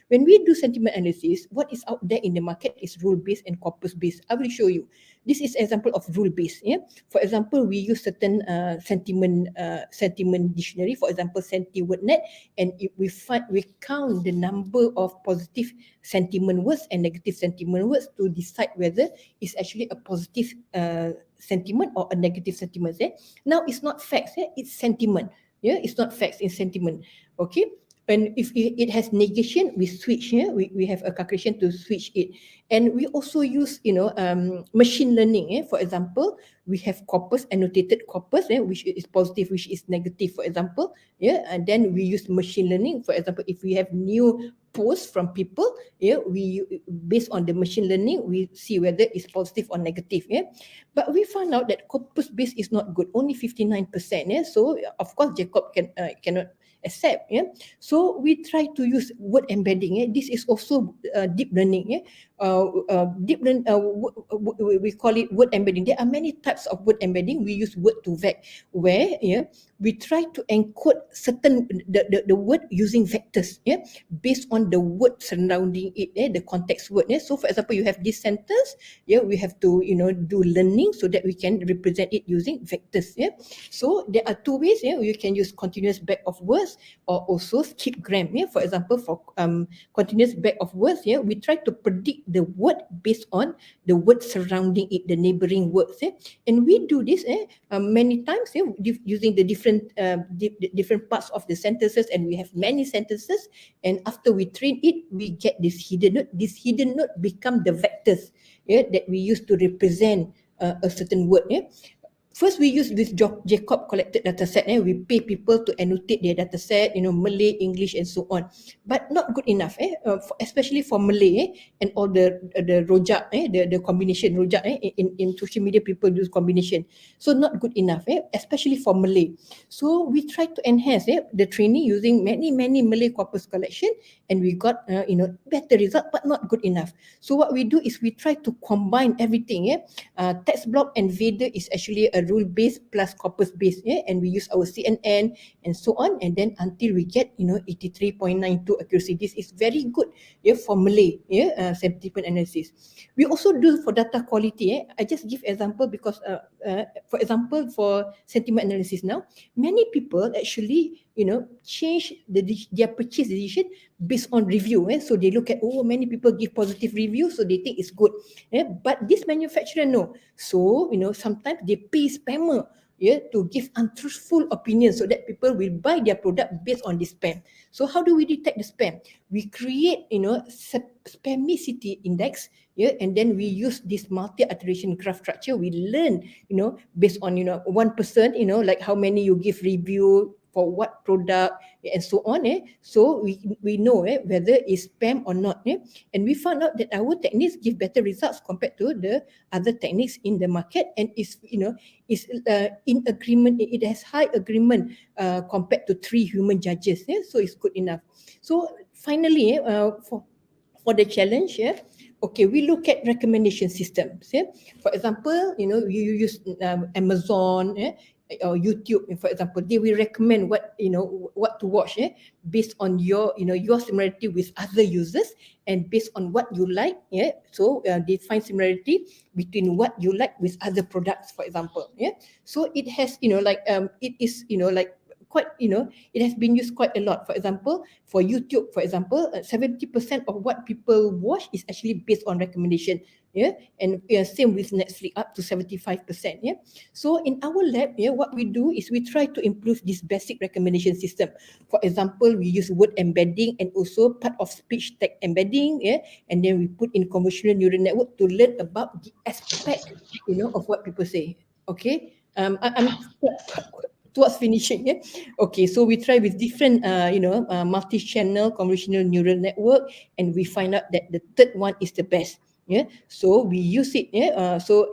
When we do sentiment analysis, what is out there in the market is rule-based and corpus-based. I will show you. This is example of rule-based. For example, we use certain sentiment dictionary, for example, SentiWordNet, and we count the number of positive sentiment words and negative sentiment words to decide whether it's actually a positive sentiment or a negative sentiment. Now it's not facts, it's sentiment. It's not facts, it's sentiment. Okay. And if it has negation, we switch. We have a calculation to switch it. And we also use machine learning. For example, we have corpus, annotated corpus, which is positive, which is negative, for example. And then we use machine learning. For example, if we have new posts from people, we based on the machine learning, we see whether it's positive or negative. But we found out that corpus based is not good, only 59%. So of course Jacob cannot accept. So we try to use word embedding. This is also deep learning. Deep learn, we call it word embedding. There are many types of word embedding. We use word to vec, where we try to encode certain the word using vectors, based on the word surrounding it, the context word. So for example, you have this sentence, we have to do learning so that we can represent it using vectors. So there are two ways. You can use continuous back of words or also skipgram. For example, for continuous back of words, we try to predict the word based on the word surrounding it, the neighboring words. And we do this many times using the different parts of the sentences, and we have many sentences, and after we train it, we get this hidden note. This hidden note become the vectors that we use to represent a certain word. First, we use this Jacob collected data set. We pay people to annotate their data set, Malay, English, and so on. But not good enough, especially for Malay and all the rojak, the combination rojak. In social media, people use combination. So not good enough, especially for Malay. So we try to enhance the training using many Malay corpus collection, and we got better result, but not good enough. So what we do is we try to combine everything. Text block and Vader is actually a rule-based plus corpus-based, and we use our CNN and so on, and then until we get 83.92 accuracy. This is very good for Malay sentiment analysis. We also do for data quality. I just give example because for example, for sentiment analysis now, many people actually change their purchase decision based on review. So they look at, many people give positive review, so they think it's good. But this manufacturer no. So sometimes they pay spammer to give untruthful opinions so that people will buy their product based on the spam. So how do we detect the spam? We create, spamicity index, and then we use this multi-iteration graph structure. We learn, based on, one person, like how many you give review for what product and so on. So we know whether it's spam or not. And we found out that our techniques give better results compared to the other techniques in the market, and is in agreement. It has high agreement compared to 3 human judges. So it's good enough. So finally, for the challenge, okay, we look at recommendation systems. For example, you use Amazon, or YouTube, for example. They will recommend what to watch, based on your your similarity with other users, and based on what you like. So they find similarity between what you like with other products, for example. So it has it is like quite, it has been used quite a lot. For example, for YouTube, for example, 70% of what people watch is actually based on recommendation. And same with Netflix, up to 75%. So in our lab, what we do is we try to improve this basic recommendation system. For example, we use word embedding and also part of speech tag embedding. And then we put in convolutional neural network to learn about the aspect of what people say. Okay. I'm towards finishing. Okay, so we try with different multi-channel convolutional neural network, and we find out that the third one is the best. So we use it. So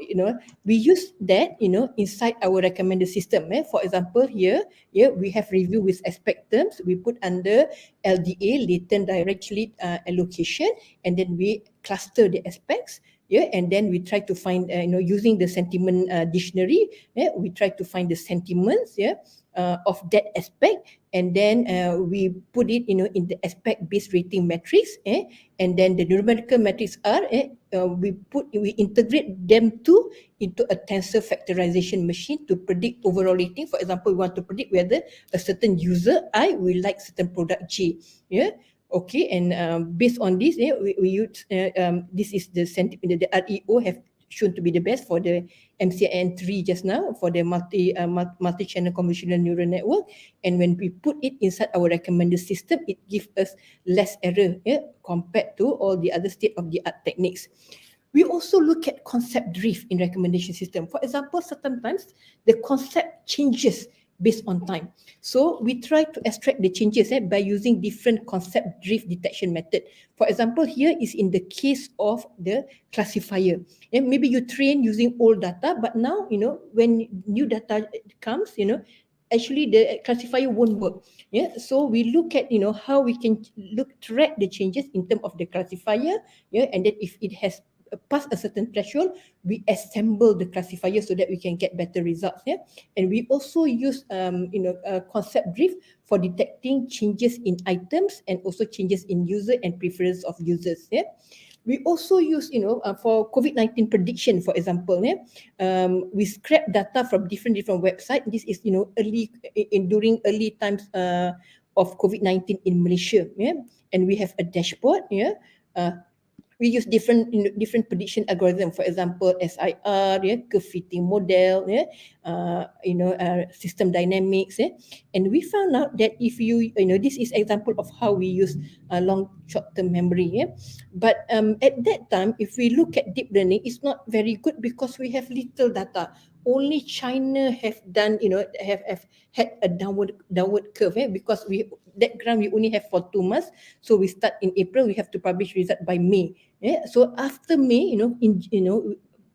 we use that inside our recommended system. For example, here we have review with aspect terms. We put under LDA, latent directly allocation, and then we cluster the aspects. And then we try to find, using the sentiment dictionary, we try to find the sentiments, of that aspect, and then we put it, in the aspect-based rating matrix, and then the numerical matrix are, we integrate them into a tensor factorization machine to predict overall rating. For example, we want to predict whether a certain user I will like certain product J. Okay, and based on this, we use this is the REO have shown to be the best for the MCN3 just now, for the multi-channel convolutional neural network. And when we put it inside our recommended system, it gives us less error compared to all the other state-of-the-art techniques. We also look at concept drift in recommendation system. For example, sometimes the concept changes based on time. So we try to extract the changes by using different concept drift detection method. For example, here is in the case of the classifier. Maybe you train using old data, but now, when new data comes, actually the classifier won't work. So we look at, how we can track the changes in terms of the classifier. And then if it has past a certain threshold, we assemble the classifier so that we can get better results. And we also use concept drift for detecting changes in items and also changes in user and preference of users. We also use, for COVID-19 prediction, for example, we scrap data from different websites. This is, during early times of COVID-19 in Malaysia. And we have a dashboard. We use different prediction algorithm. For example, SIR, curve fitting model, system dynamics, and we found out that if you this is example of how we use long short-term memory. But at that time, if we look at deep learning, it's not very good because we have little data. Only China have done, have had a downward curve, because that graph we only have for 2 months. So we start in April, we have to publish result by May. So after May,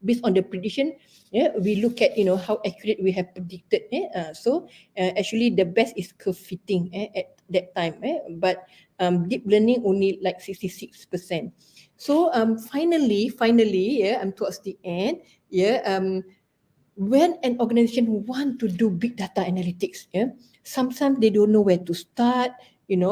based on the prediction, we look at how accurate we have predicted. So actually the best is curve fitting at that time. But deep learning only like 66%. So finally, I'm towards the end. When an organization want to do big data analytics, sometimes they don't know where to start,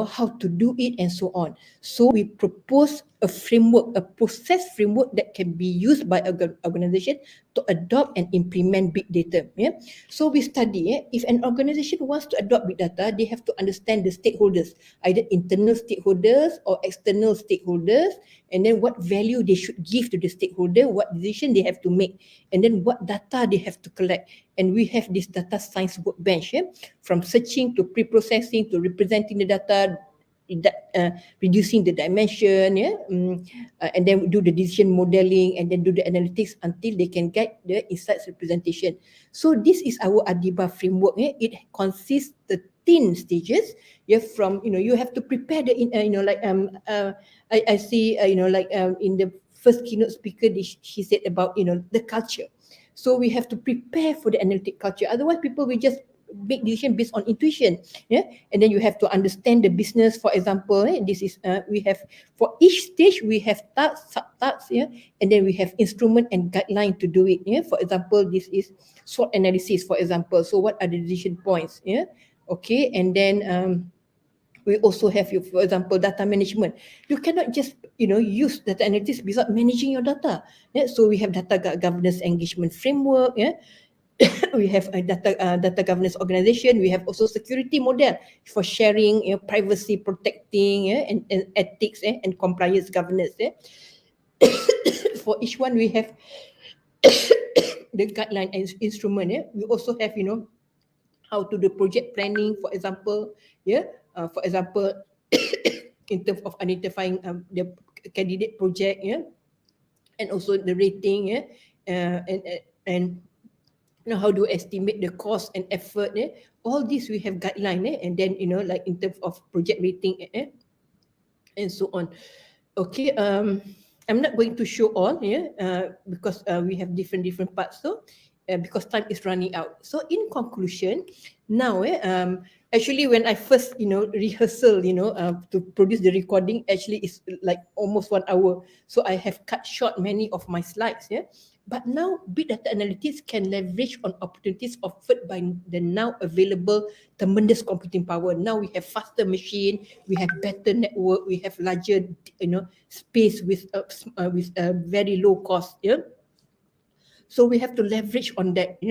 how to do it, and so on. So we propose a framework, a process framework that can be used by an organization to adopt and implement big data. Yeah. So we study if an organization wants to adopt big data, they have to understand the stakeholders, either internal stakeholders or external stakeholders, and then what value they should give to the stakeholder, what decision they have to make, and then what data they have to collect. And we have this data science workbench, from searching to pre-processing to representing the data, reducing the dimension, and then do the decision modeling, and then do the analytics until they can get the insights representation. So this is our Adiba framework. It consists 13 stages. From you have to prepare the I see in the first keynote speaker, she said about the culture. So we have to prepare for the analytic culture. Otherwise, people will just make decision based on intuition. And then you have to understand the business. For example, this is we have, for each stage we have tasks, subtasks, and then we have instrument and guideline to do it. For example, this is SWOT analysis, for example. So what are the decision points? Okay, and then we also have, for example, data management. You cannot just use data analytics without managing your data. So we have data governance engagement framework. We have a data governance organization. We have also security model for sharing, privacy protecting, and ethics and compliance governance. For each one, we have the guideline and instrument. We also have how to do project planning, for example. For example, in terms of identifying the candidate project, and also the rating, and how do you estimate the cost and effort. All this we have guideline, and then like in terms of project rating, and so on. Okay, I'm not going to show all because we have different parts. So because time is running out. So in conclusion, now actually when I first rehearsal to produce the recording, actually it's like almost 1 hour. So I have cut short many of my slides. But now big data analytics can leverage on opportunities offered by the now available tremendous computing power. Now we have faster machine, we have better network, we have larger space with very low cost. So we have to leverage on that.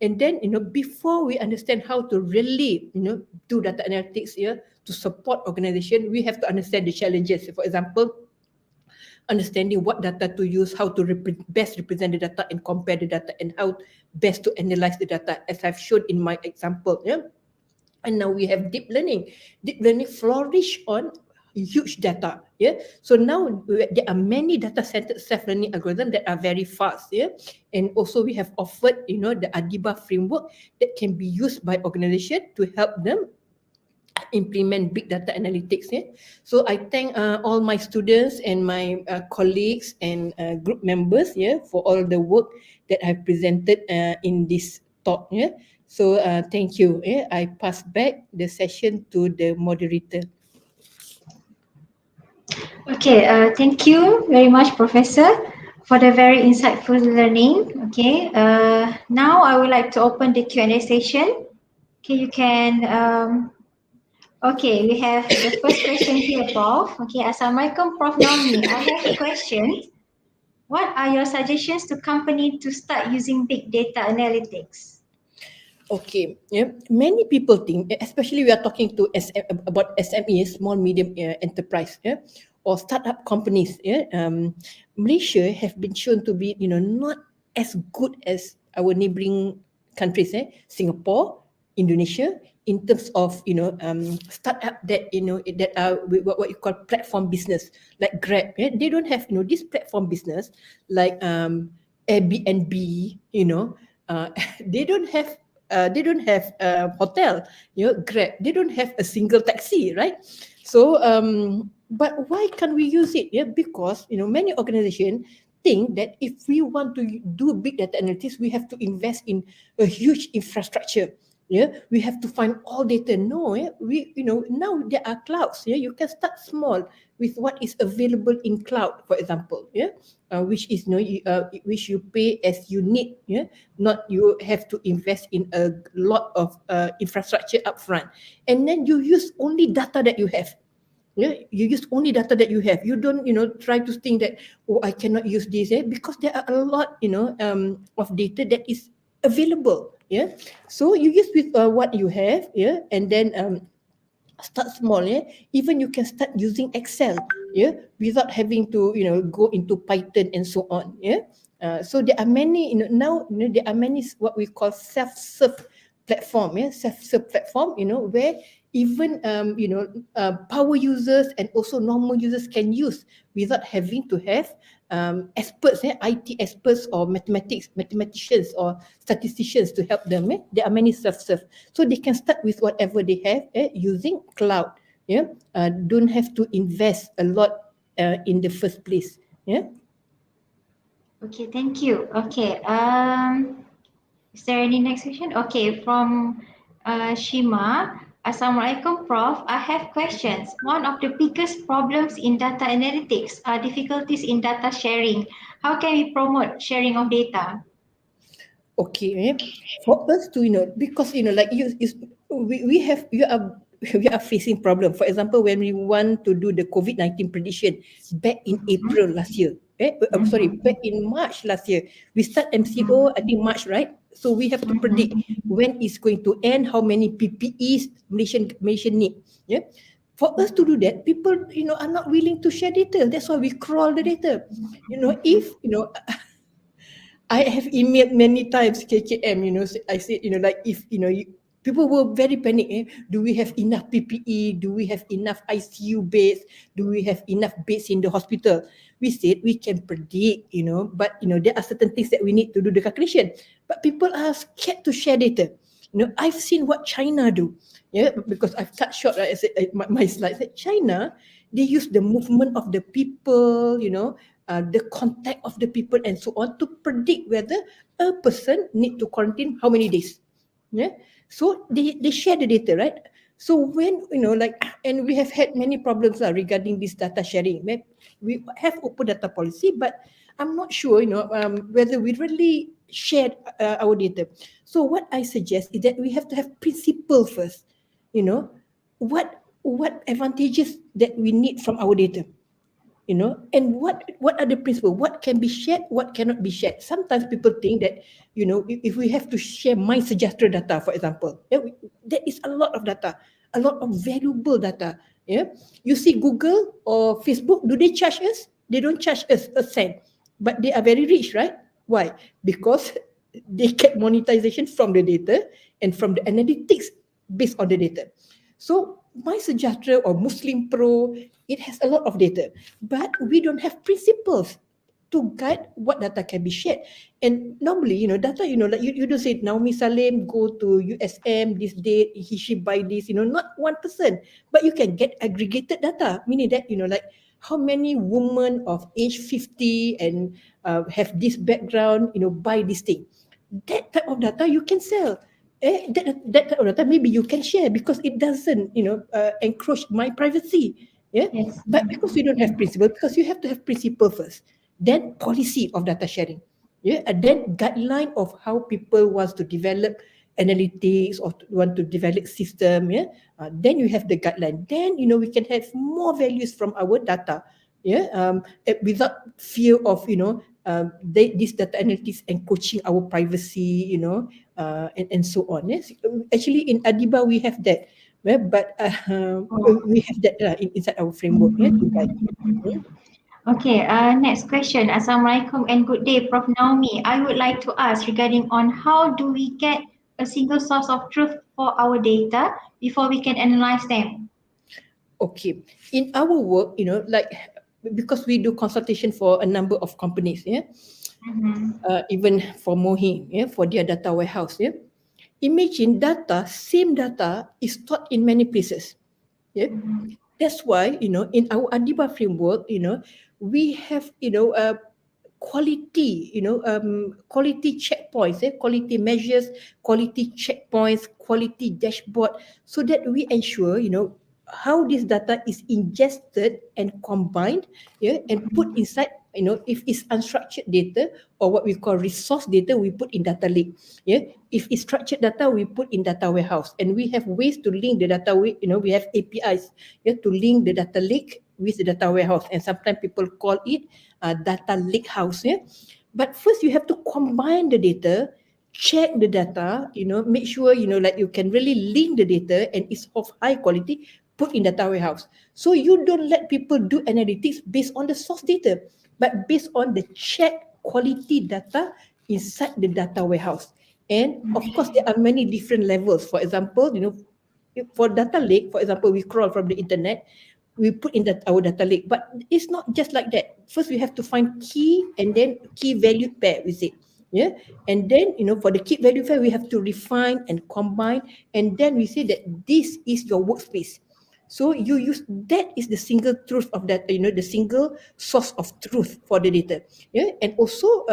And then before we understand how to really do data analytics to support organization, we have to understand the challenges. For example, understanding what data to use, how to best represent the data and compare the data, and how best to analyze the data, as I've showed in my example. And now we have deep learning. Deep learning flourish on huge data. So now there are many data-centered self-learning algorithms that are very fast. And also we have offered the Adiba framework that can be used by organizations to help them implement big data analytics. So I thank all my students and my colleagues and group members for all the work that I've presented in this talk. So thank you. I pass back the session to the moderator. Okay, thank you very much, Professor, for the very insightful learning. Okay, now I would like to open the Q&A session. Okay, you can okay, we have the first question here, Prof. Okay, Assalamualaikum, Prof. Naomi. I have a question. What are your suggestions to company to start using big data analytics? Okay, many people think, especially we are talking to about SMEs, small medium enterprise, or startup companies. Malaysia have been shown to be not as good as our neighboring countries, Singapore, Indonesia, in terms of startup that that are what you call platform business, like Grab. They don't have this platform business like Airbnb. They don't have hotel. Grab, they don't have a single taxi, right? So but why can't we use it? Because many organizations think that if we want to do big data analytics, we have to invest in a huge infrastructure. We have to find all data. No, we now there are clouds. You can start small with what is available in cloud, for example. Which is which you pay as you need. Not you have to invest in a lot of infrastructure upfront, and then you use only data that you have. Yeah, you use only data that you have. You don't, try to think that, oh, I cannot use this, because there are a lot, of data that is available. Yeah, so you use with what you have. Yeah, and then start small. Yeah, even you can start using Excel. Yeah, without having to, go into Python and so on. Yeah, so there are many, now, there are many what we call self-serve platform. Yeah, self-serve platform, where even power users and also normal users can use without having to have experts, IT experts or mathematicians or statisticians to help them. There are many self-serve, so they can start with whatever they have, using cloud. Yeah, don't have to invest a lot in the first place. Yeah. Okay, thank you. Okay, is there any next question? Okay, from Shima. Assalamualaikum, Prof. I have questions. One of the biggest problems in data analytics are difficulties in data sharing. How can we promote sharing of data? Okay, for us to, because, like we have, we are facing problem. For example, when we want to do the COVID-19 prediction back in April last year, sorry, back in March last year, we start MCO, I think March, right? So we have to predict when it's going to end, how many PPEs Malaysian need. Yeah, for us to do that, people, are not willing to share data. That's why we crawl the data. If, I have emailed many times KKM, I said, like, if, people were very panic. Do we have enough PPE? Do we have enough ICU beds? Do we have enough beds in the hospital? We said we can predict, but, there are certain things that we need to do the calculation. But people are scared to share data. I've seen what China do. Yeah, because I've cut short, right? I said, my slide said China, they use the movement of the people, the contact of the people and so on to predict whether a person need to quarantine how many days. Yeah, so they share the data, right? So when, and we have had many problems regarding this data sharing. We have open data policy, but I'm not sure, whether we really shared our data. So what I suggest is that we have to have principle first. What advantages that we need from our data, and what are the principles, what can be shared, what cannot be shared. Sometimes people think that, if we have to share my Sejahtera data, for example, there is a lot of data, a lot of valuable data. Yeah, you see Google or Facebook, do they charge us? They don't charge us a cent, but they are very rich, right? Why? Because they get monetization from the data and from the analytics based on the data. So My Sejahtera or Muslim Pro, it has a lot of data, but we don't have principles to guide what data can be shared. And normally, data, like you don't say Naomi Salim go to USM this date, she buy this, not one person, but you can get aggregated data, meaning that, like how many women of age 50 and have this background, buy this thing. That type of data you can sell. That type of data maybe you can share because it doesn't, encroach my privacy. Yeah. Yes. But because we don't have principle, because you have to have principle first, then policy of data sharing. Yeah. And then guideline of how people wants to develop analytics or want to develop system. Yeah. Then you have the guideline. Then, we can have more values from our data. Yeah. Without fear of, this data analytics encroaching our privacy, and so on. Yes, actually in Adiba we have that, but we have that inside our framework. Yeah, to guide. Okay, next question. Assalamualaikum and good day, Prof. Naomi. I would like to ask regarding on how do we get a single source of truth for our data before we can analyze them? Okay, in our work, like because we do consultation for a number of companies, yeah, even for Mohi, yeah, for their data warehouse, yeah. Imagine same data is stored in many places. Yeah. That's why, in our Adiba framework, we have, quality, quality checkpoints, quality measures, quality checkpoints, quality dashboard, so that we ensure, how this data is ingested and combined, yeah, and put inside if it's unstructured data or what we call resource data, we put in data lake. Yeah, if it's structured data, we put in data warehouse, and we have ways to link the data. We have APIs, to link the data lake with the data warehouse, and sometimes people call it data lake house. Yeah, but first you have to combine the data, check the data, make sure like you can really link the data and it's of high quality, put in data warehouse. So you don't let people do analytics based on the source data, but based on the check quality data inside the data warehouse. And of course, there are many different levels. For example, for data lake, for example, we crawl from the internet, we put in our data lake, but it's not just like that. First, we have to find key and then key value pair with it. Yeah, and then for the key value pair, we have to refine and combine, and then we say that this is your workspace. So you use that is the single truth of that, the single source of truth for the data. Yeah, and also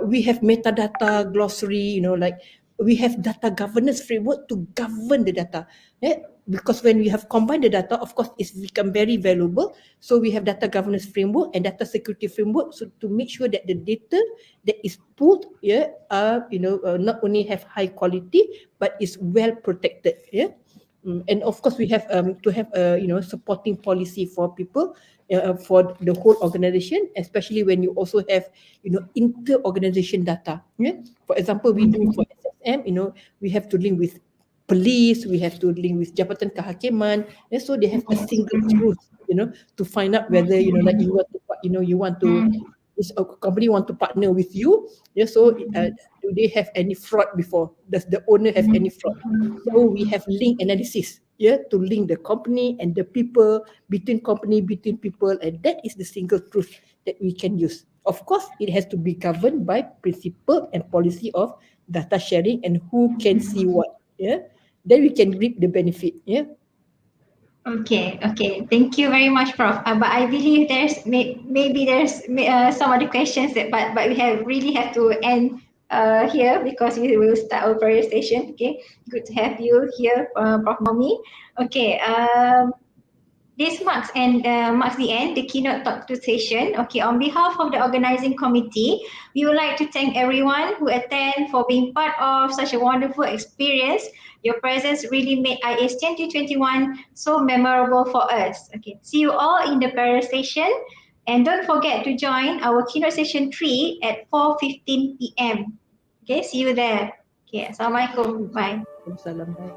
we have metadata glossary, like we have data governance framework to govern the data. Yeah, because when we have combined the data, of course, it's become very valuable. So we have data governance framework and data security framework, so to make sure that the data that is pulled, not only have high quality but is well protected. Yeah. And of course, we have to have a supporting policy for people, for the whole organization, especially when you also have inter-organization data. Yeah? For example, we do for SSM, we have to link with police, we have to link with Jabatan Kehakiman, and so they have a single truth, to find out whether like you want to is a company want to partner with you. Yeah, so do they have any fraud before? Does the owner have any fraud? So we have link analysis, to link the company and the people, between company, between people, and that is the single truth that we can use. Of course, it has to be governed by principle and policy of data sharing and who can see what. Yeah, then we can reap the benefit. Yeah. Okay. Thank you very much, Prof. But I believe maybe there's some other questions but we really have to end here because we will start our prayer session. Okay. Good to have you here, Prof. Naomi. Okay. This marks the end, the keynote talk to session. Okay, on behalf of the organizing committee, we would like to thank everyone who attend for being part of such a wonderful experience. Your presence really made IACE 2021 so memorable for us. Okay, see you all in the prayer session. And don't forget to join our keynote session 3 at 4:15 p.m. Okay, see you there. Okay, Assalamualaikum. Bye. Salam. Bye.